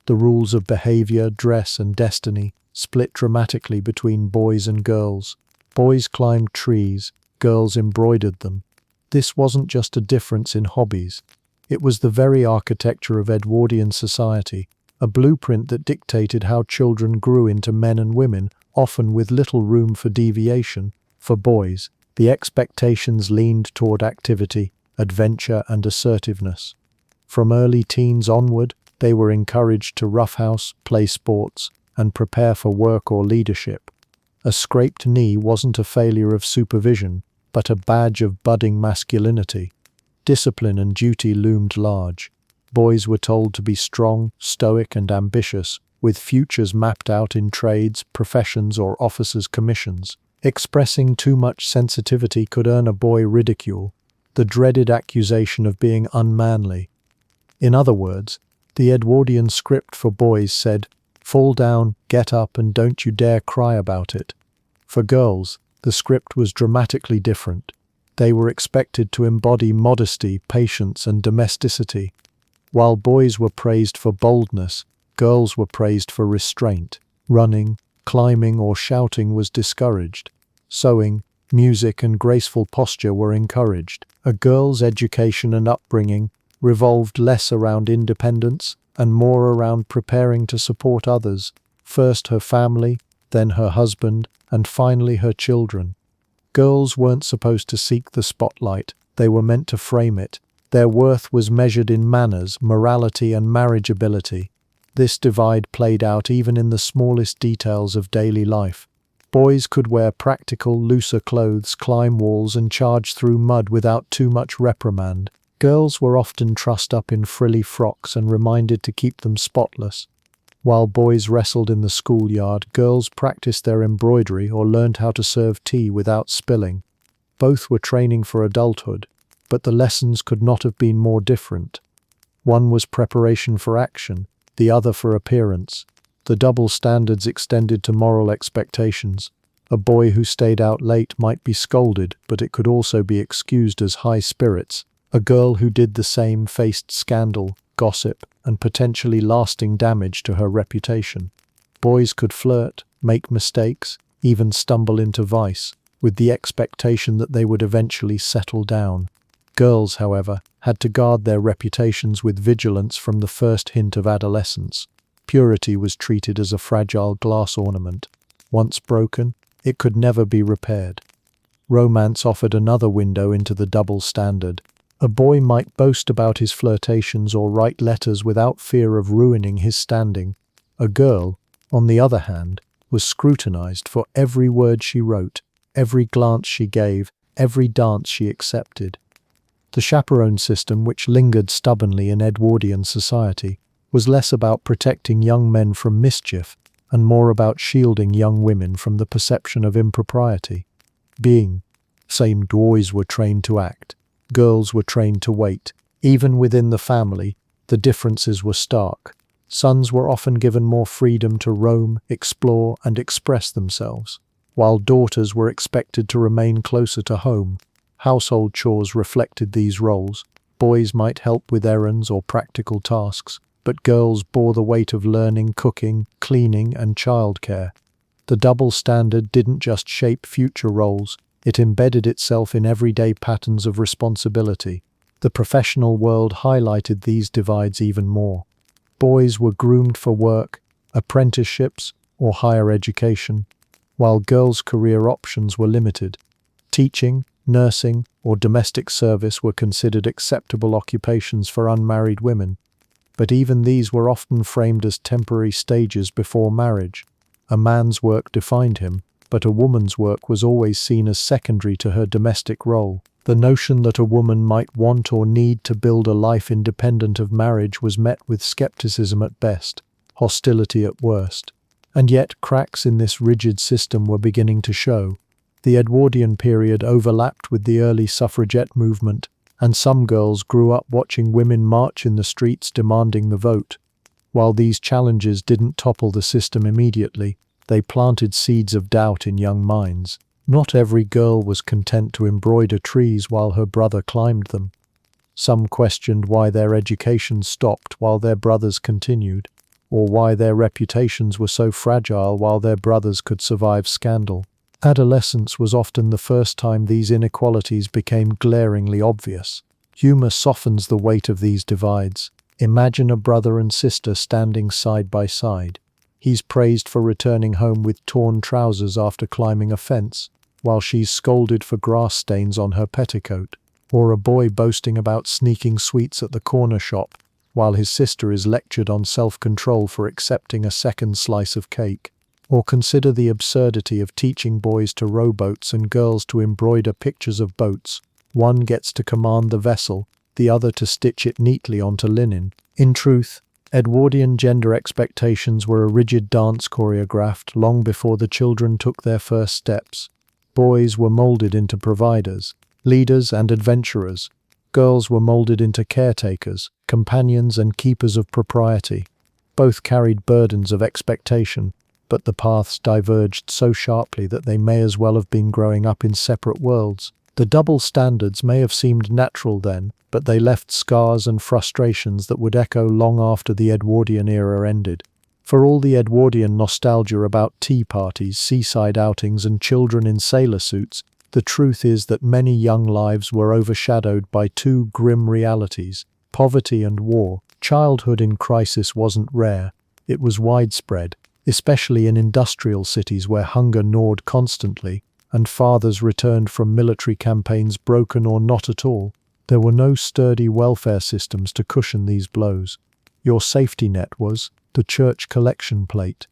Speaker 1: The rules of behavior, dress, and destiny split dramatically between boys and girls. Boys climbed trees, girls embroidered them. This wasn't just a difference in hobbies. It was the very architecture of Edwardian society, a blueprint that dictated how children grew into men and women, often with little room for deviation. For boys, the expectations leaned toward activity, adventure, and assertiveness. From early teens onward, they were encouraged to roughhouse, play sports, and prepare for work or leadership. A scraped knee wasn't a failure of supervision, but a badge of budding masculinity. Discipline and duty loomed large. Boys were told to be strong, stoic, and ambitious, with futures mapped out in trades, professions, or officers' commissions. Expressing too much sensitivity could earn a boy ridicule, the dreaded accusation of being unmanly. In other words, the Edwardian script for boys said, "Fall down, get up, and don't you dare cry about it." For girls, the script was dramatically different. They were expected to embody modesty, patience, and domesticity. While boys were praised for boldness, girls were praised for restraint. Running, climbing, or shouting was discouraged. Sewing, music, and graceful posture were encouraged. A girl's education and upbringing, revolved less around independence and more around preparing to support others, first her family, then her husband, and finally her children. Girls weren't supposed to seek the spotlight, they were meant to frame it. Their worth was measured in manners, morality, and marriageability. This divide played out even in the smallest details of daily life. Boys could wear practical, looser clothes, climb walls, and charge through mud without too much reprimand. Girls were often trussed up in frilly frocks and reminded to keep them spotless. While boys wrestled in the schoolyard, girls practiced their embroidery or learned how to serve tea without spilling. Both were training for adulthood, but the lessons could not have been more different. One was preparation for action, the other for appearance. The double standards extended to moral expectations. A boy who stayed out late might be scolded, but it could also be excused as high spirits. A girl who did the same faced scandal, gossip, and potentially lasting damage to her reputation. Boys could flirt, make mistakes, even stumble into vice, with the expectation that they would eventually settle down. Girls, however, had to guard their reputations with vigilance from the first hint of adolescence. Purity was treated as a fragile glass ornament. Once broken, it could never be repaired. Romance offered another window into the double standard. A boy might boast about his flirtations or write letters without fear of ruining his standing. A girl, on the other hand, was scrutinized for every word she wrote, every glance she gave, every dance she accepted. The chaperone system, which lingered stubbornly in Edwardian society, was less about protecting young men from mischief and more about shielding young women from the perception of impropriety. Same boys were trained to act. Girls were trained to wait. Even within the family, the differences were stark. Sons were often given more freedom to roam, explore, and express themselves, while daughters were expected to remain closer to home. Household chores reflected these roles. Boys might help with errands or practical tasks, but girls bore the weight of learning, cooking, cleaning, and childcare. The double standard didn't just shape future roles, it embedded itself in everyday patterns of responsibility. The professional world highlighted these divides even more. Boys were groomed for work, apprenticeships, or higher education, while girls' career options were limited. Teaching, nursing, or domestic service were considered acceptable occupations for unmarried women, but even these were often framed as temporary stages before marriage. A man's work defined him, but a woman's work was always seen as secondary to her domestic role. The notion that a woman might want or need to build a life independent of marriage was met with skepticism at best, hostility at worst. And yet, cracks in this rigid system were beginning to show. The Edwardian period overlapped with the early suffragette movement, and some girls grew up watching women march in the streets demanding the vote. While these challenges didn't topple the system immediately, they planted seeds of doubt in young minds. Not every girl was content to embroider trees while her brother climbed them. Some questioned why their education stopped while their brothers continued, or why their reputations were so fragile while their brothers could survive scandal. Adolescence was often the first time these inequalities became glaringly obvious. Humor softens the weight of these divides. Imagine a brother and sister standing side by side. He's praised for returning home with torn trousers after climbing a fence, while she's scolded for grass stains on her petticoat. Or a boy boasting about sneaking sweets at the corner shop, while his sister is lectured on self-control for accepting a second slice of cake. Or consider the absurdity of teaching boys to row boats and girls to embroider pictures of boats. One gets to command the vessel, the other to stitch it neatly onto linen. In truth, Edwardian gender expectations were a rigid dance choreographed long before the children took their first steps. Boys were molded into providers, leaders and adventurers. Girls were molded into caretakers, companions and keepers of propriety. Both carried burdens of expectation, but the paths diverged so sharply that they may as well have been growing up in separate worlds. The double standards may have seemed natural then, but they left scars and frustrations that would echo long after the Edwardian era ended. For all the Edwardian nostalgia about tea parties, seaside outings, and children in sailor suits, the truth is that many young lives were overshadowed by two grim realities: Poverty and war. Childhood in crisis wasn't rare, it was widespread, especially in industrial cities where hunger gnawed constantly, and fathers returned from military campaigns broken or not at all. There were no sturdy welfare systems to cushion these blows. Your safety net was the church collection plate.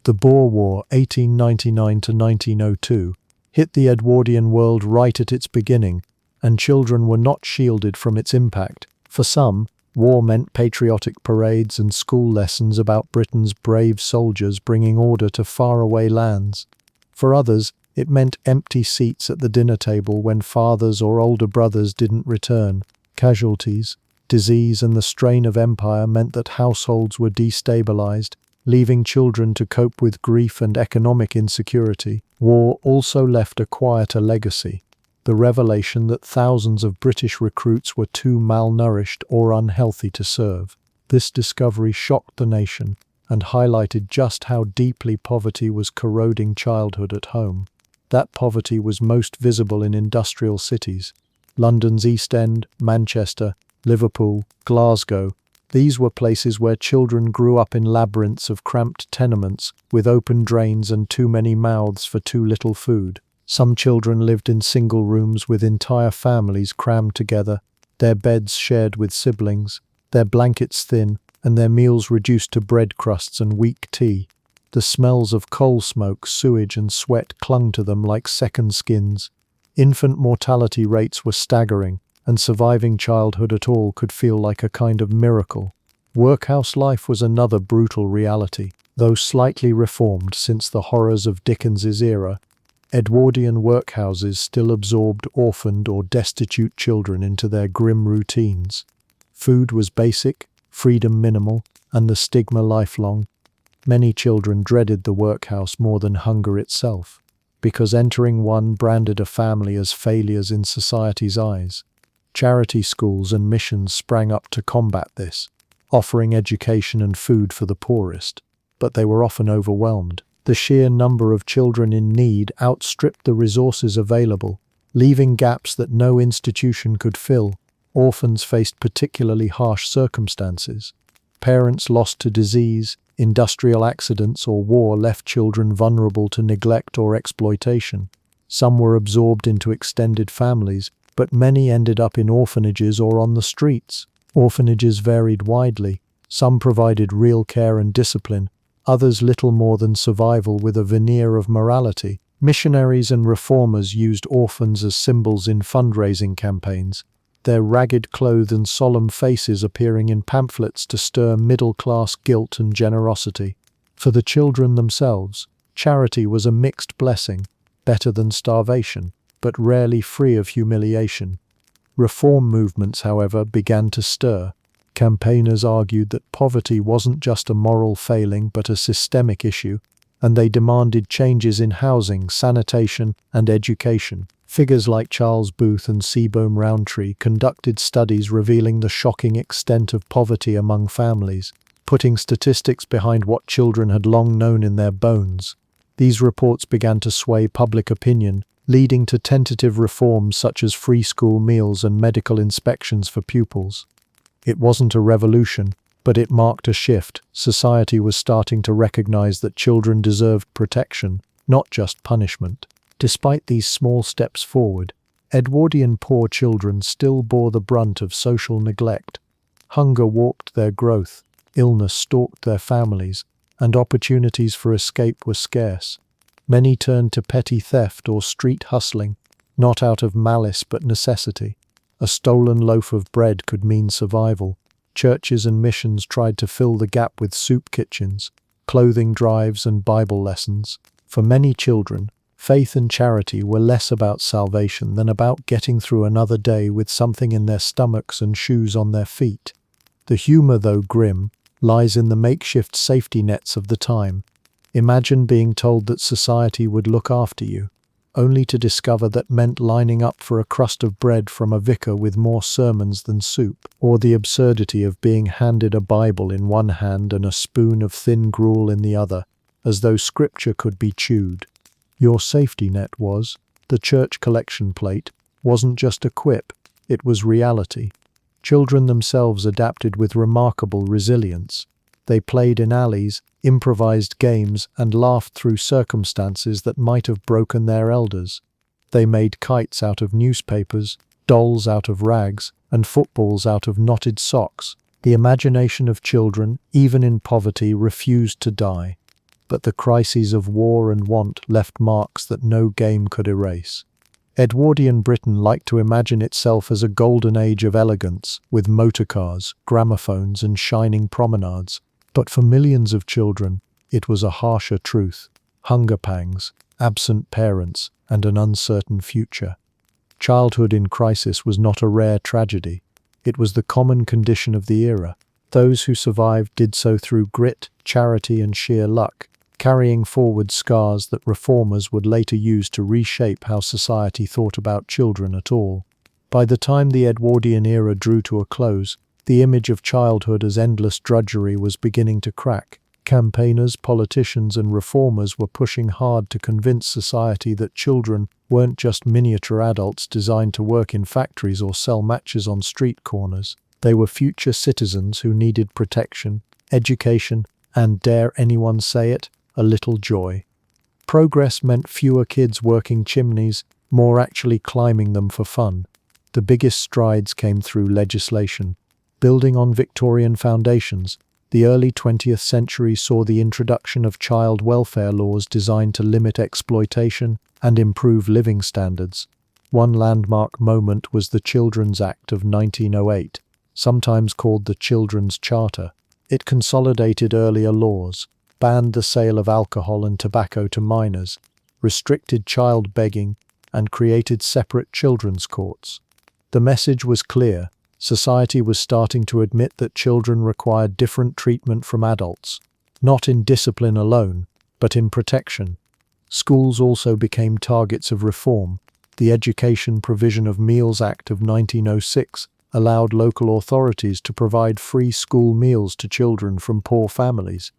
Speaker 1: The Boer War, 1899 to 1902, hit the Edwardian world right at its beginning, and children were not shielded from its impact. For some, war meant patriotic parades and school lessons about Britain's brave soldiers bringing order to faraway lands. For others, it meant empty seats at the dinner table when fathers or older brothers didn't return. Casualties, disease, and the strain of empire meant that households were destabilized, leaving children to cope with grief and economic insecurity. War also left a quieter legacy: the revelation that thousands of British recruits were too malnourished or unhealthy to serve. This discovery shocked the nation and highlighted just how deeply poverty was corroding childhood at home. That poverty was most visible in industrial cities: London's East End, Manchester, Liverpool, Glasgow. These were places where children grew up in labyrinths of cramped tenements with open drains and too many mouths for too little food. Some children lived in single rooms with entire families crammed together, their beds shared with siblings, their blankets thin, and their meals reduced to bread crusts and weak tea. The smells of coal smoke, sewage, and sweat clung to them like second skins. Infant mortality rates were staggering, and surviving childhood at all could feel like a kind of miracle. Workhouse life was another brutal reality. Though slightly reformed since the horrors of Dickens's era, Edwardian workhouses still absorbed orphaned or destitute children into their grim routines. Food was basic, freedom minimal, and the stigma lifelong. Many children dreaded the workhouse more than hunger itself, because entering one branded a family as failures in society's eyes. Charity schools and missions sprang up to combat this, offering education and food for the poorest, but they were often overwhelmed. The sheer number of children in need outstripped the resources available, leaving gaps that no institution could fill. Orphans faced particularly harsh circumstances. Parents lost to disease, industrial accidents, or war left children vulnerable to neglect or exploitation. Some were absorbed into extended families, but many ended up in orphanages or on the streets. Orphanages varied widely. Some provided real care and discipline, others little more than survival with a veneer of morality. Missionaries and reformers used orphans as symbols in fundraising campaigns, their ragged clothes and solemn faces appearing in pamphlets to stir middle-class guilt and generosity. For the children themselves, charity was a mixed blessing, better than starvation, but rarely free of humiliation. Reform movements, however, began to stir. Campaigners argued that poverty wasn't just a moral failing but a systemic issue, and they demanded changes in housing, sanitation, and education. Figures like Charles Booth and Seabohm Rowntree conducted studies revealing the shocking extent of poverty among families, putting statistics behind what children had long known in their bones. These reports began to sway public opinion, leading to tentative reforms such as free school meals and medical inspections for pupils. It wasn't a revolution, but it marked a shift. Society was starting to recognize that children deserved protection, not just punishment. Despite these small steps forward, Edwardian poor children still bore the brunt of social neglect. Hunger warped their growth, illness stalked their families, and opportunities for escape were scarce. Many turned to petty theft or street hustling, not out of malice but necessity. A stolen loaf of bread could mean survival. Churches and missions tried to fill the gap with soup kitchens, clothing drives, and Bible lessons. For many children, faith and charity were less about salvation than about getting through another day with something in their stomachs and shoes on their feet. The humor, though grim, lies in the makeshift safety nets of the time. Imagine being told that society would look after you, only to discover that meant lining up for a crust of bread from a vicar with more sermons than soup, or the absurdity of being handed a Bible in one hand and a spoon of thin gruel in the other, as though scripture could be chewed. Your safety net was, the church collection plate, wasn't just a quip, it was reality. Children themselves adapted with remarkable resilience. They played in alleys, improvised games, and laughed through circumstances that might have broken their elders. They made kites out of newspapers, dolls out of rags, and footballs out of knotted socks. The imagination of children, even in poverty, refused to die. But the crises of war and want left marks that no game could erase. Edwardian Britain liked to imagine itself as a golden age of elegance, with motorcars, gramophones, and shining promenades. But for millions of children, it was a harsher truth: hunger pangs, absent parents, and an uncertain future. Childhood in crisis was not a rare tragedy. It was the common condition of the era. Those who survived did so through grit, charity, and sheer luck, carrying forward scars that reformers would later use to reshape how society thought about children at all. By the time the Edwardian era drew to a close, the image of childhood as endless drudgery was beginning to crack. Campaigners, politicians, and reformers were pushing hard to convince society that children weren't just miniature adults designed to work in factories or sell matches on street corners. They were future citizens who needed protection, education, and, dare anyone say it, a little joy. Progress meant fewer kids working chimneys, more actually climbing them for fun. The biggest strides came through legislation. Building on Victorian foundations, the early 20th century saw the introduction of child welfare laws designed to limit exploitation and improve living standards. One landmark moment was the Children's Act of 1908, sometimes called the Children's Charter. It consolidated earlier laws, banned the sale of alcohol and tobacco to minors, restricted child begging, and created separate children's courts. The message was clear: society was starting to admit that children required different treatment from adults, not in discipline alone, but in protection. Schools also became targets of reform. The Education Provision of Meals Act of 1906 allowed local authorities to provide free school meals to children from poor families.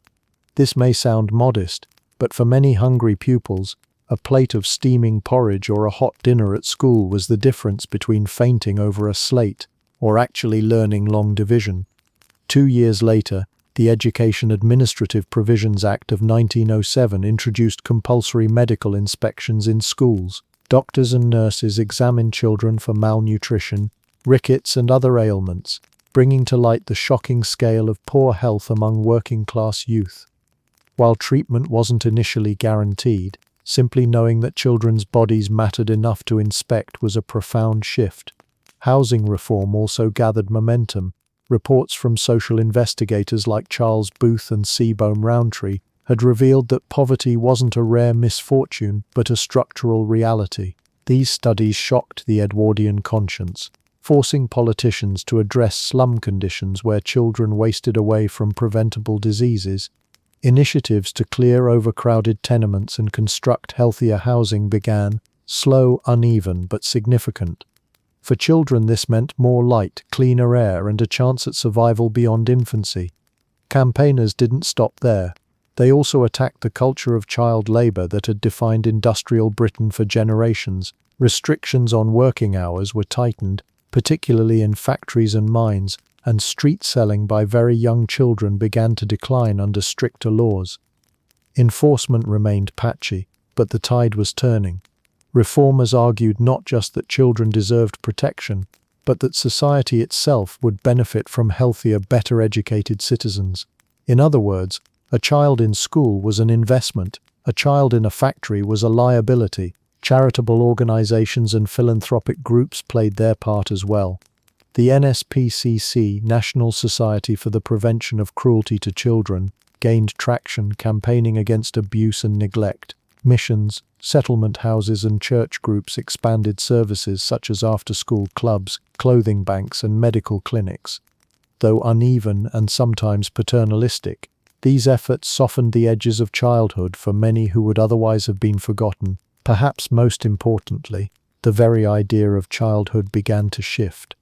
Speaker 1: This may sound modest, but for many hungry pupils, a plate of steaming porridge or a hot dinner at school was the difference between fainting over a slate or actually learning long division. 2 years later, the Education Administrative Provisions Act of 1907 introduced compulsory medical inspections in schools. Doctors and nurses examined children for malnutrition, rickets, and other ailments, bringing to light the shocking scale of poor health among working-class youth. While treatment wasn't initially guaranteed, simply knowing that children's bodies mattered enough to inspect was a profound shift. Housing reform also gathered momentum. Reports from social investigators like Charles Booth and Seabohm Rowntree had revealed that poverty wasn't a rare misfortune, but a structural reality. These studies shocked the Edwardian conscience, forcing politicians to address slum conditions where children wasted away from preventable diseases. Initiatives to clear overcrowded tenements and construct healthier housing began, slow, uneven, but significant. For children, this meant more light, cleaner air, and a chance at survival beyond infancy. Campaigners didn't stop there. They also attacked the culture of child labor that had defined industrial Britain for generations. Restrictions on working hours were tightened, particularly in factories and mines, and street selling by very young children began to decline under stricter laws. Enforcement remained patchy, but the tide was turning. Reformers argued not just that children deserved protection, but that society itself would benefit from healthier, better educated citizens. In other words, a child in school was an investment, a child in a factory was a liability. Charitable organizations and philanthropic groups played their part as well. The NSPCC, National Society for the Prevention of Cruelty to Children, gained traction campaigning against abuse and neglect. Missions, settlement houses, and church groups expanded services such as after-school clubs, clothing banks, and medical clinics. Though uneven and sometimes paternalistic, these efforts softened the edges of childhood for many who would otherwise have been forgotten. Perhaps most importantly, the very idea of childhood began to shift.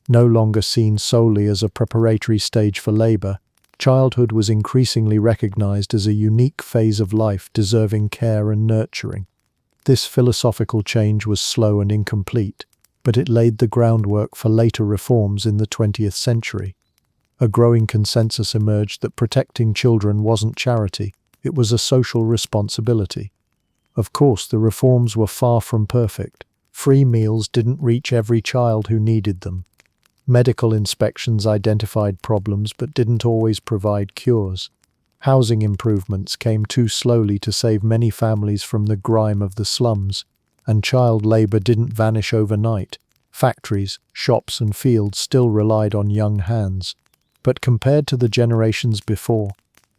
Speaker 1: No longer seen solely as a preparatory stage for labor, childhood was increasingly recognized as a unique phase of life deserving care and nurturing. This philosophical change was slow and incomplete. but it laid the groundwork for later reforms in the 20th century. A growing consensus emerged that protecting children wasn't charity, it was a social responsibility. Of course, the reforms were far from perfect. Free meals didn't reach every child who needed them. Medical inspections identified problems but didn't always provide cures. Housing improvements came too slowly to save many families from the grime of the slums, and child labor didn't vanish overnight. Factories, shops, and fields still relied on young hands. But compared to the generations before,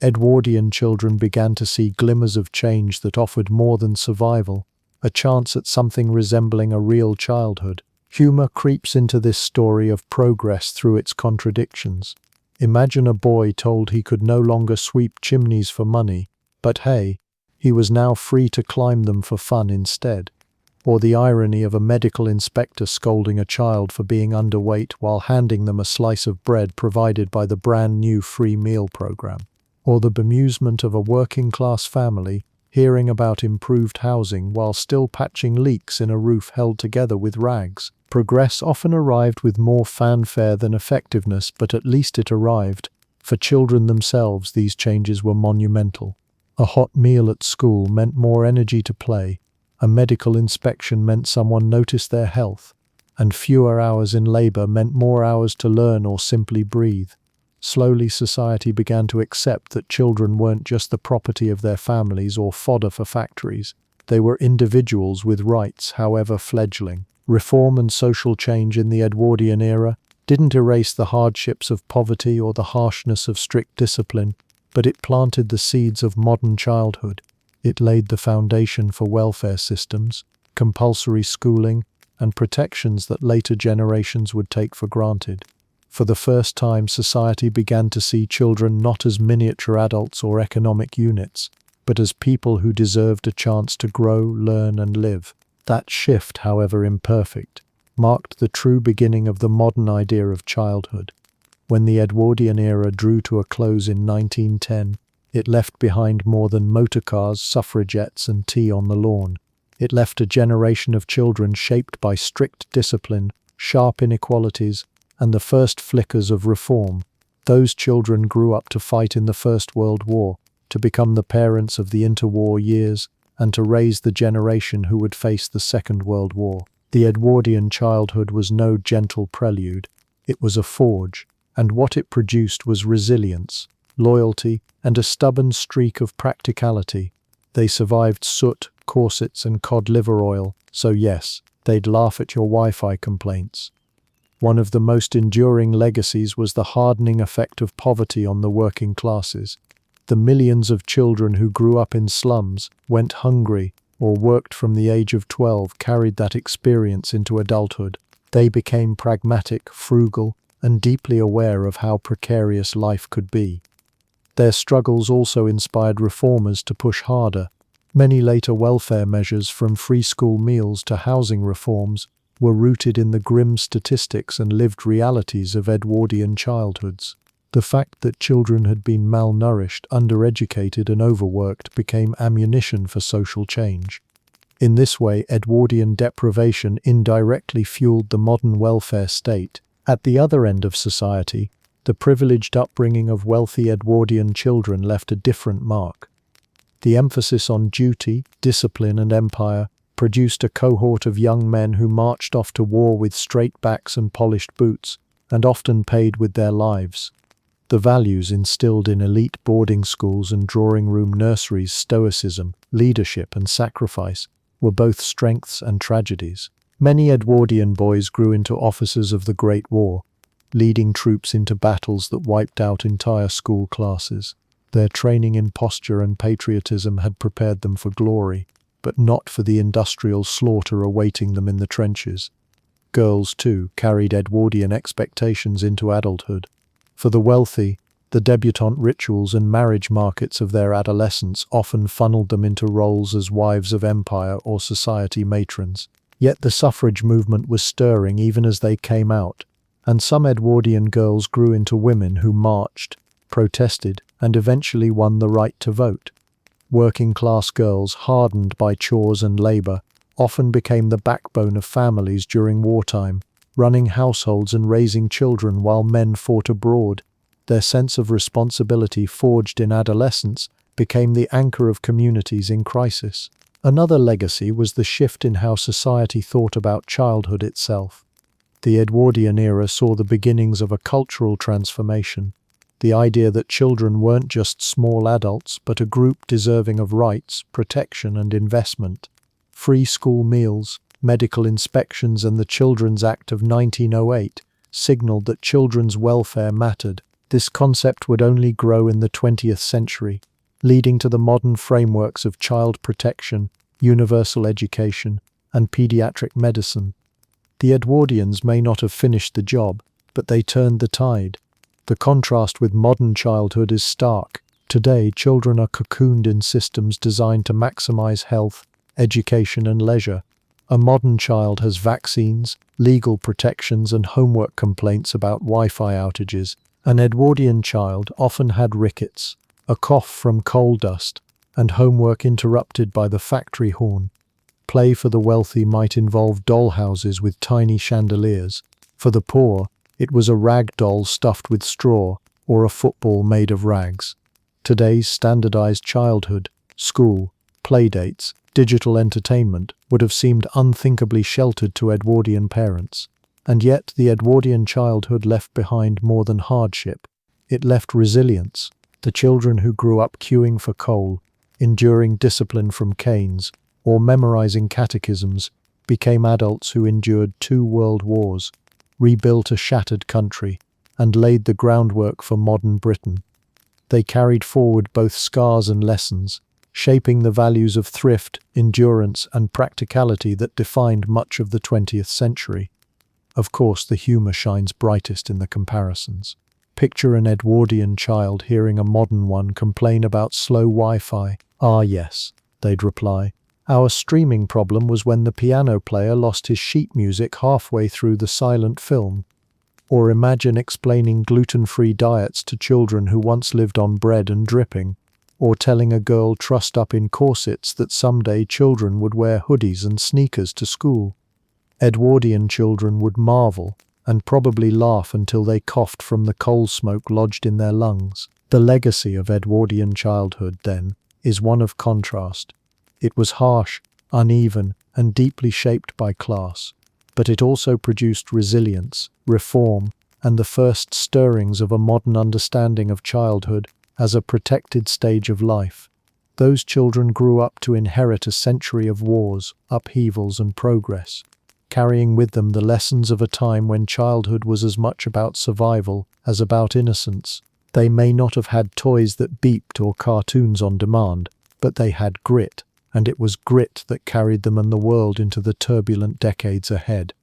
Speaker 1: Edwardian children began to see glimmers of change that offered more than survival, a chance at something resembling a real childhood. Humor creeps into this story of progress through its contradictions. Imagine a boy told he could no longer sweep chimneys for money, but hey, he was now free to climb them for fun instead. Or the irony of a medical inspector scolding a child for being underweight while handing them a slice of bread provided by the brand new free meal program. Or the bemusement of a working-class family hearing about improved housing while still patching leaks in a roof held together with rags. Progress often arrived with more fanfare than effectiveness, but at least it arrived. For children themselves, these changes were monumental. A hot meal at school meant more energy to play. A medical inspection meant someone noticed their health, and fewer hours in labor meant more hours to learn or simply breathe. Slowly, society began to accept that children weren't just the property of their families or fodder for factories. They were individuals with rights, however fledgling. Reform and social change in the Edwardian era didn't erase the hardships of poverty or the harshness of strict discipline, but it planted the seeds of modern childhood. It laid the foundation for welfare systems, compulsory schooling, and protections that later generations would take for granted. For the first time, society began to see children not as miniature adults or economic units, but as people who deserved a chance to grow, learn, and live. That shift, however imperfect, marked the true beginning of the modern idea of childhood. When the Edwardian era drew to a close in 1910, it left behind more than motorcars, suffragettes, and tea on the lawn. It left a generation of children shaped by strict discipline, sharp inequalities, and the first flickers of reform. Those children grew up to fight in the First World War, to become the parents of the interwar years, and to raise the generation who would face the Second World War. The Edwardian childhood was no gentle prelude. It was a forge, and what it produced was resilience, loyalty, and a stubborn streak of practicality. They survived soot, corsets, and cod liver oil, so yes, they'd laugh at your Wi-Fi complaints. One of the most enduring legacies was the hardening effect of poverty on the working classes. The millions of children who grew up in slums, went hungry, or worked from the age of 12 carried that experience into adulthood. They became pragmatic, frugal, and deeply aware of how precarious life could be. Their struggles also inspired reformers to push harder. Many later welfare measures, from free school meals to housing reforms, were rooted in the grim statistics and lived realities of Edwardian childhoods. The fact that children had been malnourished, undereducated, and overworked became ammunition for social change. In this way, Edwardian deprivation indirectly fueled the modern welfare state. At the other end of society, the privileged upbringing of wealthy Edwardian children left a different mark. The emphasis on duty, discipline, and empire produced a cohort of young men who marched off to war with straight backs and polished boots, and often paid with their lives. The values instilled in elite boarding schools and drawing-room nurseries, stoicism, leadership, and sacrifice, were both strengths and tragedies. Many Edwardian boys grew into officers of the Great War, leading troops into battles that wiped out entire school classes. Their training in posture and patriotism had prepared them for glory, but not for the industrial slaughter awaiting them in the trenches. Girls, too, carried Edwardian expectations into adulthood. For the wealthy, the debutante rituals and marriage markets of their adolescence often funneled them into roles as wives of empire or society matrons. Yet the suffrage movement was stirring even as they came out, and some Edwardian girls grew into women who marched, protested, and eventually won the right to vote. Working-class girls, hardened by chores and labor, often became the backbone of families during wartime, running households and raising children while men fought abroad. Their sense of responsibility forged in adolescence became the anchor of communities in crisis. Another legacy was the shift in how society thought about childhood itself. The Edwardian era saw the beginnings of a cultural transformation. The idea that children weren't just small adults, but a group deserving of rights, protection, and investment. Free school meals, medical inspections, and the Children's Act of 1908 signaled that children's welfare mattered. This concept would only grow in the 20th century, leading to the modern frameworks of child protection, universal education, and pediatric medicine. The Edwardians may not have finished the job, but they turned the tide. The contrast with modern childhood is stark. Today, children are cocooned in systems designed to maximize health, education, and leisure. A modern child has vaccines, legal protections, and homework complaints about Wi-Fi outages. An Edwardian child often had rickets, a cough from coal dust, and homework interrupted by the factory horn. Play for the wealthy might involve dollhouses with tiny chandeliers. For the poor, it was a rag doll stuffed with straw or a football made of rags. Today's standardized childhood, school, playdates, digital entertainment would have seemed unthinkably sheltered to Edwardian parents. And yet the Edwardian childhood left behind more than hardship. It left resilience. The children who grew up queuing for coal, enduring discipline from canes, or memorizing catechisms, became adults who endured 2 world wars, rebuilt a shattered country, and laid the groundwork for modern Britain. They carried forward both scars and lessons, shaping the values of thrift, endurance, and practicality that defined much of the 20th century. Of course, the humor shines brightest in the comparisons. Picture an Edwardian child hearing a modern one complain about slow Wi-Fi. "Ah yes," they'd reply. "Our streaming problem was when the piano player lost his sheet music halfway through the silent film." Or imagine explaining gluten-free diets to children who once lived on bread and dripping. Or telling a girl trussed up in corsets that someday children would wear hoodies and sneakers to school. Edwardian children would marvel and probably laugh until they coughed from the coal smoke lodged in their lungs. The legacy of Edwardian childhood, then, is one of contrast. It was harsh, uneven, and deeply shaped by class, but it also produced resilience, reform, and the first stirrings of a modern understanding of childhood as a protected stage of life. Those children grew up to inherit a century of wars, upheavals, and progress, carrying with them the lessons of a time when childhood was as much about survival as about innocence. They may not have had toys that beeped or cartoons on demand, but they had grit, and it was grit that carried them and the world into the turbulent decades ahead.